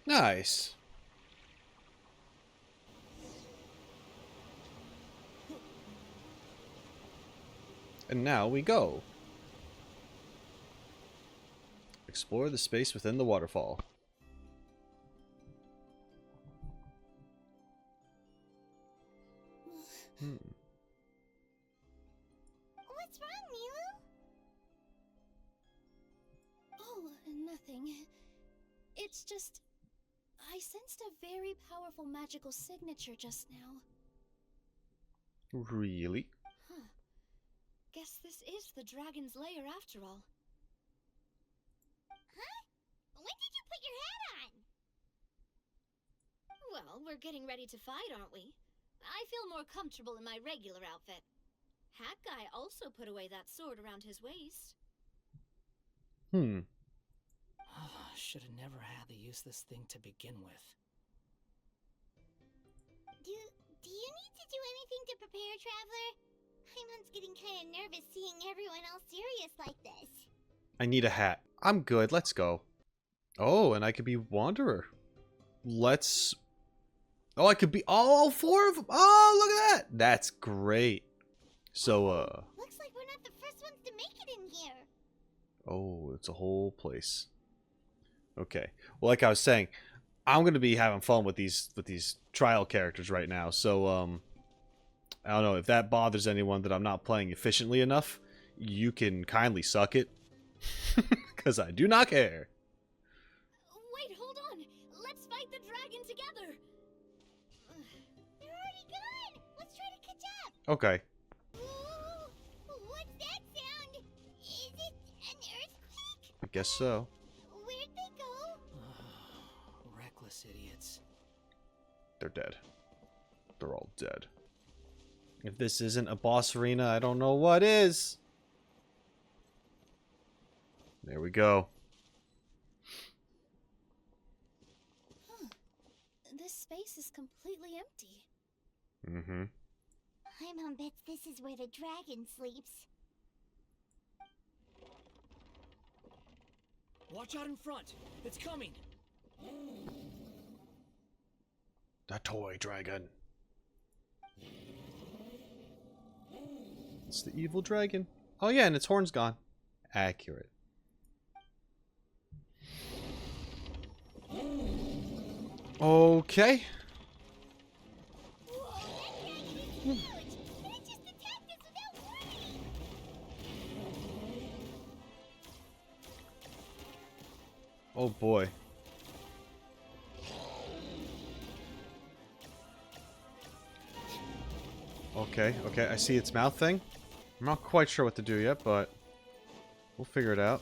Nice. And now we go. Explore the space within the waterfall. What's wrong, Milu? Oh, nothing. It's just... I sensed a very powerful magical signature just now. Really? Huh. Guess this is the dragon's lair after all. Huh? When did you put your hat on? Well, we're getting ready to fight, aren't we? I feel more comfortable in my regular outfit. Hat Guy also put away that sword around his waist. Should have never had to use this thing to begin with. Do you need to do anything to prepare, Traveler? Paimon's getting kind of nervous seeing everyone else serious like this. I need a hat. I'm good. Let's go. Oh, and I could be Wanderer. Let's... Oh, I could be all four of them. Oh, look at that. That's great. So, Looks like we're not the first ones to make it in here. Oh, it's a whole place. Okay. Well, like I was saying, I'm going to be having fun with these trial characters right now. So, I don't know if that bothers anyone that I'm not playing efficiently enough. You can kindly suck it. Because I do not care. Wait, hold on. Let's fight the dragon together. They're already gone. Let's try to catch up. Okay. Ooh, what's that sound? Is it an earthquake? I guess so. Where'd they go? Reckless idiots. They're dead. They're all dead. If this isn't a boss arena, I don't know what is. There we go. Huh. This space is completely empty. Mm-hmm. Paimon bets this is where the dragon sleeps. Watch out in front. It's coming. The toy dragon. It's the evil dragon. Oh yeah, and its horn's gone. Accurate. Okay. Whoa, that dragon is huge! And it just attacked us without warning! Oh boy. Okay, okay, I see its mouth thing. I'm not quite sure what to do yet, but we'll figure it out.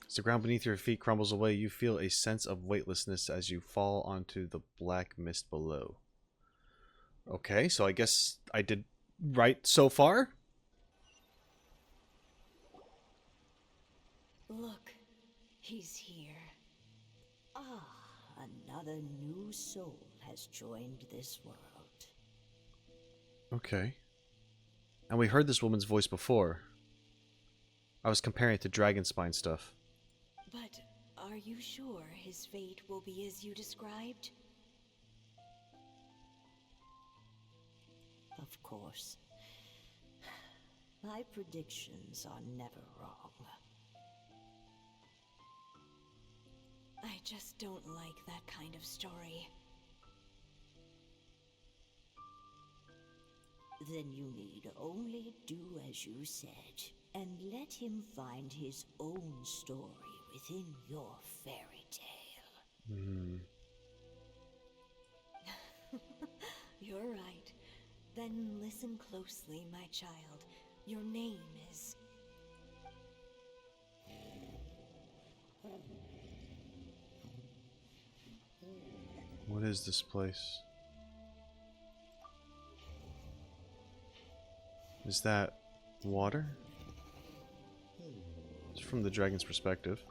As the ground beneath your feet crumbles away, you feel a sense of weightlessness as you fall onto the black mist below. Okay, so I guess I did right so far. Look, he's here. Ah, another new soul has joined this world. Okay. And we heard this woman's voice before. I was comparing it to Dragonspine stuff. But are you sure his fate will be as you described? of course. My predictions are never wrong. I just don't like that kind of story. Then you need only do as you said, and let him find his own story within your fairy tale. You're right. Then listen closely, my child. Your name is... What is this place? Is that water? It's from the dragon's perspective.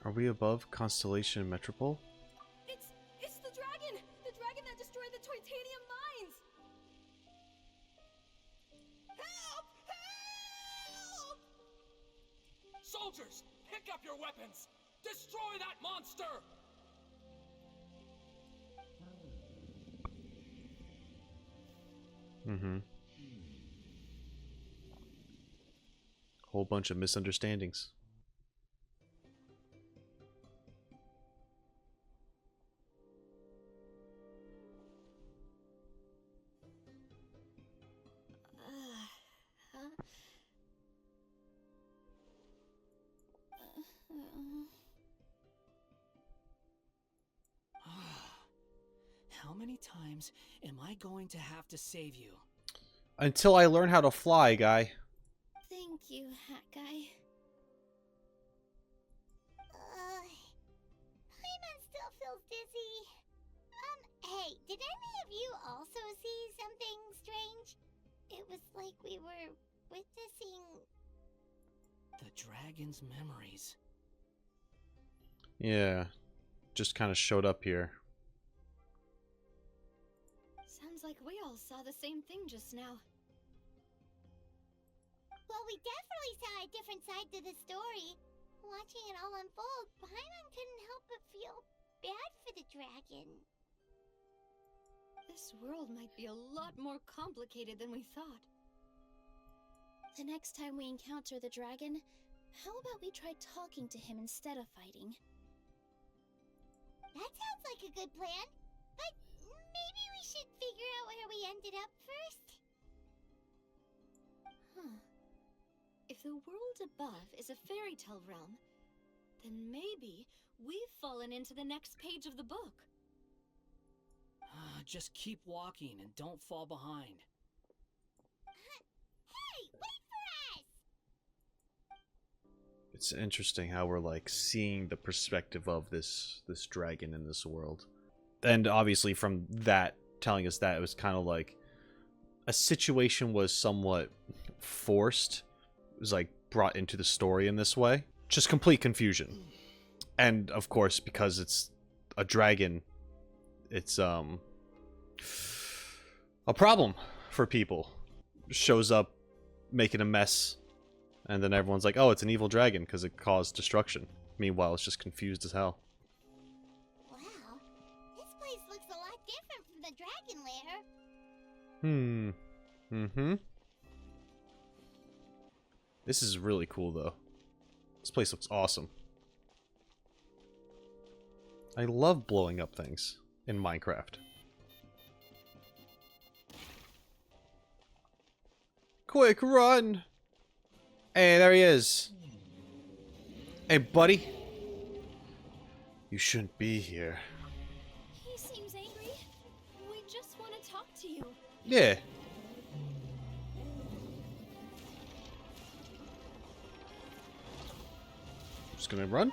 Are we above Constellation Metropole? It's the dragon! The dragon that destroyed the Titanium mines! Help! Help! Soldiers, pick up your weapons! Destroy that monster! Whole bunch of misunderstandings. How many times am I going to have to save you? Until I learn how to fly, guy. Thank you, Hat Guy. Paimon still feels dizzy. Hey, did any of you also see something strange? It was like we were witnessing... The dragon's memories. Yeah. Just kind of showed up here. Sounds like we all saw the same thing just now. Well, we definitely saw a different side to the story. Watching it all unfold, Paimon couldn't help but feel bad for the dragon. This world might be a lot more complicated than we thought. The next time we encounter the dragon, how about we try talking to him instead of fighting? That sounds like a good plan. But maybe we should figure out where we ended up first. Huh. If the world above is a fairy tale realm, then maybe we've fallen into the next page of the book. Just keep walking and don't fall behind. Hey, wait for us! It's interesting how we're like seeing the perspective of this dragon in this world. And obviously from that telling us that it was kind of like a situation was somewhat forced. It was like brought into the story in this way. Just complete confusion. And of course, because it's a dragon, it's a problem for people. Shows up making a mess, and then everyone's like, oh, it's an evil dragon because it caused destruction. Meanwhile, it's just confused as hell. Wow, this place looks a lot different from the dragon lair. This is really cool, though. This place looks awesome. I love blowing up things in Minecraft. Quick, run! Hey, there he is. Hey, buddy. You shouldn't be here. He seems angry. We just want to talk to you. Yeah. Just gonna run.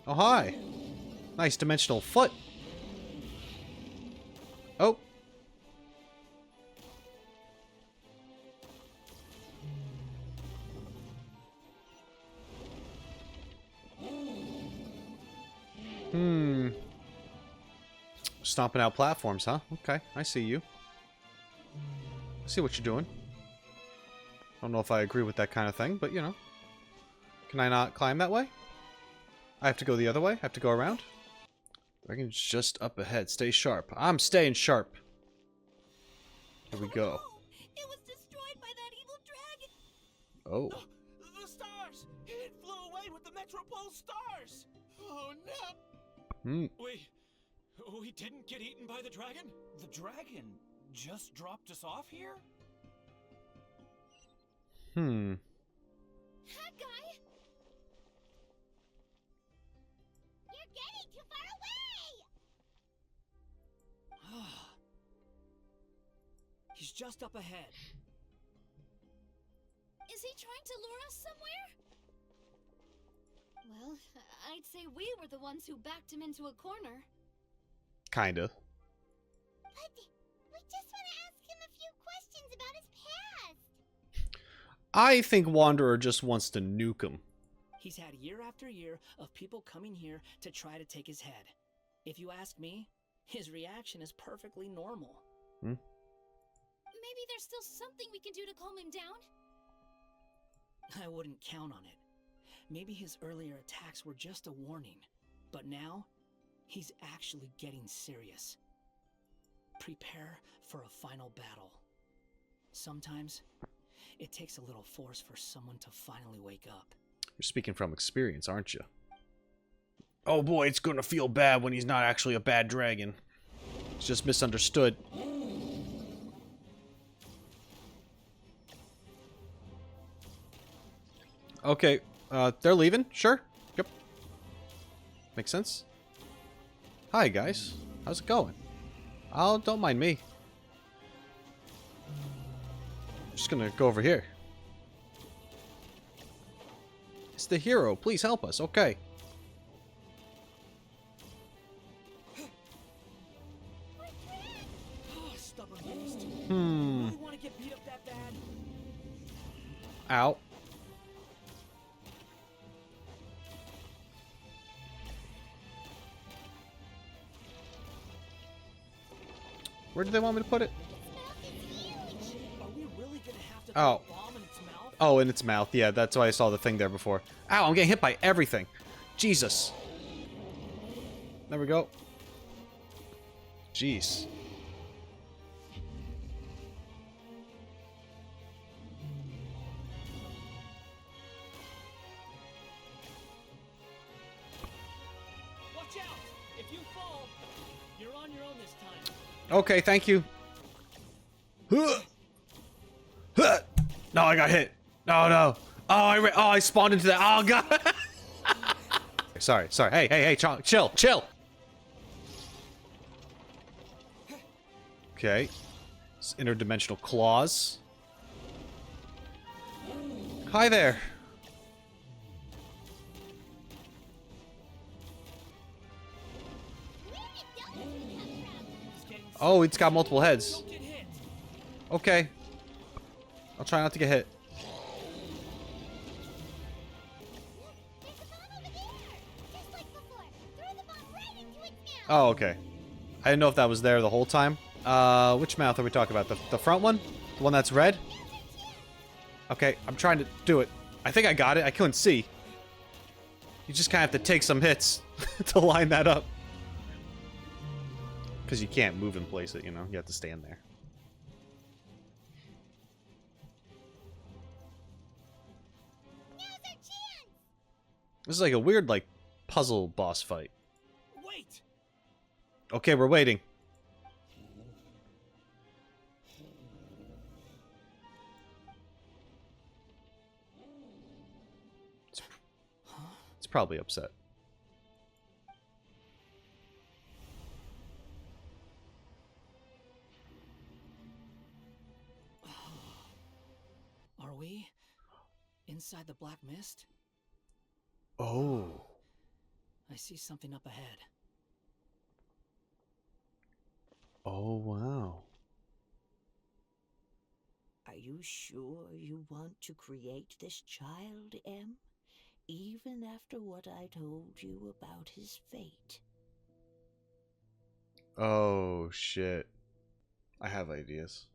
Oh, hi. Nice dimensional foot. Oh. Stomping out platforms, huh? Okay, I see you. I see what you're doing. I don't know if I agree with that kind of thing, but you know. Can I not climb that way? I have to go the other way? I have to go around? Dragon's just up ahead. Stay sharp. I'm staying sharp. Here we go. It was destroyed by that evil dragon! Oh. The stars! It flew away with the Metropole stars! Oh no! We didn't get eaten by the dragon? The dragon just dropped us off here? That guy! You're getting too far away! He's just up ahead. Is he trying to lure us somewhere? Well, I'd say we were the ones who backed him into a corner. Kinda. But we just want to ask him a few questions about his past. I think Wanderer just wants to nuke him. He's had year after year of people coming here to try to take his head. If you ask me, his reaction is perfectly normal. Maybe there's still something we can do to calm him down? I wouldn't count on it. Maybe his earlier attacks were just a warning, but now he's actually getting serious. Prepare for a final battle. Sometimes it takes a little force for someone to finally wake up. You're speaking from experience, aren't you? Oh boy, it's gonna feel bad when he's not actually a bad dragon. He's just misunderstood. Okay, they're leaving? Sure. Yep. Makes sense. Hi, guys. How's it going? Oh, don't mind me. Just gonna go over here. It's the hero. Please help us. Okay. Stubborn beast. Hmm. Really want to get beat up that bad? Ow. Where do they want me to put it? Are we really gonna have to Oh. throw a bomb in its mouth? Oh, in its mouth. Yeah, that's why I saw the thing there before. Ow, I'm getting hit by everything. Jesus. There we go. Jeez. Watch out! If you fall, you're on your own this time. Okay, thank you. No, I got hit. No, no. Oh, I spawned into that. Oh, God. Sorry. Hey, chill. Okay. It's interdimensional claws. Hi there. Oh, it's got multiple heads. Okay. I'll try not to get hit. Oh, okay. I didn't know if that was there the whole time. Which mouth are we talking about? The front one? The one that's red? Okay, I'm trying to do it. I think I got it. I couldn't see. You just kind of have to take some hits to line that up. Because you can't move and place it, you know? You have to stand there. This is like a weird, like, puzzle boss fight. Wait! Okay, we're waiting. It's probably upset. Are we inside the black mist? Oh. I see something up ahead. Oh, wow. Are you sure you want to create this child, Em? Even after what I told you about his fate? Oh, shit. I have ideas.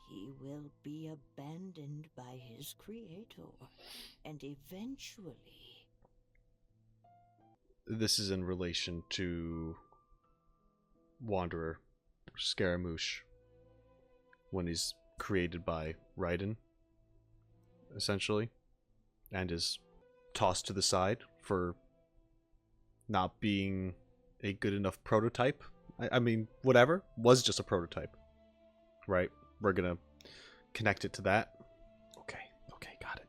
He will be abandoned by his creator, and eventually... This is in relation to Wanderer, Scaramouche, when he's created by Raiden, essentially, and is tossed to the side for not being a good enough prototype. I mean, whatever, was just a prototype, right? We're gonna connect it to that. Okay, got it.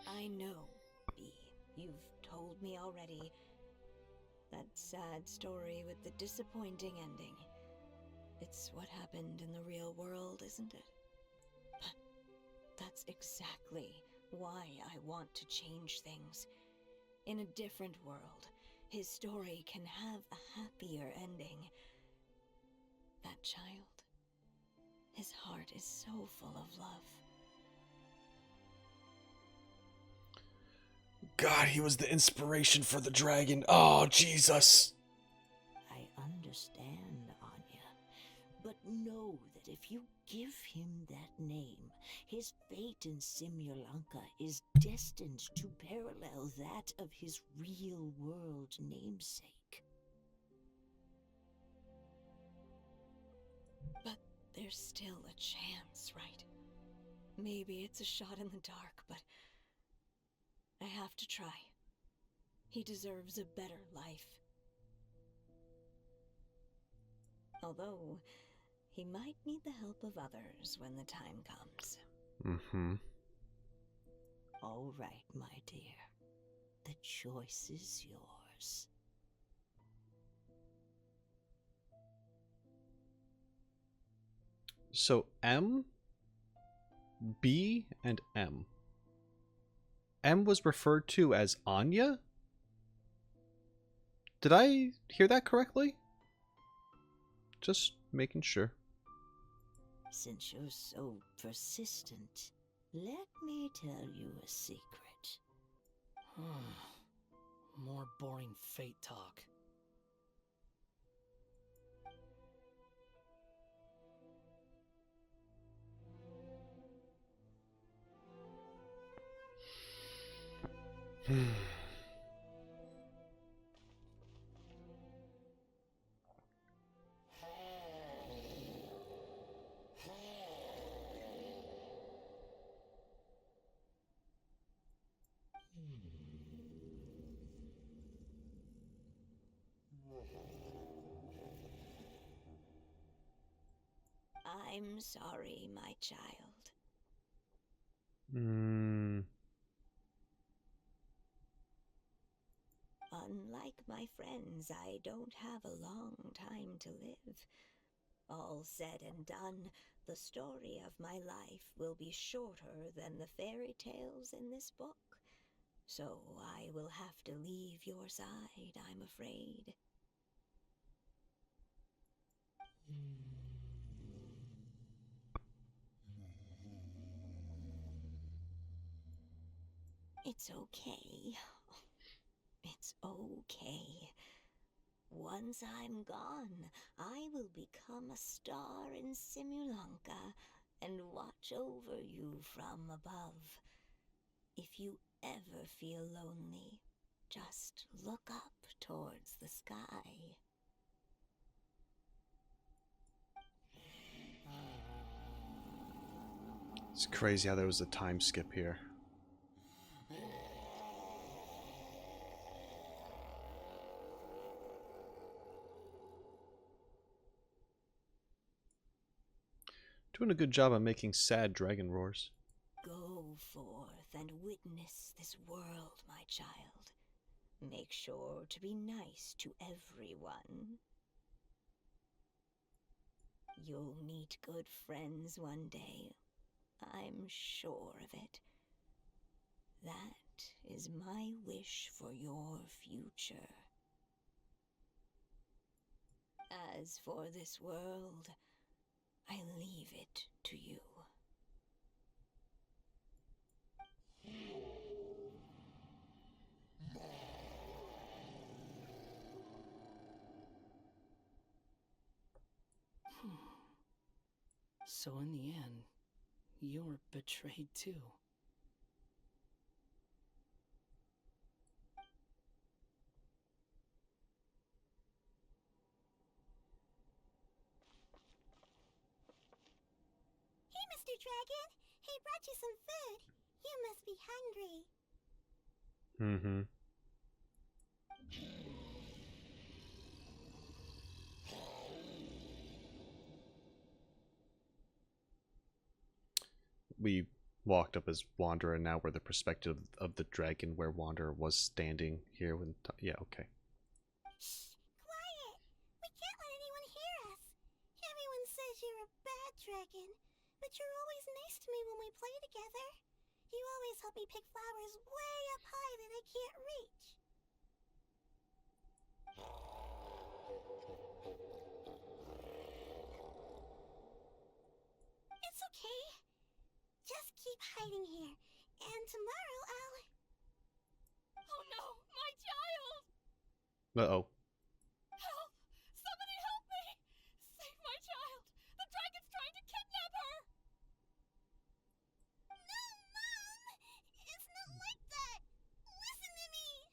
I know, B. You've told me already. That sad story with the disappointing ending. It's what happened in the real world, isn't it? But that's exactly why I want to change things. In a different world, his story can have a happier ending. That child, his heart is so full of love. God, he was the inspiration for the dragon. Oh, Jesus. I understand, Anya, but know that if you give him that name, his fate in Simulanka is destined to parallel that of his real-world namesake. But there's still a chance, right? Maybe it's a shot in the dark, but I have to try. He deserves a better life. Although, he might need the help of others when the time comes. Mm-hmm. All right, my dear. The choice is yours. So M, B, and M. M was referred to as Anya? Did I hear that correctly? Just making sure. Since you're so persistent, let me tell you a secret. More boring fate talk. I'm sorry, my child. Unlike my friends, I don't have a long time to live. All said and done, the story of my life will be shorter than the fairy tales in this book. So I will have to leave your side, I'm afraid. It's okay. It's okay. Once I'm gone, I will become a star in Simulanka and watch over you from above. If you ever feel lonely, just look up towards the sky. It's crazy how there was a time skip here. Doing a good job on making sad dragon roars. Go forth and witness this world, my child. Make sure to be nice to everyone. You'll meet good friends one day, I'm sure of it. That is my wish for your future. As for this world, I leave it to you. So in the end, you were betrayed too. Hey, Mr. Dragon! He brought you some food. You must be hungry. Mm-hmm. We walked up as Wanderer, and now we're the perspective of the dragon where Wanderer was standing here when... Yeah, okay. Shh! Quiet! We can't let anyone hear us. Everyone says you're a bad dragon, but you're always nice to me when we play together. You always help me pick flowers way up high that I can't reach. It's okay. Just keep hiding here, and tomorrow I'll... Oh no, my child! Uh-oh. Help! Somebody help me! Save my child! The dragon's trying to kidnap her! No, Mom! It's not like that! Listen to me!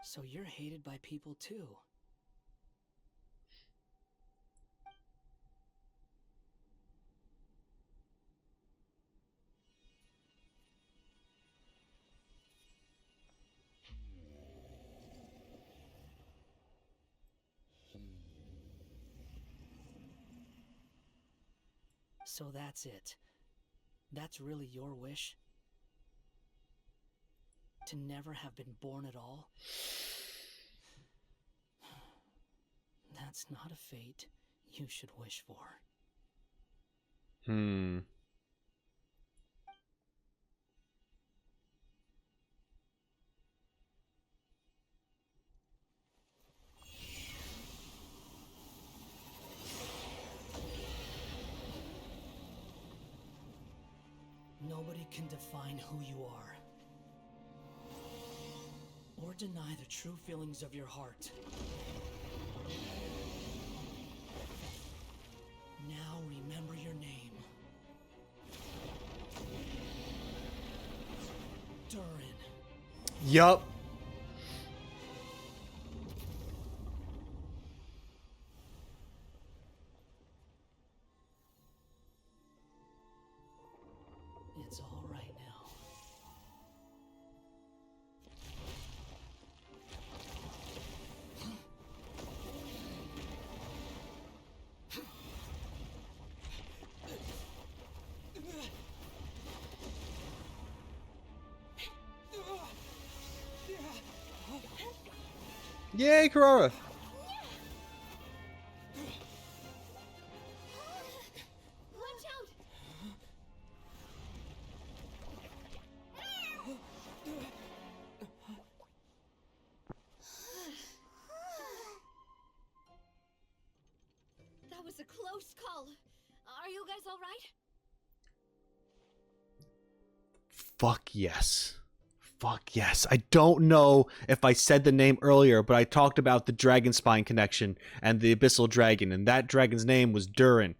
So you're hated by people too. So that's it. That's really your wish? To never have been born at all? That's not a fate you should wish for. Hmm. Nobody can define who you are, or deny the true feelings of your heart. Now remember your name. Durin. Yup. It's all right now. Yay, Karara! Watch out! That was a close call. Are you guys all right? Fuck yes. Fuck yes. I don't know if I said the name earlier, but I talked about the Dragon Spine connection and the Abyssal Dragon, and that dragon's name was Durin.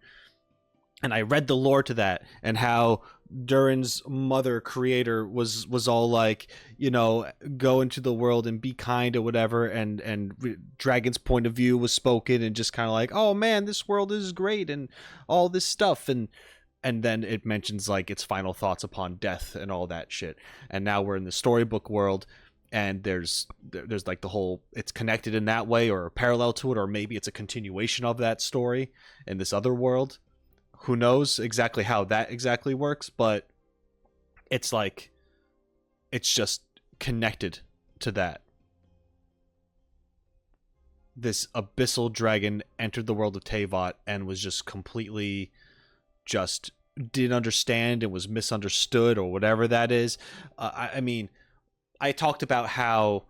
And I read the lore to that, and how Durin's mother creator was all like, you know, go into the world and be kind or whatever, and Dragon's point of view was spoken, and just kind of like, oh man, this world is great and all this stuff, and then it mentions like its final thoughts upon death and all that shit. And now we're in the storybook world, and there's like the whole, it's connected in that way or parallel to it, or maybe it's a continuation of that story in this other world. Who knows exactly how that exactly works, but it's like, it's just connected to that. This abyssal dragon entered the world of Teyvat and was just completely just didn't understand and was misunderstood or whatever that is. I mean, I talked about how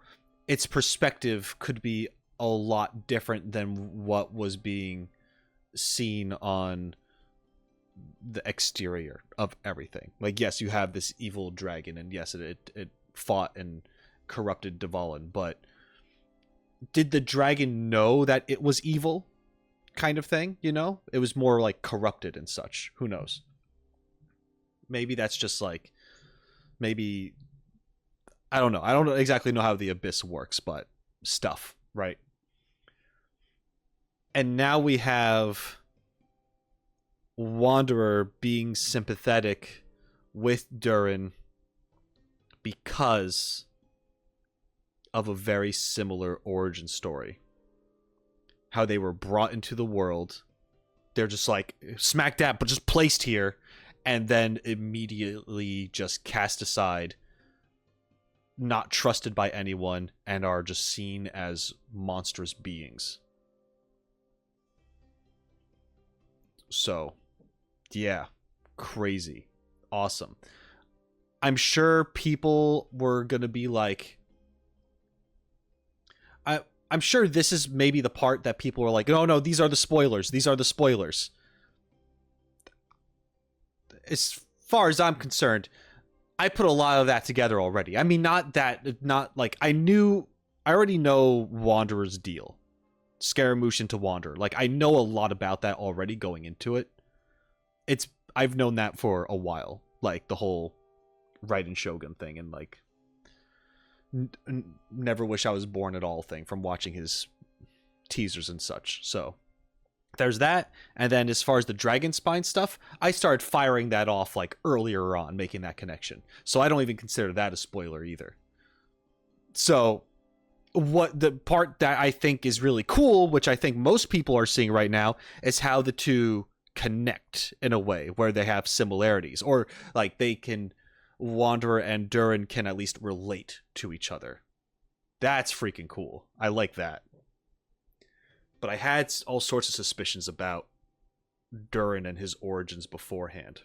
its perspective could be a lot different than what was being seen on the exterior of everything. Like, yes, you have this evil dragon, and yes, it fought and corrupted Dvalin, but did the dragon know that it was evil? Kind of thing, you know? It was more like corrupted and such. Who knows? Maybe that's just like, maybe, I don't know. I don't exactly know how the abyss works, but stuff, right? And now we have Wanderer being sympathetic with Durin because of a very similar origin story. How they were brought into the world. They're just like smack dab, but just placed here, and then immediately just cast aside, not trusted by anyone, and are just seen as monstrous beings. So, yeah, crazy. Awesome. I'm sure people were gonna be like, I'm sure this is maybe the part that people were like, oh no, these are the spoilers. These are the spoilers. As far as I'm concerned, I put a lot of that together already. I mean, not like, I already know Wanderer's deal. Scaramouche into Wanderer. Like, I know a lot about that already going into it. I've known that for a while. Like, the whole Raiden Shogun thing, and like, never wish I was born at all thing from watching his teasers and such. So there's that. And then as far as the dragon spine stuff, I started firing that off like earlier on, making that connection. So I don't even consider that a spoiler either. So what the part that I think is really cool, which I think most people are seeing right now, is how the two connect in a way where they have similarities, or like they can, Wanderer and Durin can at least relate to each other. That's freaking cool. I like that. But I had all sorts of suspicions about Durin and his origins beforehand.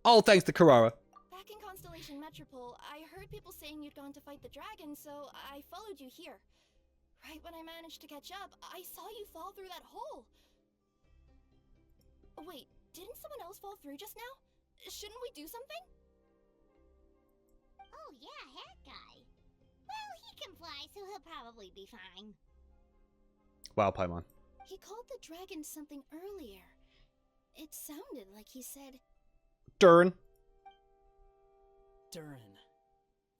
All thanks to Karara. Back in Constellation Metropole, I heard people saying you'd gone to fight the dragon, so I followed you here. Right when I managed to catch up, I saw you fall through that hole. Wait, didn't someone else fall through just now? Shouldn't we do something? Oh yeah, Hat Guy. Well, he can fly, so he'll probably be fine. Wow, Paimon. He called the dragon something earlier. It sounded like he said... Durin. Durin.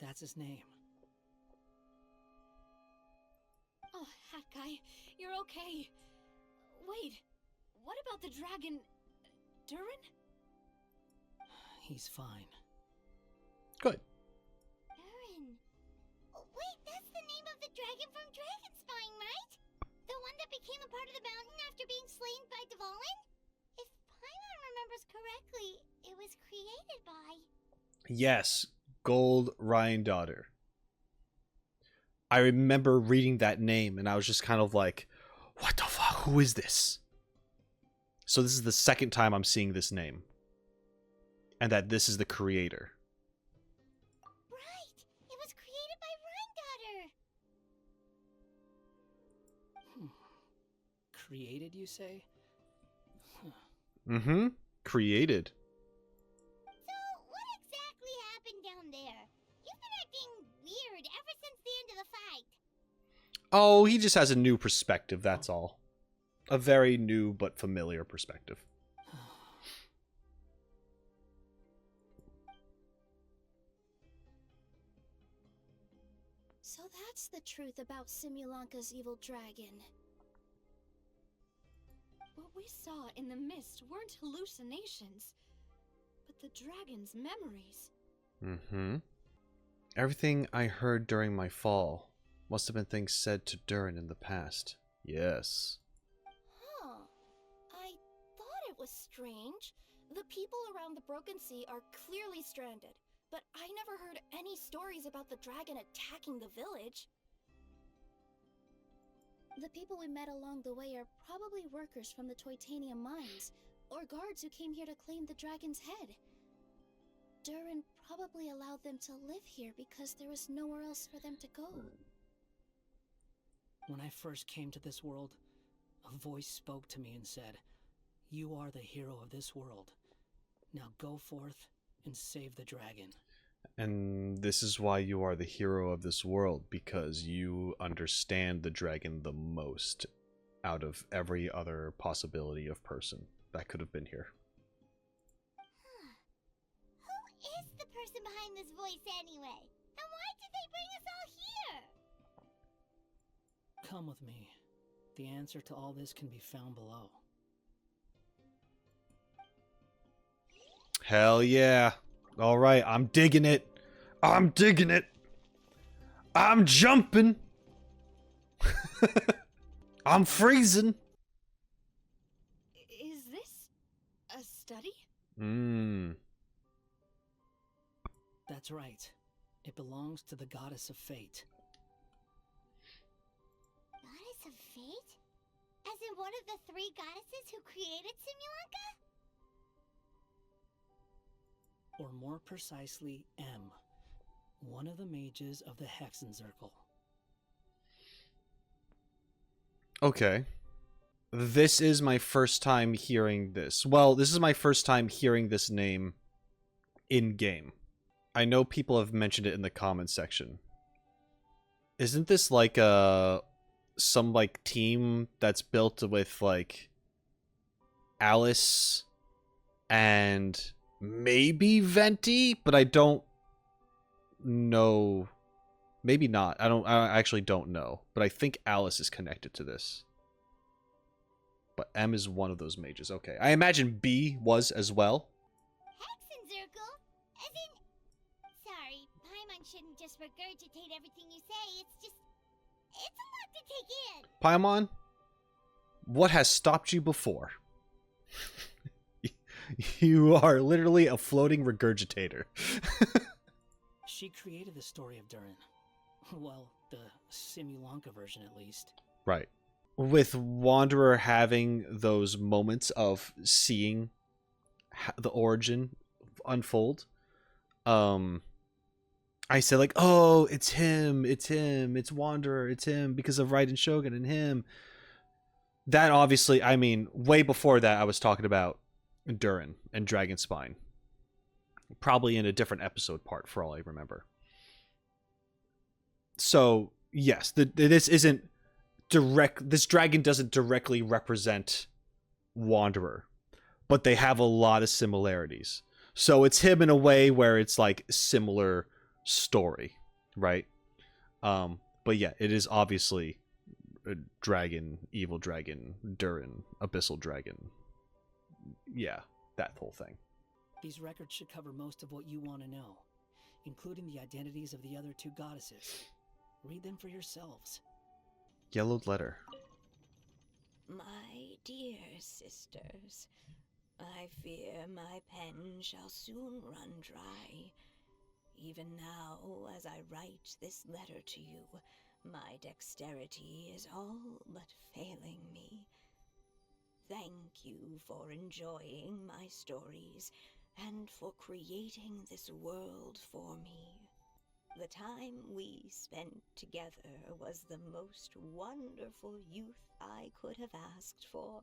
That's his name. Oh, Hat Guy, you're okay. Wait, what about the dragon... Durin? He's fine. Good. Durin. Wait, that's the name of the dragon from Dragonspine, right? The one that became a part of the mountain after being slain by Dvalin? If Paimon remembers correctly, it was created by... Yes, Gold Ryan Daughter. I remember reading that name and I was just kind of like, what the fuck? Who is this? So this is the second time I'm seeing this name. And that this is the creator. Right! It was created by Ryan Daughter! Created, you say? Mm-hmm. Created. So, what exactly happened down there? You've been acting weird ever since the end of the fight. Oh, he just has a new perspective, that's all. A very new but familiar perspective. So that's the truth about Simulanka's evil dragon. What we saw in the mist weren't hallucinations, but the dragon's memories. Mm-hmm. Everything I heard during my fall must have been things said to Durin in the past. Yes. Huh. I thought it was strange. The people around the Broken Sea are clearly stranded, but I never heard any stories about the dragon attacking the village. The people we met along the way are probably workers from the Titanium mines, or guards who came here to claim the dragon's head. Durin probably allowed them to live here because there was nowhere else for them to go. When I first came to this world, a voice spoke to me and said, "You are the hero of this world. Now go forth and save the dragon." And this is why you are the hero of this world, because you understand the dragon the most out of every other possibility of person that could have been here. Who is the person behind this voice anyway? And why did they bring us all here? Come with me. The answer to all this can be found below. Hell yeah. All right, I'm digging it. I'm digging it. I'm jumping. I'm freezing. Is this a study? That's right. It belongs to the goddess of fate. Goddess of fate? As in one of the 3 goddesses who created Simulanka? Or more precisely, M, one of the mages of the Hexenzirkel. Okay. This is my first time hearing this. Well, this is my first time hearing this name in-game. I know people have mentioned it in the comments section. Isn't this like some like team that's built with like Alice and maybe Venti, but I don't know. Maybe not. I actually don't know, but I think Alice is connected to this. But M is one of those mages. Okay. I imagine B was as well. Hexenzirkel? As in... Sorry, Paimon shouldn't just regurgitate everything you say. It's a lot to take in. Paimon, what has stopped you before? You are literally a floating regurgitator. She created the story of Durin. Well, the Simulanka version at least. Right. With Wanderer having those moments of seeing the origin unfold, I said like, oh, it's him, it's Wanderer, it's him because of Raiden Shogun and him. That obviously, I mean, way before that I was talking about Durin and Dragonspine. Probably in a different episode part for all I remember. So, yes, this isn't direct. This dragon doesn't directly represent Wanderer, but they have a lot of similarities. So it's him in a way where it's like similar story, right? But yeah, it is obviously a dragon, evil dragon, Durin, abyssal dragon. Yeah, that whole thing. These records should cover most of what you want to know, including the identities of the other 2 goddesses. Read them for yourselves. Yellowed letter. My dear sisters, I fear my pen shall soon run dry. Even now, as I write this letter to you, my dexterity is all but failing me. Thank you for enjoying my stories and for creating this world for me. The time we spent together was the most wonderful youth I could have asked for.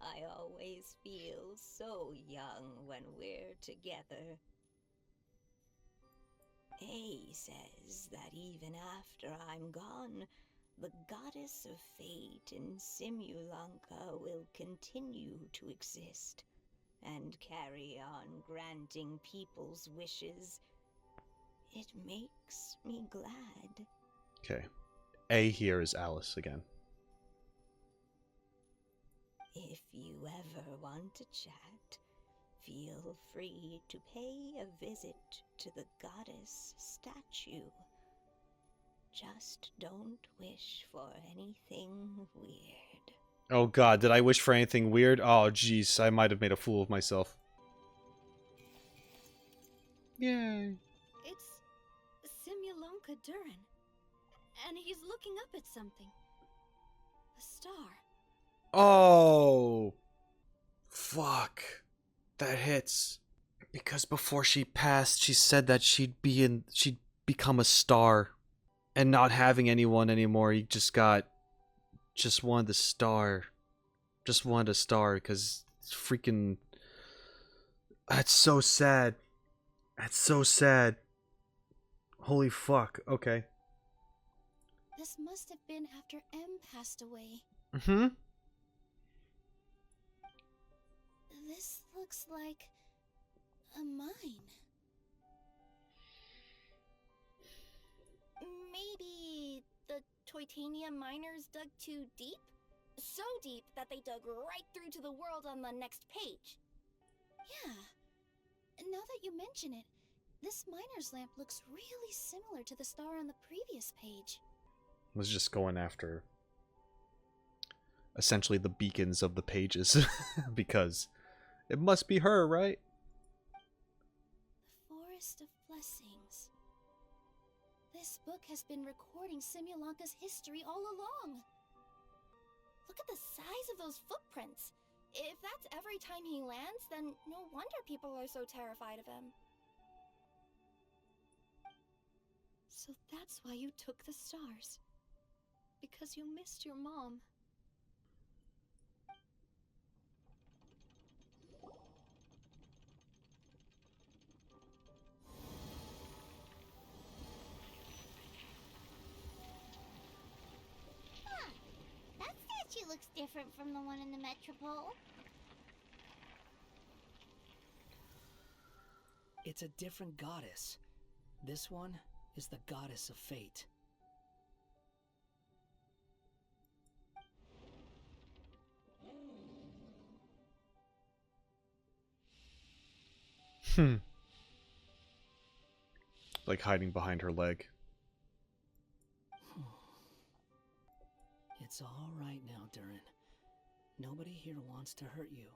I always feel so young when we're together. A says that even after I'm gone, the goddess of fate in Simulanka will continue to exist and carry on granting people's wishes. It makes me glad. Okay. A here is Alice again. If you ever want to chat, feel free to pay a visit to the goddess statue. Just don't wish for anything weird. Oh god, did I wish for anything weird? Oh jeez, I might have made a fool of myself. Yay. It's Simulonka Durin. And he's looking up at something. A star. Oh. Fuck. That hits. Because before she passed, she said that she'd become a star. And not having anyone anymore, he just wanted the star. Just wanted a star, because it's freaking... That's so sad. That's so sad. Holy fuck. Okay. This must have been after M passed away. Mm-hmm. This looks like a mine. Maybe the Toitania miners dug too deep? So deep that they dug right through to the world on the next page. Yeah. Now that you mention it, this miner's lamp looks really similar to the star on the previous page. Was just going after essentially the beacons of the pages because it must be her, right? The Forest of Blessings. This book has been recording Simulonka's history all along. Look at the size of those footprints. If that's every time he lands, then no wonder people are so terrified of him. So that's why you took the stars. Because you missed your mom. Huh. That statue looks different from the one in the Metropole. It's a different goddess. This one is the goddess of fate. Like hiding behind her leg. It's all right now, Durin. Nobody here wants to hurt you.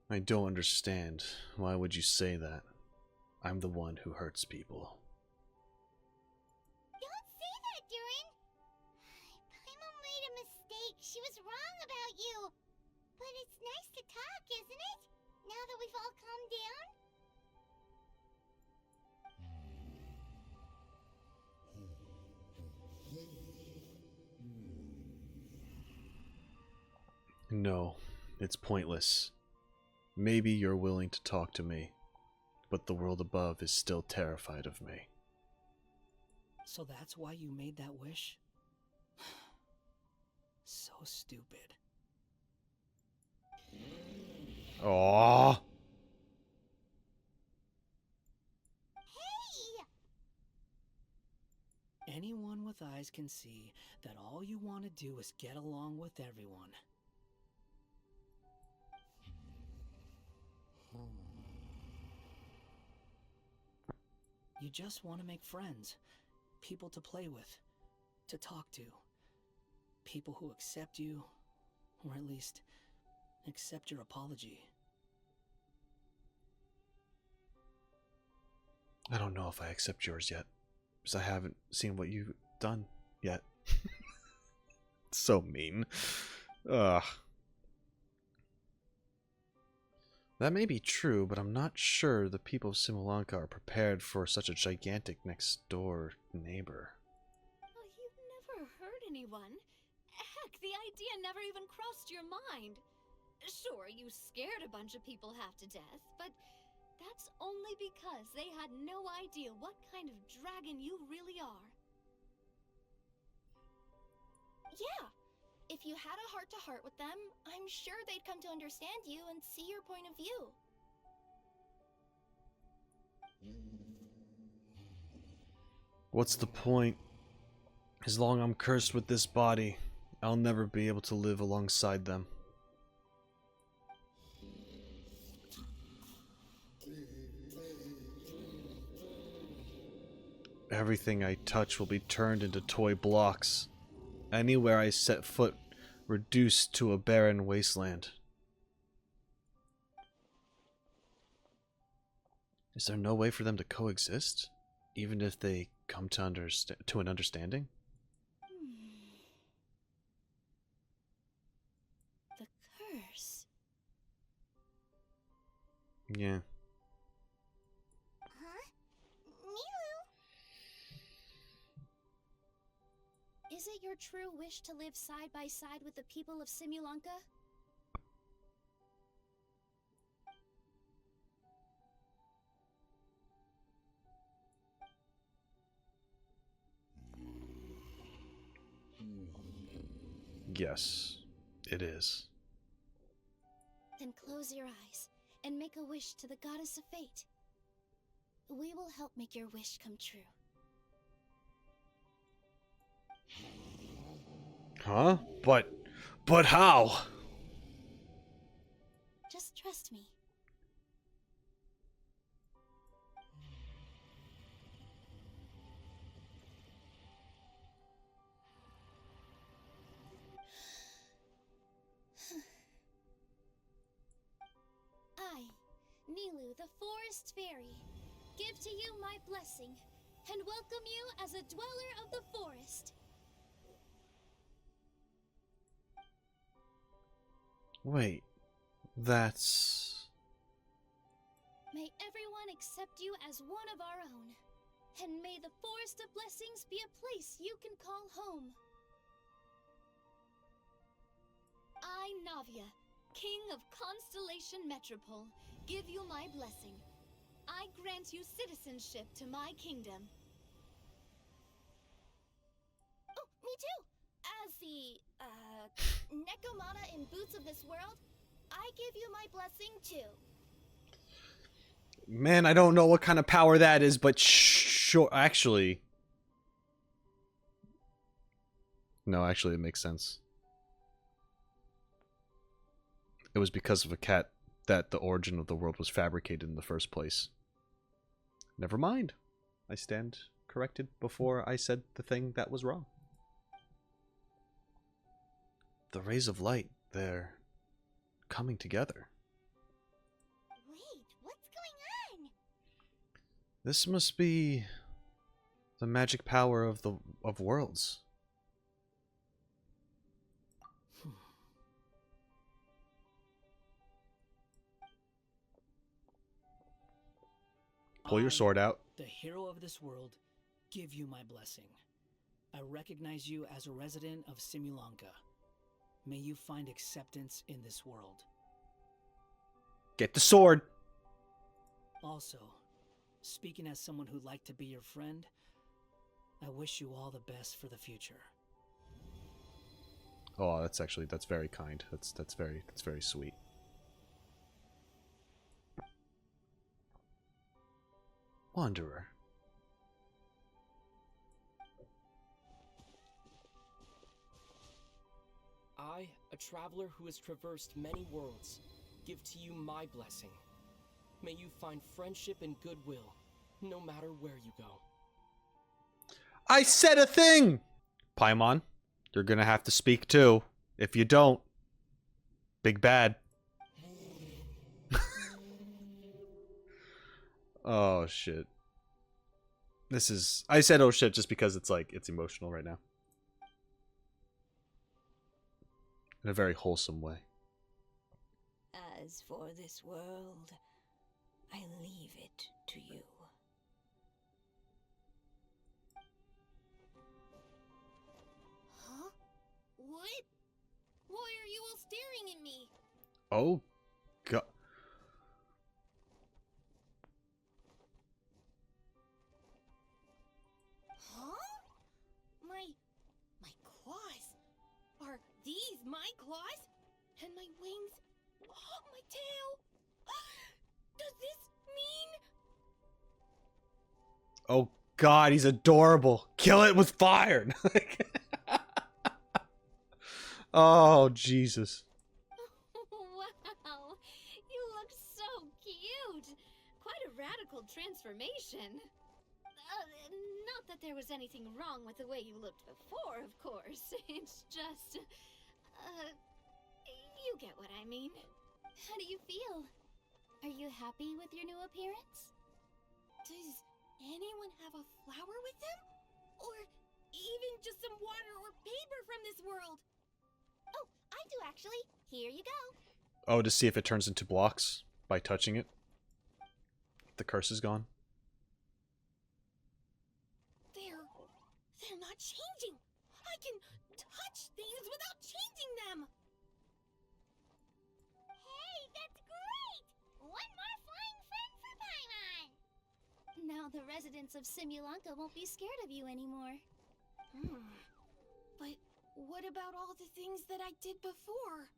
I don't understand. Why would you say that? I'm the one who hurts people. Don't say that, Durin. Paimon made a mistake. She was wrong about you. But it's nice to talk, isn't it? Now that we've all calmed down? No, it's pointless. Maybe you're willing to talk to me, but the world above is still terrified of me. So that's why you made that wish? So stupid. Aww. Anyone with eyes can see that all you want to do is get along with everyone. You just want to make friends, people to play with, to talk to, people who accept you, or at least accept your apology. I don't know if I accept yours yet, because I haven't seen what you've done yet. So mean. Ugh. That may be true, but I'm not sure the people of Simulonka are prepared for such a gigantic next-door neighbor. Oh, you've never hurt anyone. Heck, the idea never even crossed your mind. Sure, you scared a bunch of people half to death, but that's only because they had no idea what kind of dragon you really are. Yeah. If you had a heart-to-heart with them, I'm sure they'd come to understand you and see your point of view. What's the point? As long as I'm cursed with this body, I'll never be able to live alongside them. Everything I touch will be turned into toy blocks. Anywhere I set foot, reduced to a barren wasteland. Is there no way for them to coexist? Even if they come to an understanding? The curse. Yeah. Huh? Milu? Is it your true wish to live side by side with the people of Simulanka? Yes, it is. Then close your eyes and make a wish to the goddess of fate. We will help make your wish come true. Huh? But how? Just trust me. I, Nilu, the Forest Fairy, give to you my blessing and welcome you as a dweller of the forest. Wait, that's... May everyone accept you as one of our own, and may the Forest of Blessings be a place you can call home. I, Navia, King of Constellation Metropole, give you my blessing. I grant you citizenship to my kingdom. Oh, me too! As the, Nekomata in Boots of this world, I give you my blessing too. Man, I don't know what kind of power that is, but sure, actually... No, actually it makes sense. It was because of a cat that the origin of the world was fabricated in the first place. Never mind. I stand corrected before I said the thing that was wrong. The rays of light, they're coming together. Wait, what's going on? This must be the magic power of worlds. Pull your sword out. The hero of this world, give you my blessing. I recognize you as a resident of Simulanka. May you find acceptance in this world. Get the sword. Also, speaking as someone who'd like to be your friend, I wish you all the best for the future. Oh, that's very kind. That's very sweet. Wanderer. I, a traveler who has traversed many worlds, give to you my blessing. May you find friendship and goodwill, no matter where you go. I said a thing! Paimon, you're gonna have to speak too. If you don't, big bad. Oh shit. This is... I said oh shit just because it's like, it's emotional right now. In a very wholesome way. As for this world, I leave it to you. Huh? What? Why are you all staring at me? Oh god. Huh? My claws. Are these my claws? And my wings? Oh, my tail. Does this mean? Oh god, he's adorable. Kill it with fire. Oh Jesus. Wow, you look so cute. Quite a radical transformation. Not Not that there was anything wrong with the way you looked before, of course. It's just, you get what I mean. How do you feel? Are you happy with your new appearance? Does anyone have a flower with them? Or even just some water or paper from this world? Oh, I do actually. Here you go. Oh, to see if it turns into blocks by touching it. The curse is gone. They're not changing. I can touch things without changing them. Hey, that's great! One more flying friend for Paimon! Now the residents of Simulanka won't be scared of you anymore. But what about all the things that I did before?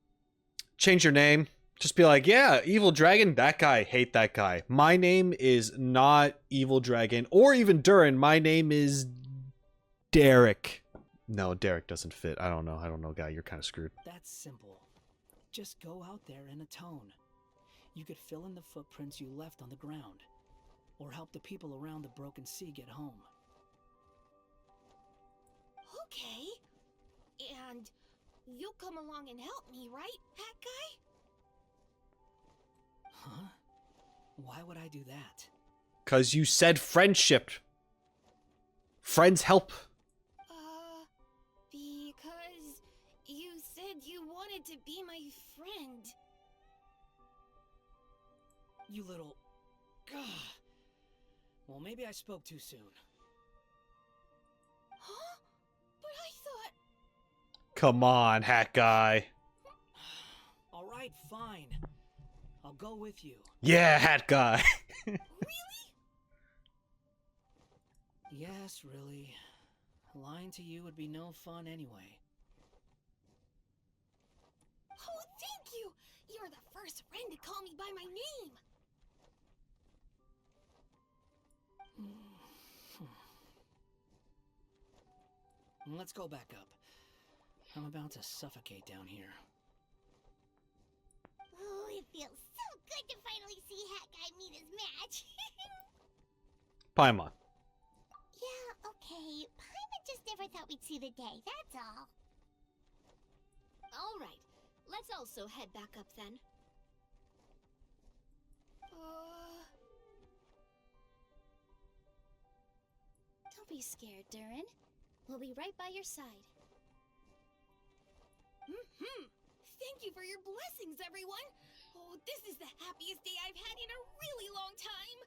Change your name. Just be like, yeah, Evil Dragon, that guy, hate that guy. My name is not Evil Dragon, or even Durin. My name is Derek. No, Derek doesn't fit. I don't know, guy. You're kind of screwed. That's simple. Just go out there and atone. You could fill in the footprints you left on the ground, or help the people around the Broken Sea get home. Okay. And you'll come along and help me, right, Hat Guy? Huh? Why would I do that? 'Cause you said friendship. Friends help. Because you said you wanted to be my friend. You little... Gah. Well, maybe I spoke too soon. Huh? But I thought... Come on, Hat Guy. Alright, fine. I'll go with you. Yeah, Hat Guy. Really? Yes, really. Lying to you would be no fun anyway. Oh, thank you! You're the first friend to call me by my name! Let's go back up. I'm about to suffocate down here. Oh, it feels so good to finally see Hat Guy meet his match. Paimon. Yeah, okay. Paimon just never thought we'd see the day, that's all. Alright, let's also head back up then. Don't be scared, Durin. We'll be right by your side. Thank you for your blessings, everyone! Oh, this is the happiest day I've had in a really long time!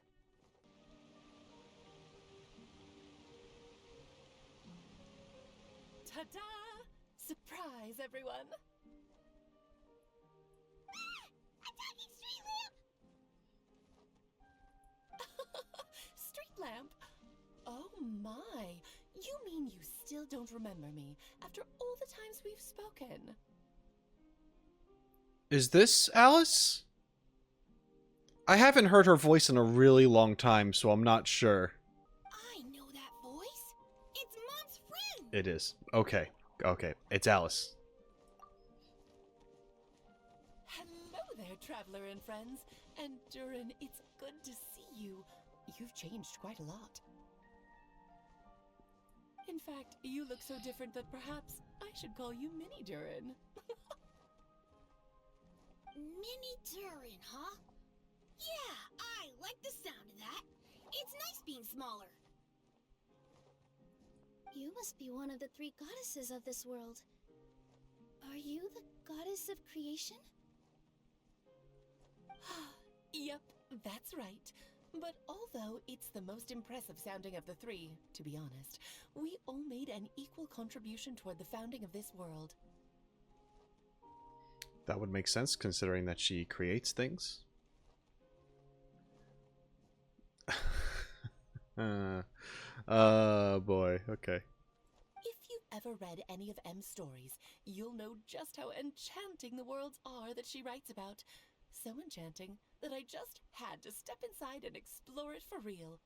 Ta-da! Surprise, everyone! Ah! A talking street lamp! Street lamp? Oh my! You mean you still don't remember me after all the times we've spoken? Is this Alice? I haven't heard her voice in a really long time, so I'm not sure. I know that voice! It's Mom's friend! It is. Okay. Okay. It's Alice. Hello there, traveler and friends. And Durin, it's good to see you. You've changed quite a lot. In fact, you look so different that perhaps I should call you Mini Durin. Mini Durin, huh? Yeah, I like the sound of that. It's nice being smaller. You must be one of the three goddesses of this world. Are you the goddess of creation? Yep, that's right. But although it's the most impressive sounding of the three, to be honest, we all made an equal contribution toward the founding of this world. That would make sense, considering that she creates things. Boy, okay. If you've ever read any of M's stories, you'll know just how enchanting the worlds are that she writes about. So enchanting that I just had to step inside and explore it for real.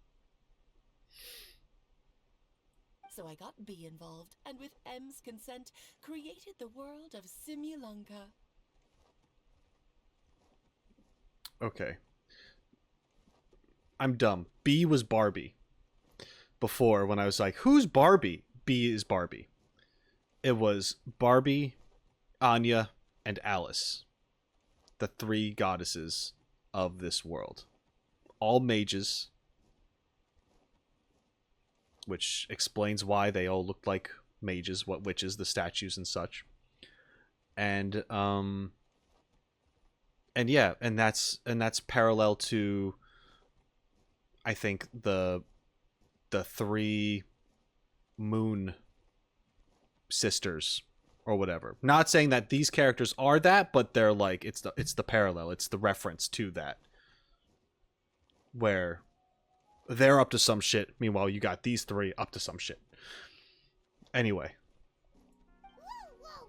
So I got B involved, and with M's consent, created the world of Simulanka. Okay. I'm dumb. B was Barbie. before when I was like, who's Barbie? B is Barbie. It was Barbie, Anya, and Alice. The three goddesses of this world. All mages. Which explains why they all looked like mages, what witches, the statues and such. And yeah, and that's parallel to, I think, the three moon sisters or whatever. Not saying that these characters are that, but they're like, it's the parallel, it's the reference to that, where they're up to some shit, meanwhile you got these three up to some shit. Anyway, Whoa,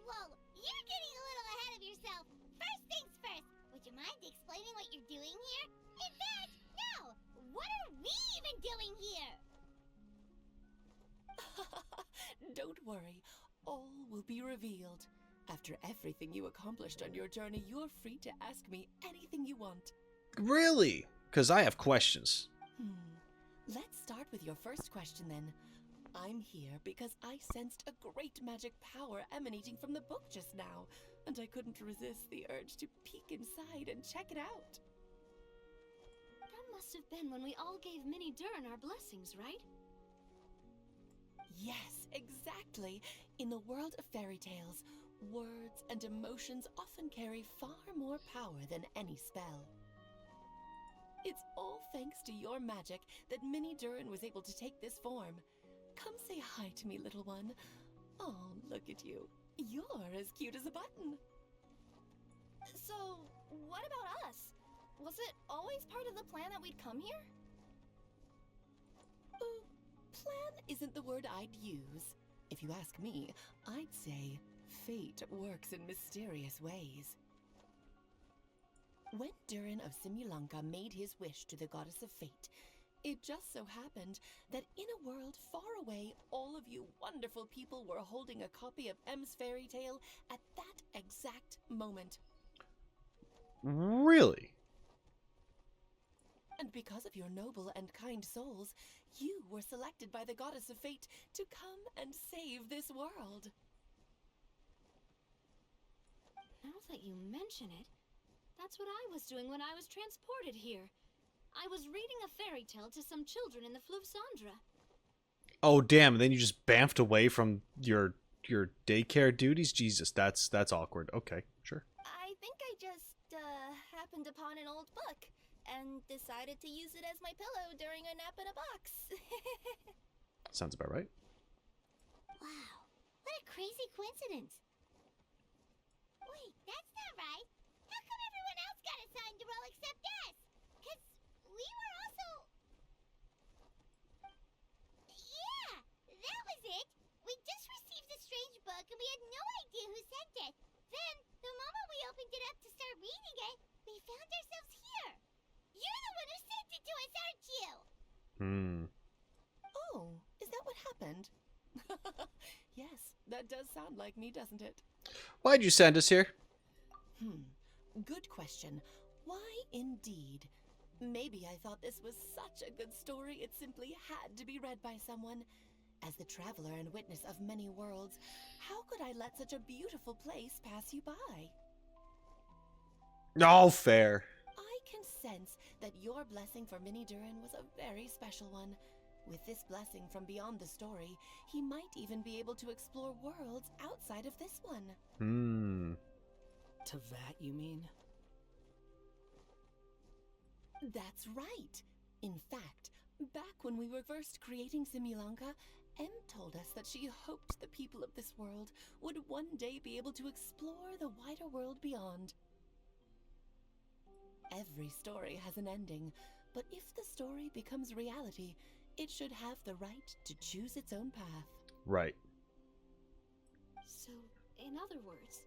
you're getting a little ahead of yourself. First things first, would you mind explaining what you're doing here? In fact, no, what are we even doing here? Don't worry, all will be revealed. After everything you accomplished on your journey, you're free to ask me anything you want. really? Because I have questions. Let's start with your first question then. I'm here because I sensed a great magic power emanating from the book just now, and I couldn't resist the urge to peek inside and check it out. That must have been when we all gave Minnie Durin our blessings, right? Yes, exactly. In the world of fairy tales, words and emotions often carry far more power than any spell. It's all thanks to your magic that Minnie Durin was able to take this form. Come say hi to me, little one. Oh, look at you. You're as cute as a button. So, what about us? Was it always part of the plan that we'd come here? Plan isn't the word I'd use. If you ask me, I'd say fate works in mysterious ways. When Durin of Simulanka made his wish to the goddess of fate, it just so happened that in a world far away, all of you wonderful people were holding a copy of M's fairy tale at that exact moment. Really? And because of your noble and kind souls, you were selected by the goddess of fate to come and save this world. Now that you mention it, that's what I was doing when I was transported here. I was reading a fairy tale to some children in the Fleuve Cendra. Oh damn! And then you just bamfed away from your daycare duties. Jesus, that's awkward. Okay, sure. I think I just happened upon an old book and decided to use it as my pillow during a nap in a box. Sounds about right. Wow, what a crazy coincidence. Wait, that's not right. How come everyone else got assigned to roll except us? Because we were also... Yeah, that was it. We just received a strange book and we had no idea who sent it. Then, the moment we opened it up to start reading it, we found ourselves here. You're the one who sent it to us, aren't you? Oh, is that what happened? Yes, that does sound like me, doesn't it? Why'd you send us here? Good question. Why indeed? Maybe I thought this was such a good story it simply had to be read by someone. As the traveler and witness of many worlds, how could I let such a beautiful place pass you by? Oh, fair. I can sense that your blessing for Minnie Durin was a very special one. With this blessing from beyond the story, he might even be able to explore worlds outside of this one. Teyvat, you mean? That's right. In fact, back when we were first creating Simulanka, Em told us that she hoped the people of this world would one day be able to explore the wider world beyond. Every story has an ending, but if the story becomes reality, it should have the right to choose its own path. Right. So, in other words,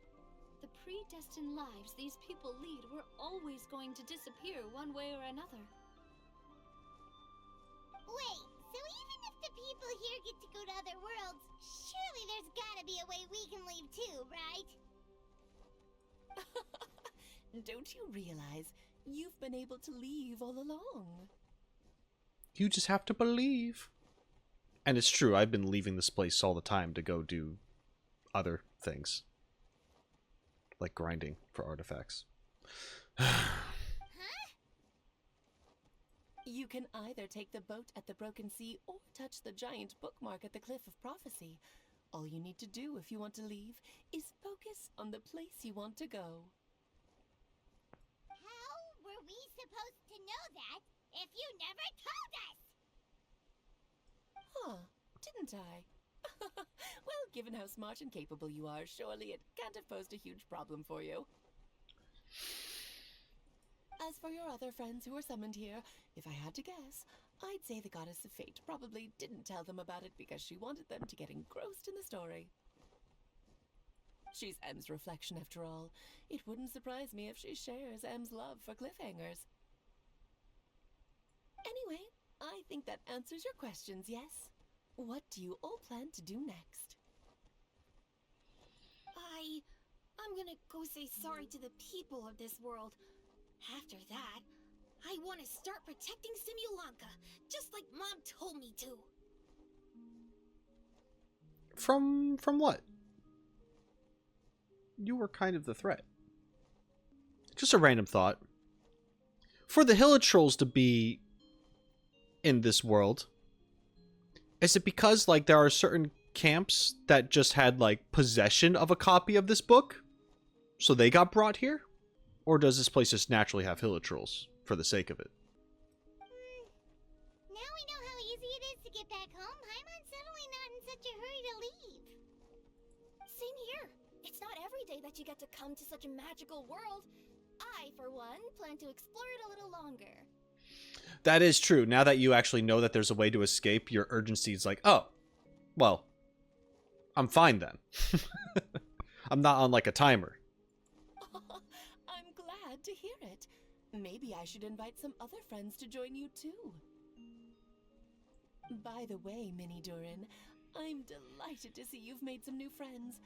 the predestined lives these people lead were always going to disappear one way or another. Wait, so even if the people here get to go to other worlds, surely there's gotta be a way we can leave too, right? Don't you realize you've been able to leave all along? You just have to believe. And it's true, I've been leaving this place all the time to go do other things. Like grinding for artifacts. You can either take the boat at the Broken Sea or touch the giant bookmark at the Cliff of Prophecy. All you need to do if you want to leave is focus on the place you want to go. How were we supposed to know that if you never told us? Huh, didn't I? Well, given how smart and capable you are, surely it can't have posed a huge problem for you. As for your other friends who were summoned here, if I had to guess, I'd say the Goddess of Fate probably didn't tell them about it because she wanted them to get engrossed in the story. She's M's reflection after all. It wouldn't surprise me if she shares M's love for cliffhangers. Anyway, I think that answers your questions, yes? What do you all plan to do next? I'm gonna go say sorry to the people of this world. After that, I want to start protecting Simulanka, just like Mom told me to. From what? You were kind of the threat. Just a random thought. For the Hilitrolls to be in this world, is it because, like, there are certain camps that just had, like, possession of a copy of this book? So they got brought here? Or does this place just naturally have Hilitrolls for the sake of it? Now we know how easy it is to get back home. Paimon's certainly not in such a hurry to leave. Same here. It's not every day that you get to come to such a magical world. I, for one, plan to explore it a little longer. That is true. Now that you actually know that there's a way to escape, your urgency is like, oh, well, I'm fine then. I'm not on, like, a timer. I'm glad to hear it. Maybe I should invite some other friends to join you too. By the way, Minnie Durin, I'm delighted to see you've made some new friends.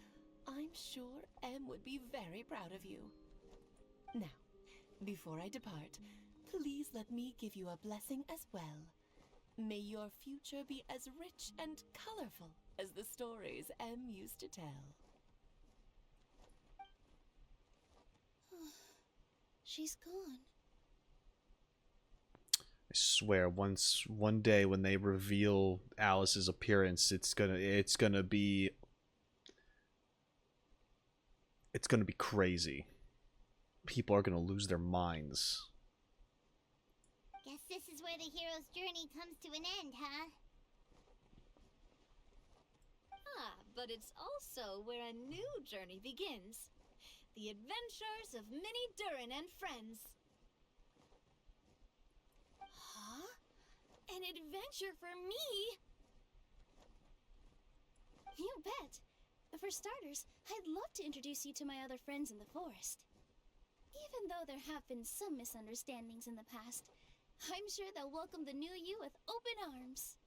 I'm sure Em would be very proud of you. Now, before I depart, please let me give you a blessing as well. May your future be as rich and colorful as the stories Em used to tell. She's gone. I swear, one day when they reveal Alice's appearance, it's gonna be crazy. People are gonna lose their minds. Guess this is where the hero's journey comes to an end, huh? Ah, but it's also where a new journey begins. The adventures of Minnie Durin and friends. Huh? An adventure for me? You bet. For starters, I'd love to introduce you to my other friends in the forest. Even though there have been some misunderstandings in the past, I'm sure they'll welcome the new you with open arms.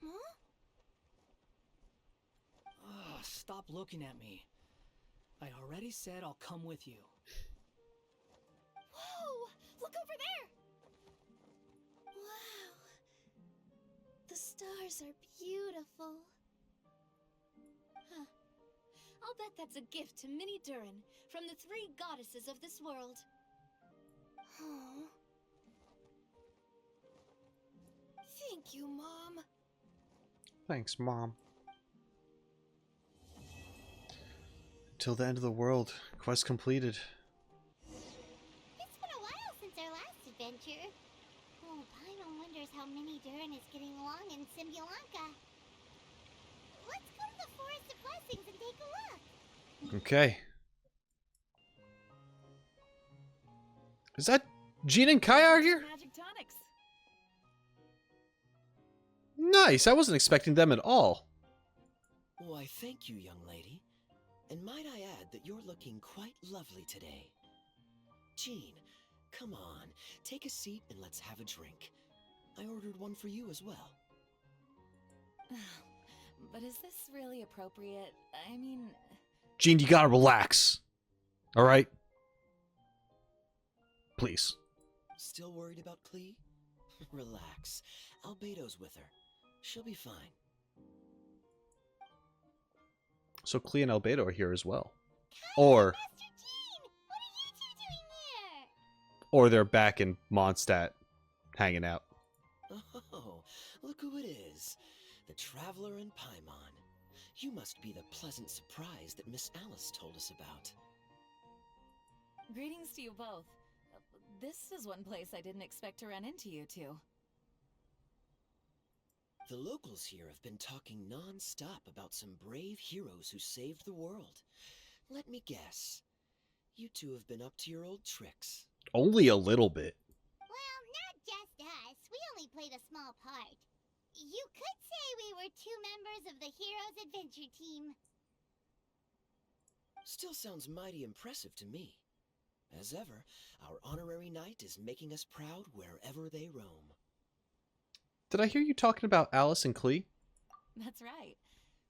Huh? Ugh, stop looking at me. I already said I'll come with you. Whoa! Look over there! Wow. The stars are beautiful. Huh. I'll bet that's a gift to Minnie Durin from the 3 goddesses of this world. Oh. Thank you, Mom. Thanks, Mom. Till the end of the world. Quest completed. It's been a while since our last adventure. Oh, Paimon wonders how Minnie Durin is getting along in Simulanka. Let's go to the Forest of Blessings and take a look. Okay. Is that Jean and Kai are here? Magic tonics. Nice. I wasn't expecting them at all. Why, thank you, young lady. And might I add that you're looking quite lovely today. Jean, come on, take a seat and let's have a drink. I ordered one for you as well. But is this really appropriate? I mean... Jean, you gotta relax. Alright? Please. Still worried about Klee? Relax. Albedo's with her. She'll be fine. So Klee and Albedo are here as well. Or they're back in Mondstadt hanging out. Oh, look who it is. The Traveler and Paimon. You must be the pleasant surprise that Miss Alice told us about. Greetings to you both. This is one place I didn't expect to run into you two. The locals here have been talking non-stop about some brave heroes who saved the world. Let me guess. You two have been up to your old tricks. Only a little bit. Well, not just us. We only played a small part. You could say we were 2 members of the Heroes Adventure Team. Still sounds mighty impressive to me. As ever, our honorary knight is making us proud wherever they roam. Did I hear you talking about Alice and Klee? That's right.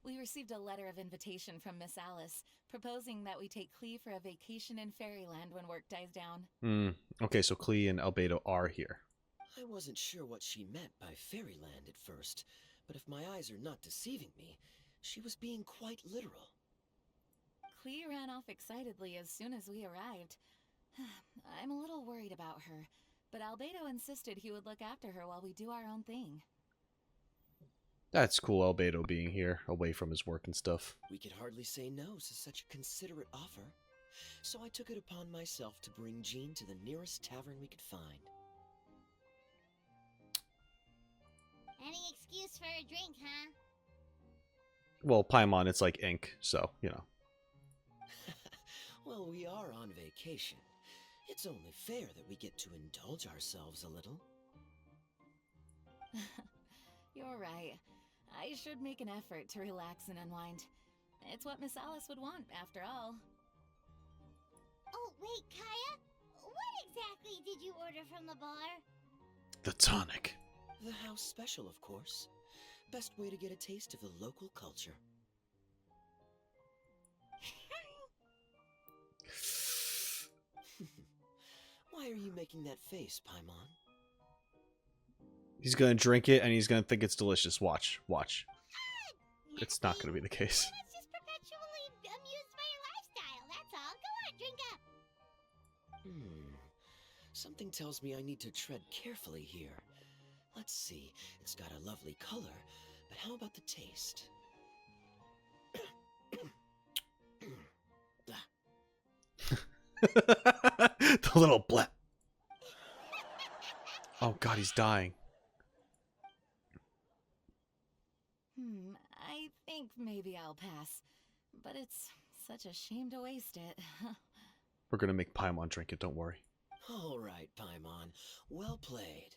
We received a letter of invitation from Miss Alice, proposing that we take Klee for a vacation in Fairyland when work dies down. Okay, so Klee and Albedo are here. I wasn't sure what she meant by Fairyland at first, but if my eyes are not deceiving me, she was being quite literal. Klee ran off excitedly as soon as we arrived. I'm a little worried about her, but Albedo insisted he would look after her while we do our own thing. That's cool, Albedo being here, away from his work and stuff. We could hardly say no to such a considerate offer, so I took it upon myself to bring Jean to the nearest tavern we could find. Any excuse for a drink, huh? Well, Paimon, it's like ink, so, you know. Well, we are on vacation. It's only fair that we get to indulge ourselves a little. You're right. I should make an effort to relax and unwind. It's what Miss Alice would want, after all. Oh, wait, Kaya? What exactly did you order from the bar? The tonic. The house special, of course. Best way to get a taste of the local culture. Why are you making that face, Paimon? He's gonna drink it and he's gonna think it's delicious. Watch, watch. It's not gonna be the case. I was just perpetually amused by your lifestyle, that's all. Go on, drink up. Something tells me I need to tread carefully here. Let's see, it's got a lovely color, but how about the taste? The little blep. Oh god, he's dying. I think maybe I'll pass. But it's such a shame to waste it. We're gonna make Paimon drink it, don't worry. All right, Paimon. Well played.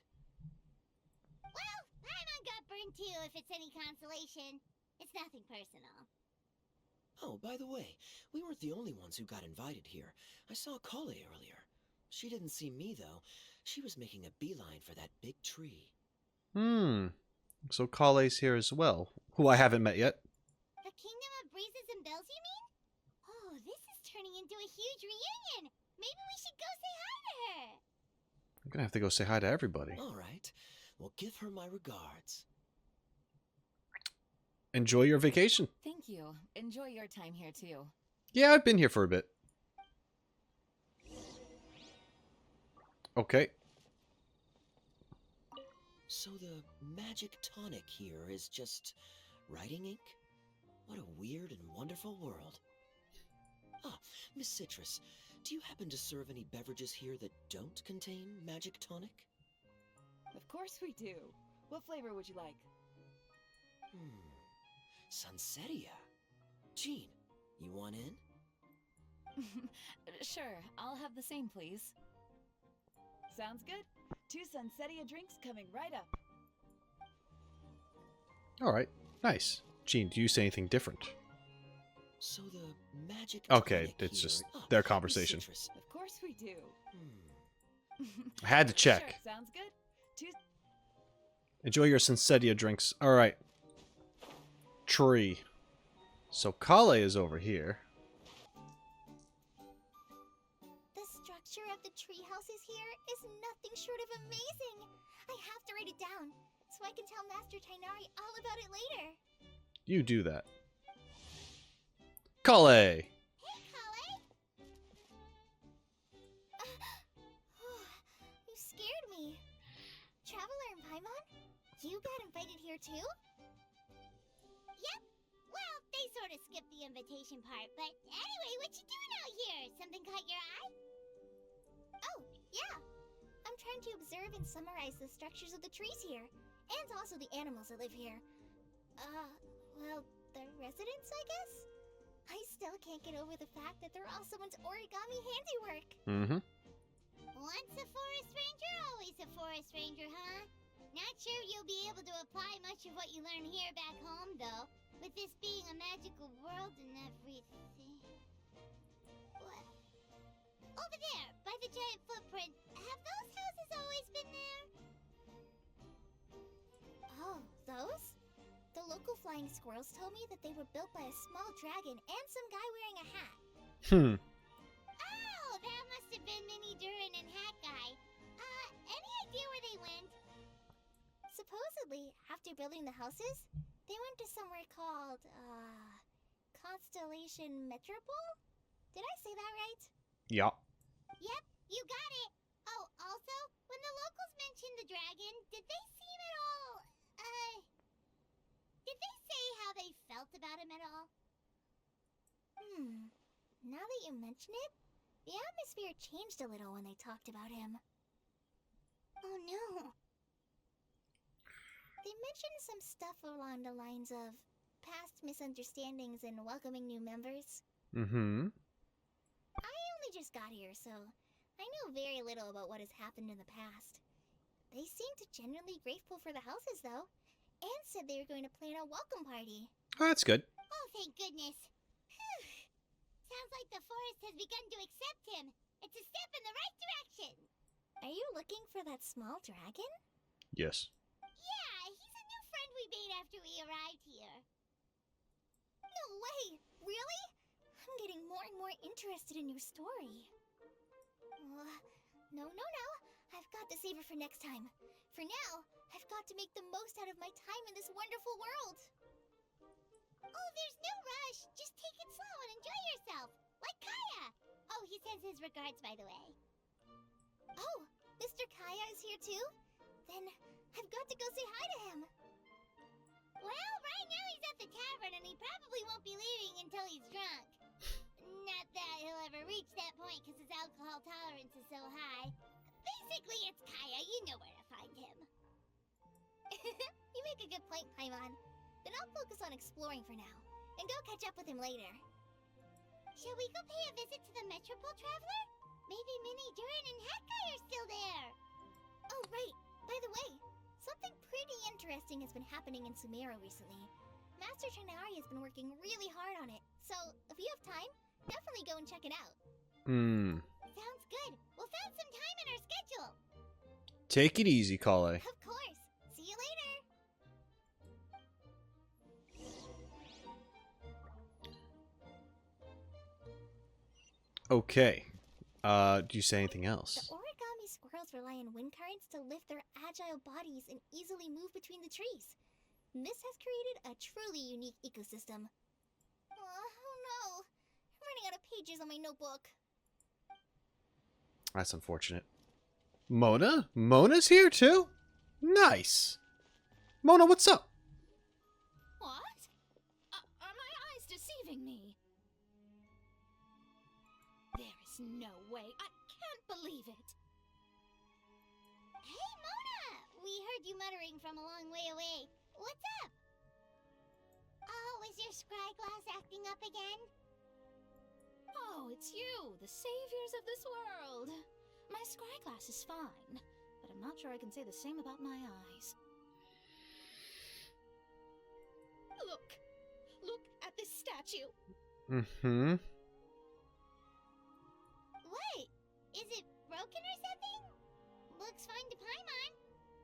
Well, Paimon got burned too, if it's any consolation. It's nothing personal. Oh, by the way, we weren't the only ones who got invited here. I saw Kale earlier. She didn't see me, though. She was making a beeline for that big tree. So Kale's here as well, who I haven't met yet. The Kingdom of Breezes and Bells, you mean? Oh, this is turning into a huge reunion. Maybe we should go say hi to her. I'm gonna have to go say hi to everybody. All right. Well, give her my regards. Enjoy your vacation. Thank you. Enjoy your time here, too. Yeah, I've been here for a bit. Okay. So the magic tonic here is just writing ink? What a weird and wonderful world. Ah, Miss Citrus, do you happen to serve any beverages here that don't contain magic tonic? Of course we do. What flavor would you like? Sunsetia. Jean, you want in? Sure, I'll have the same, please. Sounds good. 2 Sunsetia drinks coming right up. Alright, nice. Jean, do you say anything different? So the magic Okay, tonic it's here... just Ah, their Miss conversation. Citrus. Of course we do. I had to check. Sure, sounds good. 2... Enjoy your Sunsetia drinks. Alright. Tree. So Kale is over here. The structure picture of the tree houses here is nothing short of amazing. I have to write it down so I can tell Master Tainari all about it later. You do that. Kale! Hey, Kale! You scared me. Traveler and Paimon? You got invited here too? Yep. Well, they sort of skipped the invitation part, but anyway, what you doing out here? Something caught your eye? Oh, yeah. I'm trying to observe and summarize the structures of the trees here, and also the animals that live here. Well, the residents, I guess? I still can't get over the fact that they're all someone's origami handiwork. Mm-hmm. Once a forest ranger, always a forest ranger, huh? Not sure you'll be able to apply much of what you learn here back home, though, with this being a magical world and everything. What? Over there, by the giant footprint, have those houses always been there? Oh, those? The local flying squirrels told me that they were built by a small dragon and some guy wearing a hat. Oh, that must have been Mini Durin and Hat Guy. Any idea where they went? Supposedly, after building the houses, they went to somewhere called, Constellation Metropole? Did I say that right? Yeah. Yep, you got it. Oh, also, when the locals mentioned the dragon, did they seem at all, did they say how they felt about him at all? Now that you mention it, the atmosphere changed a little when they talked about him. Oh no. They mentioned some stuff along the lines of past misunderstandings and welcoming new members. Mm-hmm. I only just got here, so I know very little about what has happened in the past. They seemed genuinely grateful for the houses, though, and said they were going to plan a welcome party. Oh, that's good. Oh, thank goodness. Whew. Sounds like the forest has begun to accept him. It's a step in the right direction. Are you looking for that small dragon? Yes. Yeah, he's a new friend we made after we arrived here. No way! Really? I'm getting more and more interested in your story. No. I've got to save it for next time. For now, I've got to make the most out of my time in this wonderful world. Oh, there's no rush. Just take it slow and enjoy yourself. Like Kaya. Oh, he sends his regards, by the way. Oh, Mr. Kaya is here too? Then I've got to go say hi to him. Well, right now he's at the tavern and he probably won't be leaving until he's drunk. Not that he'll ever reach that point because his alcohol tolerance is so high. Basically, it's Kaya. You know where to find him. You make a good point, Paimon. Then I'll focus on exploring for now, and go catch up with him later. Shall we go pay a visit to the Metropole Traveler? Maybe Mini Durin and Hat Guy are still there. Oh, right. By the way, something pretty interesting has been happening in Sumeru recently. Master Tainari has been working really hard on it, so if you have time, definitely go and check it out. Sounds good. We'll find some time in our schedule. Take it easy, Kale. Of course. See you later. Okay. Do you say anything else? The origami squirrels rely on wind currents to lift their agile bodies and easily move between the trees. This has created a truly unique ecosystem. Oh no! I'm running out of pages on my notebook. That's unfortunate. Mona? Mona's here too? Nice. Mona, what's up? What? Are my eyes deceiving me? There is no way. I can't believe it. Hey, Mona! We heard you muttering from a long way away. What's up? Oh, is your scryglass acting up again? Oh, it's you, the saviors of this world. My scryglass is fine, but I'm not sure I can say the same about my eyes. Look at this statue. Mm-hmm. What? Is it broken or something? Looks fine to Paimon.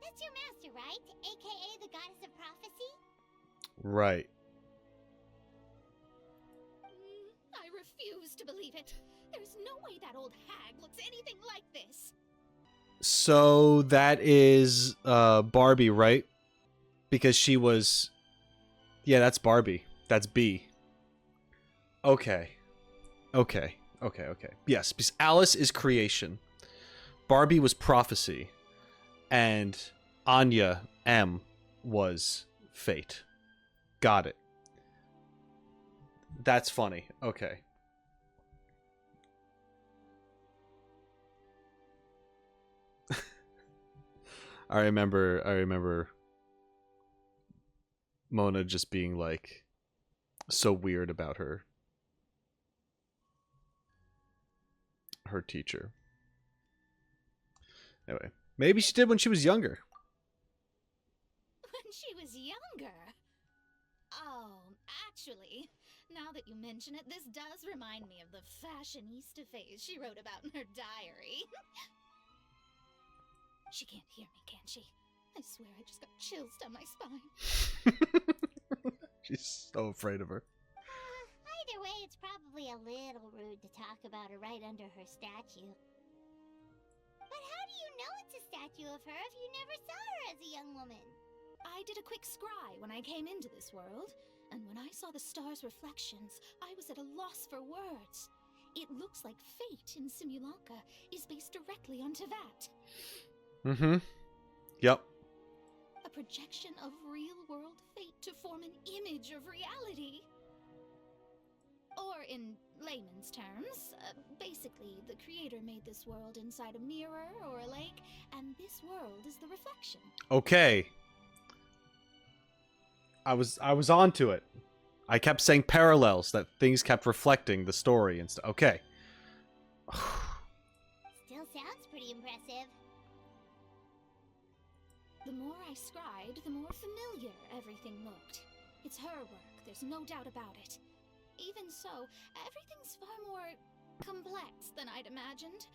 That's your master, right? AKA the goddess of prophecy? Right. I refuse to believe it. There's There's no way that old hag looks anything like this. So that is Barbie, right? Because she was... Yeah, that's Barbie. That's B. Okay. Okay. Okay, okay. Yes, because Alice is creation. Barbie was prophecy. And Anya, M, was fate. Got it. That's funny. Okay. I remember Mona just being like so weird about her teacher. Anyway, maybe she did when she was younger. When she was younger? Oh, actually, now that you mention it, this does remind me of the fashionista phase she wrote about in her diary. She can't hear me, can she? I swear I just got chills down my spine. She's so afraid of her. Either way, it's probably a little rude to talk about her right under her statue. But how do you know it's a statue of her if you never saw her as a young woman? I did a quick scry when I came into this world, and when I saw the stars' reflections, I was at a loss for words. It looks like fate in Simulanka is based directly on Tevat. Mm-hmm. Yep. A projection of real-world fate to form an image of reality. Or in layman's terms, basically, the creator made this world inside a mirror or a lake, and this world is the reflection. Okay. I was onto it. I kept saying parallels, that things kept reflecting the story and stuff. Okay. Still sounds pretty impressive. The more I scried, the more familiar everything looked. It's her work, there's no doubt about it. Even so, everything's far more complex than I'd imagined.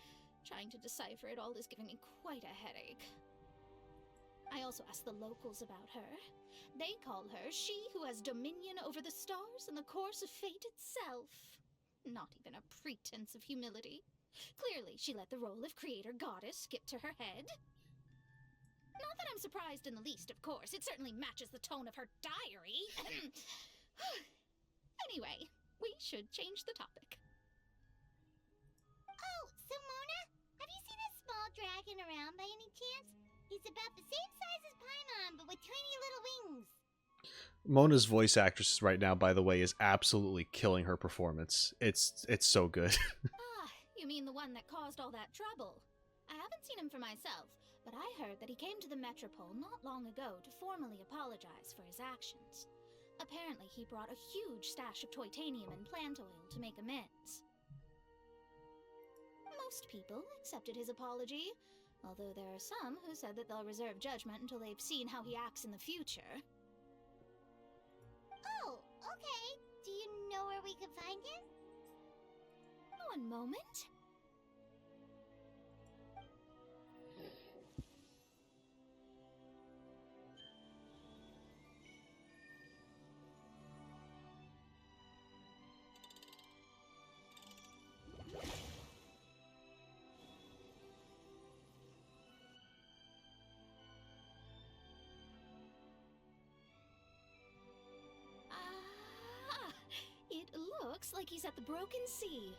Trying to decipher it all is giving me quite a headache. I also asked the locals about her. They call her she who has dominion over the stars and the course of fate itself. Not even a pretense of humility. Clearly, she let the role of creator goddess skip to her head. Not that I'm surprised in the least, of course. It certainly matches the tone of her diary. Anyway, we should change the topic. Oh, so Mona, have you seen a small dragon around by any chance? He's about the same size as Paimon, but with tiny little wings. Mona's voice actress right now, by the way, is absolutely killing her performance. It's so good. You mean the one that caused all that trouble? I haven't seen him for myself, but I heard that he came to the Metropole not long ago to formally apologize for his actions. Apparently, he brought a huge stash of Toitanium and plant oil to make amends. Most people accepted his apology, although there are some who said that they'll reserve judgment until they've seen how he acts in the future. Oh, okay. Do you know where we can find him? One moment. It looks like he's at the Broken Sea.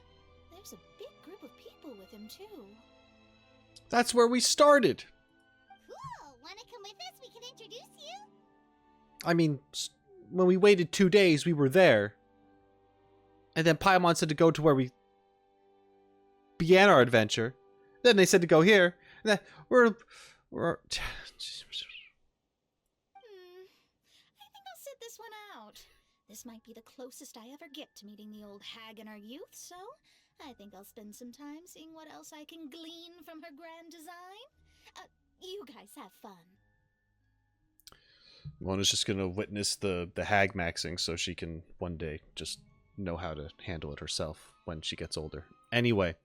There's a big group of people with him, too. That's where we started. Cool. Wanna come with us? We can introduce you. I mean, when we waited 2 days, we were there. And then Paimon said to go to where we began our adventure. Then they said to go here. And then we're... I think I'll sit this one out. This might be the closest I ever get to meeting the old hag in her youth, so I think I'll spend some time seeing what else I can glean from her grand design. You guys have fun. Mona's just gonna witness the hag maxing so she can one day just know how to handle it herself when she gets older. Anyway,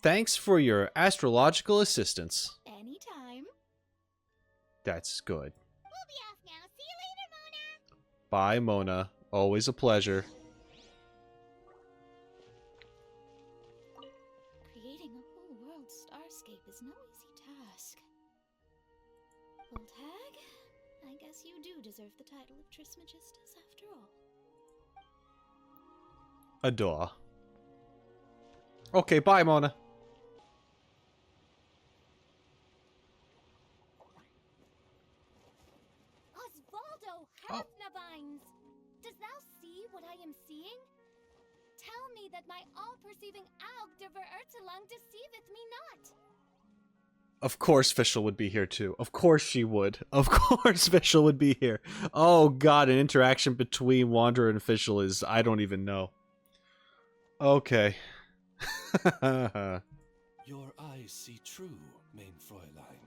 thanks for your astrological assistance. Anytime. That's good. We'll be off now. See you later, Mona. Bye, Mona. Always a pleasure. Creating a whole world starscape is no easy task. Old hag, I guess you do deserve the title of Trismegistus after all. Adore. Okay, bye, Mona. Osvaldo Hafnavines! Does thou see what I am seeing? Tell me that my all-perceiving Aug de Verurtelang deceiveth me not. Of course Fischl would be here too. Of course she would. Of course Fischl would be here. Oh god, an interaction between Wanderer and Fischl is... I don't even know. Okay. Your eyes see true, mein Fräulein.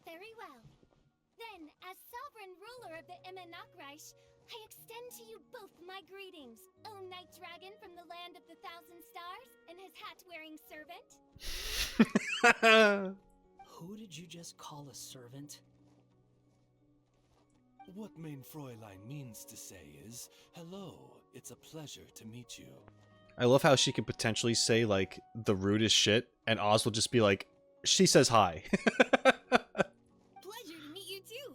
Very well. Then, as sovereign ruler of the Immenachreich, I extend to you both my greetings, O Night Dragon from the land of the Thousand Stars and his hat-wearing servant. Who did you just call a servant? What mein Fräulein means to say is, hello, it's a pleasure to meet you. I love how she could potentially say, like, the rudest shit, and Oz will just be like, she says hi. Pleasure to meet you too.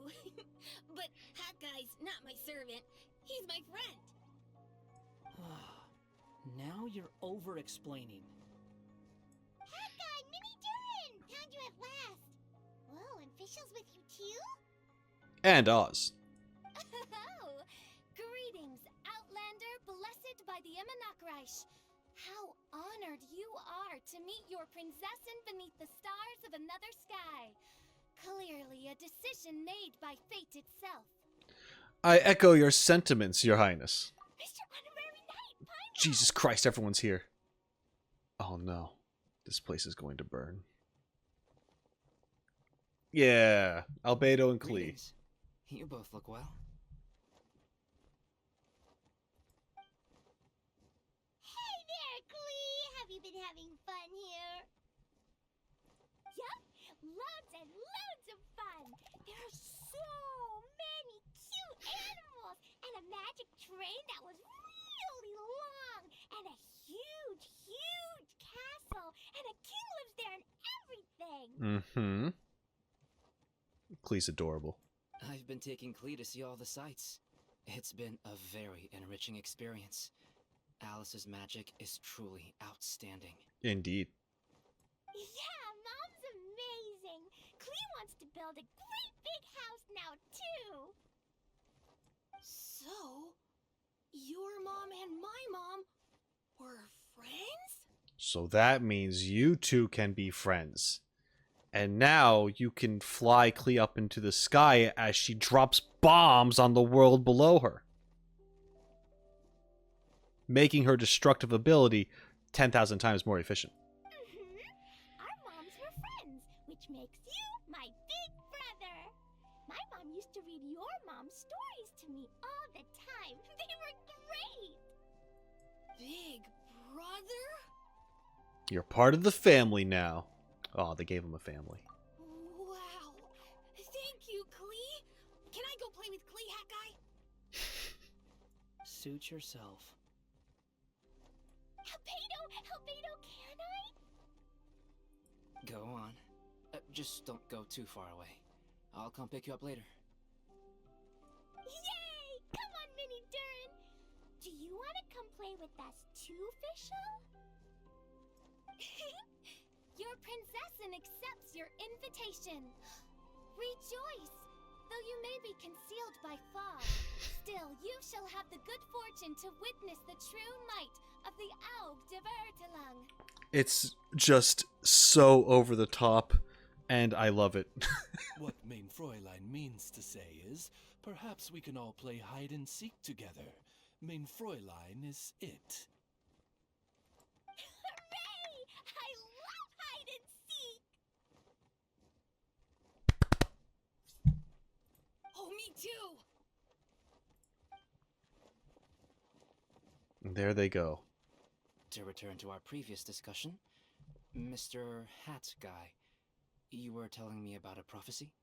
But Hat Guy's not my servant. He's my friend. Now you're over-explaining. Hat Guy, Mini Durin! Found you at last. Whoa, and Fischl's with you too? And Oz. Oh, greetings, Outlander blessed by the Immenachreich. How honored you are to meet your princessin beneath the stars of another sky. Clearly a decision made by fate itself. I echo your sentiments, Your Highness. Mr. Honorary Knight, Jesus Christ, everyone's here. Oh no. This place is going to burn. Yeah, Albedo and Klee. Greetings. You both look well. Hey there, Klee! Have you been having fun here? Yup, loads and loads of fun. There are so many cute animals and a magic train that was really long and a huge, huge castle and a king lives there and everything. Mm-hmm. Klee's adorable. I've been taking Klee to see all the sights. It's been a very enriching experience. Alice's magic is truly outstanding. Indeed. Yeah, Mom's amazing. Klee wants to build a great big house now, too. So, your mom and my mom were friends? So that means you two can be friends. And now you can fly Klee up into the sky as she drops bombs on the world below her, making her destructive ability 10,000 times more efficient. Our moms were friends, which makes you my big brother. My mom used to read your mom's stories to me all the time. They were great. Big brother? You're part of the family now. Oh, they gave him a family. Wow. Thank you, Klee. Can I go play with Klee, Hat Guy? Suit yourself. Albedo, can I? Go on. Just don't go too far away. I'll come pick you up later. Yay! Come on, Mini Durin. Do you want to come play with us too, Fischl? Your princessin accepts your invitation. Rejoice! Though you may be concealed by fog, still you shall have the good fortune to witness the true might of the Aug de Verurtelang. It's just so over the top, and I love it. What mein Fräulein means to say is, perhaps we can all play hide and seek together. Mein Fräulein is it. Hooray! I love hide and seek! Oh, me too! There they go. To return to our previous discussion, Mr. Hat Guy, you were telling me about a prophecy?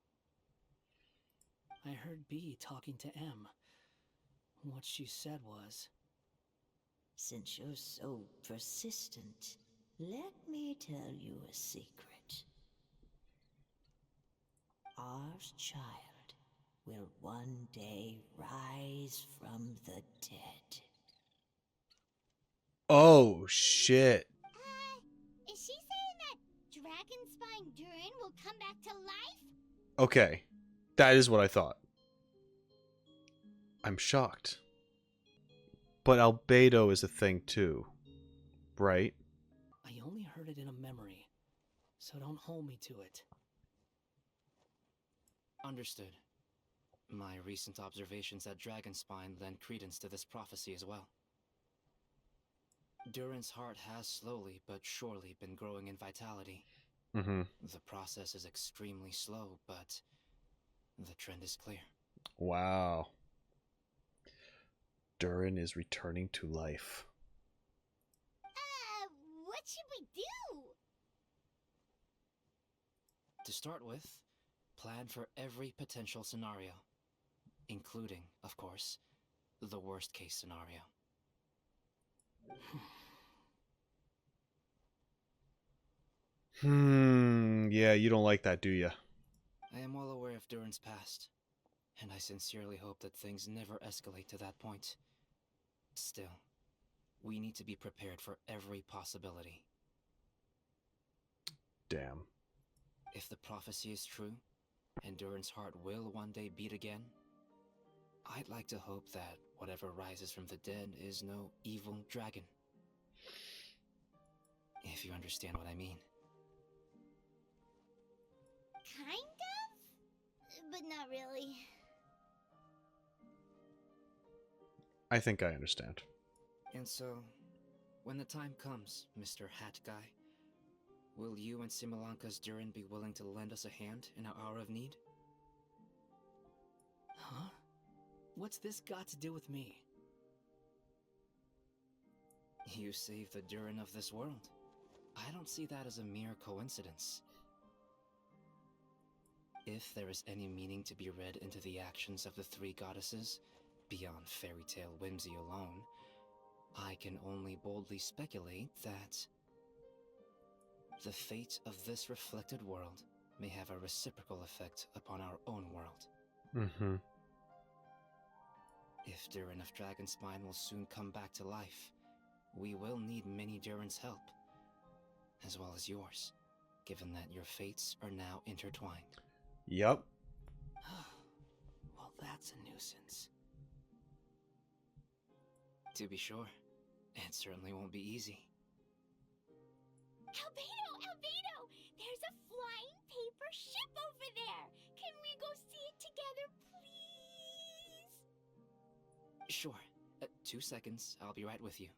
I heard B talking to M. What she said was, Since you're so persistent, let me tell you a secret. Our child will one day rise from the dead. Oh, shit. Is she saying that Dragon Spine Durin will come back to life? Okay. That is what I thought. I'm shocked. But albedo is a thing too, right? I only heard it in a memory, so don't hold me to it. Understood. My recent observations at Dragonspine lend credence to this prophecy as well. Durin's heart has slowly but surely been growing in vitality. Mm-hmm. The process is extremely slow, but the trend is clear. Wow. Durin is returning to life. What should we do? To start with, plan for every potential scenario, including, of course, the worst case scenario. Yeah, you don't like that, do you? I am well aware of Durin's past, and I sincerely hope that things never escalate to that point. Still, we need to be prepared for every possibility. Damn. If the prophecy is true, and Durin's heart will one day beat again, I'd like to hope that whatever rises from the dead is no evil dragon. If you understand what I mean. Kind of? But not really. I think I understand. And so, when the time comes, Mr. Hat Guy, will you and Simulanka's Durin be willing to lend us a hand in our hour of need? Huh? What's this got to do with me? You saved the Durin of this world. I don't see that as a mere coincidence. If there is any meaning to be read into the actions of the three goddesses, beyond fairy tale whimsy alone, I can only boldly speculate that the fate of this reflected world may have a reciprocal effect upon our own world. Mm-hmm. If Durin of Dragonspine will soon come back to life, we will need many Durin's help, as well as yours, given that your fates are now intertwined. Yup. Well, that's a nuisance. To be sure, it certainly won't be easy. Albedo! There's a flying paper ship over there! Can we go see it together, please? Sure. 2 seconds, I'll be right with you.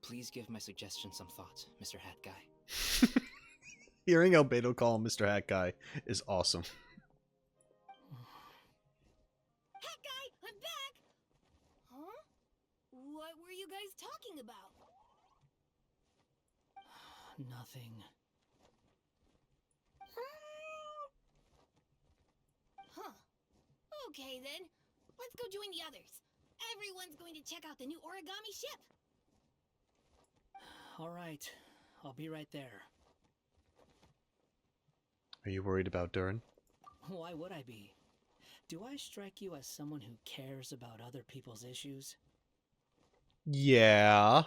Please give my suggestion some thought, Mr. Hat Guy. Hearing albedo call him Mr. Hat Guy is awesome. Hat Guy, I'm back! Huh? What were you guys talking about? Nothing. Huh. Okay then. Let's go join the others. Everyone's going to check out the new origami ship. All right. I'll be right there. Are you worried about Durin? Why would I be? Do I strike you as someone who cares about other people's issues? Yeah.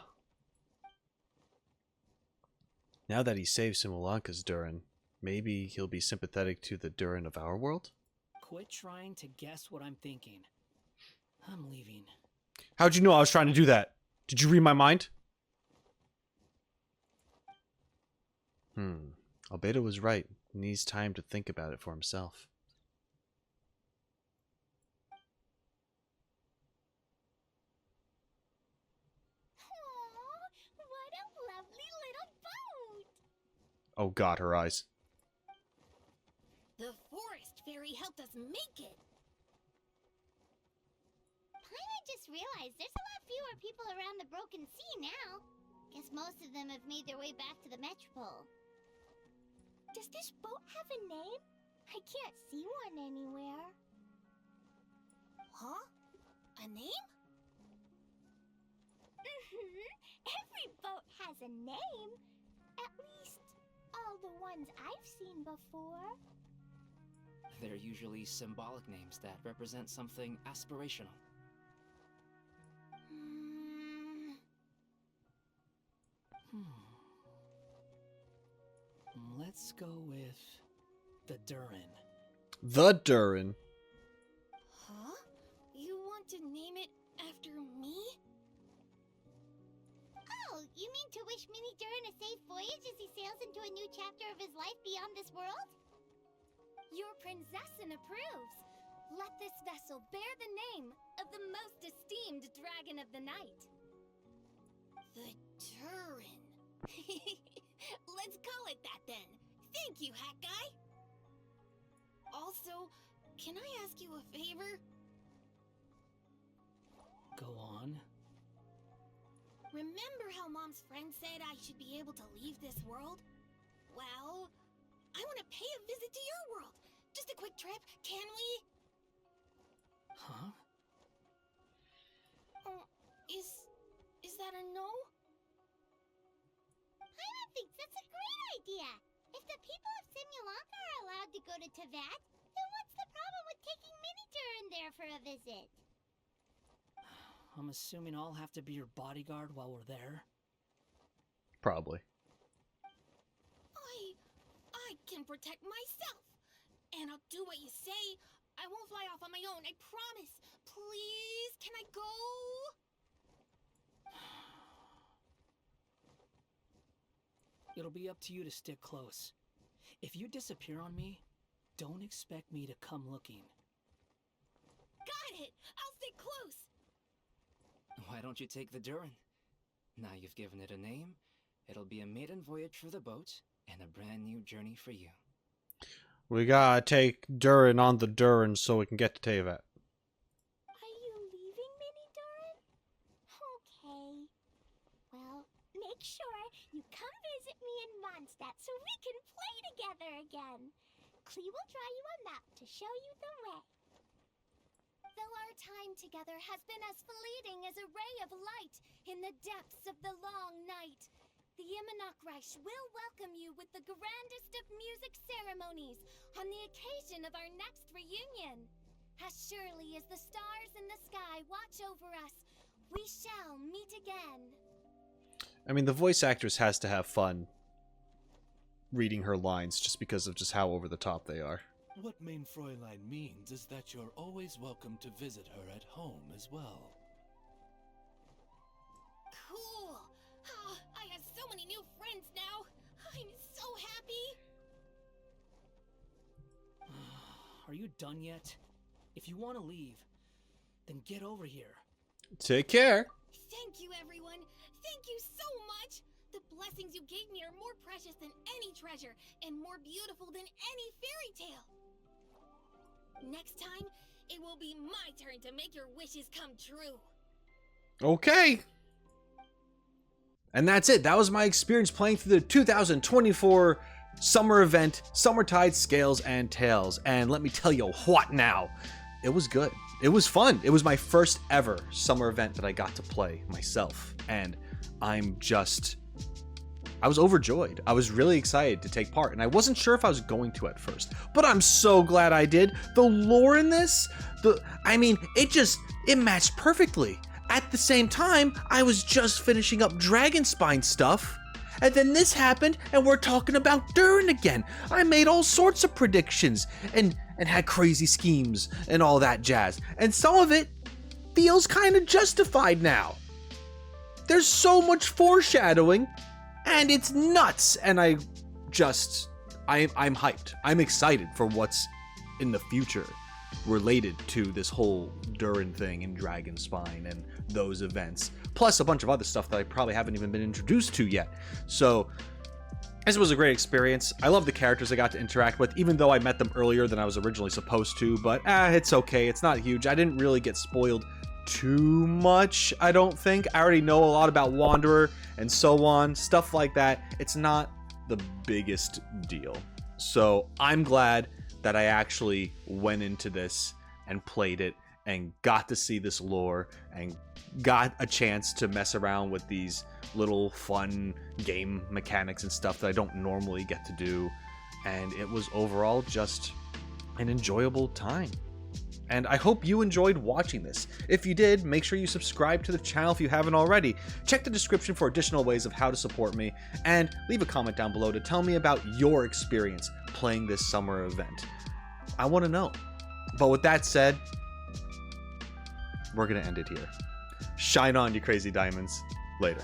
Now that he saved Simulanka's Durin, maybe he'll be sympathetic to the Durin of our world? Quit trying to guess what I'm thinking. I'm leaving. How'd you know I was trying to do that? Did you read my mind? Albedo was right. He needs time to think about it for himself. Aww, what a lovely little boat! Oh god, her eyes. The forest fairy helped us make it. Paimon just realized there's a lot fewer people around the Broken Sea now. Guess most of them have made their way back to the Metropole. Does this boat have a name? I can't see one anywhere. Huh? A name? has a name. At least, all the ones I've seen before. They're usually symbolic names that represent something aspirational. Let's go with the Durin. The Durin. Huh? You want to name it after me? Oh, you mean to wish Mini Durin a safe voyage as he sails into a new chapter of his life beyond this world? Your Prinzessin approves. Let this vessel bear the name of the most esteemed dragon of the night. The Durin. Let's call it that then. Thank you, Hat Guy. Also, can I ask you a favor? Go on. Remember how Mom's friend said I should be able to leave this world? Well, I want to pay a visit to your world. Just a quick trip, can we? Huh? Is that a no? Paimon thinks that's a great idea. If the people of Simulanka are allowed to go to Teyvat, then what's the problem with taking Mini Durin there for a visit? I'm assuming I'll have to be your bodyguard while we're there. Probably. I can protect myself. And I'll do what you say. I won't fly off on my own, I promise. Please, can I go? It'll be up to you to stick close. If you disappear on me, don't expect me to come looking. Got it! I'll stick close! Why don't you take the Durin? Now you've given it a name, it'll be a maiden voyage for the boat, and a brand new journey for you. We gotta take Durin on the Durin so we can get to Teyvat. Are you leaving, Mini Durin? Okay. Well, make sure you come visit me in Mondstadt so we can play together again. Klee will draw you a map to show you the way. Though our time together has been as fleeting as a ray of light in the depths of the long night, the Imanakreich will welcome you with the grandest of music ceremonies on the occasion of our next reunion. As surely as the stars in the sky watch over us, we shall meet again. I mean, the voice actress has to have fun reading her lines just because of just how over the top they are. What Mein Fräulein means is that you're always welcome to visit her at home as well. Cool! Oh, I have so many new friends now! I'm so happy! Are you done yet? If you want to leave, then get over here. Take care. Thank you, everyone! Thank you so much! The blessings you gave me are more precious than any treasure, and more beautiful than any fairy tale! Next time, it will be my turn to make your wishes come true! Okay. And that's it. That was my experience playing through the 2024 summer event, Summertide Scales and Tales. And let me tell you what now. It was good. It was fun. It was my first ever summer event that I got to play myself. And I was overjoyed. I was really excited to take part, and I wasn't sure if I was going to at first, but I'm so glad I did. The lore in this, it matched perfectly. At the same time, I was just finishing up Dragonspine stuff, and then this happened, and we're talking about Durin again. I made all sorts of predictions, and had crazy schemes, and all that jazz, and some of it feels kind of justified now. There's so much foreshadowing, and it's nuts, and I'm hyped. I'm excited for what's in the future related to this whole Durin thing and Dragonspine and those events, plus a bunch of other stuff that I probably haven't even been introduced to yet. So this was a great experience. I love the characters I got to interact with, even though I met them earlier than I was originally supposed to, but it's okay. It's not huge. I didn't really get spoiled too much, I don't think. I already know a lot about Wanderer and so on, stuff like that. It's not the biggest deal. So I'm glad that I actually went into this and played it and got to see this lore and got a chance to mess around with these little fun game mechanics and stuff that I don't normally get to do. And it was overall just an enjoyable time. And I hope you enjoyed watching this. If you did, make sure you subscribe to the channel if you haven't already. Check the description for additional ways of how to support me, and leave a comment down below to tell me about your experience playing this summer event. I want to know. But with that said, we're going to end it here. Shine on, you crazy diamonds. Later.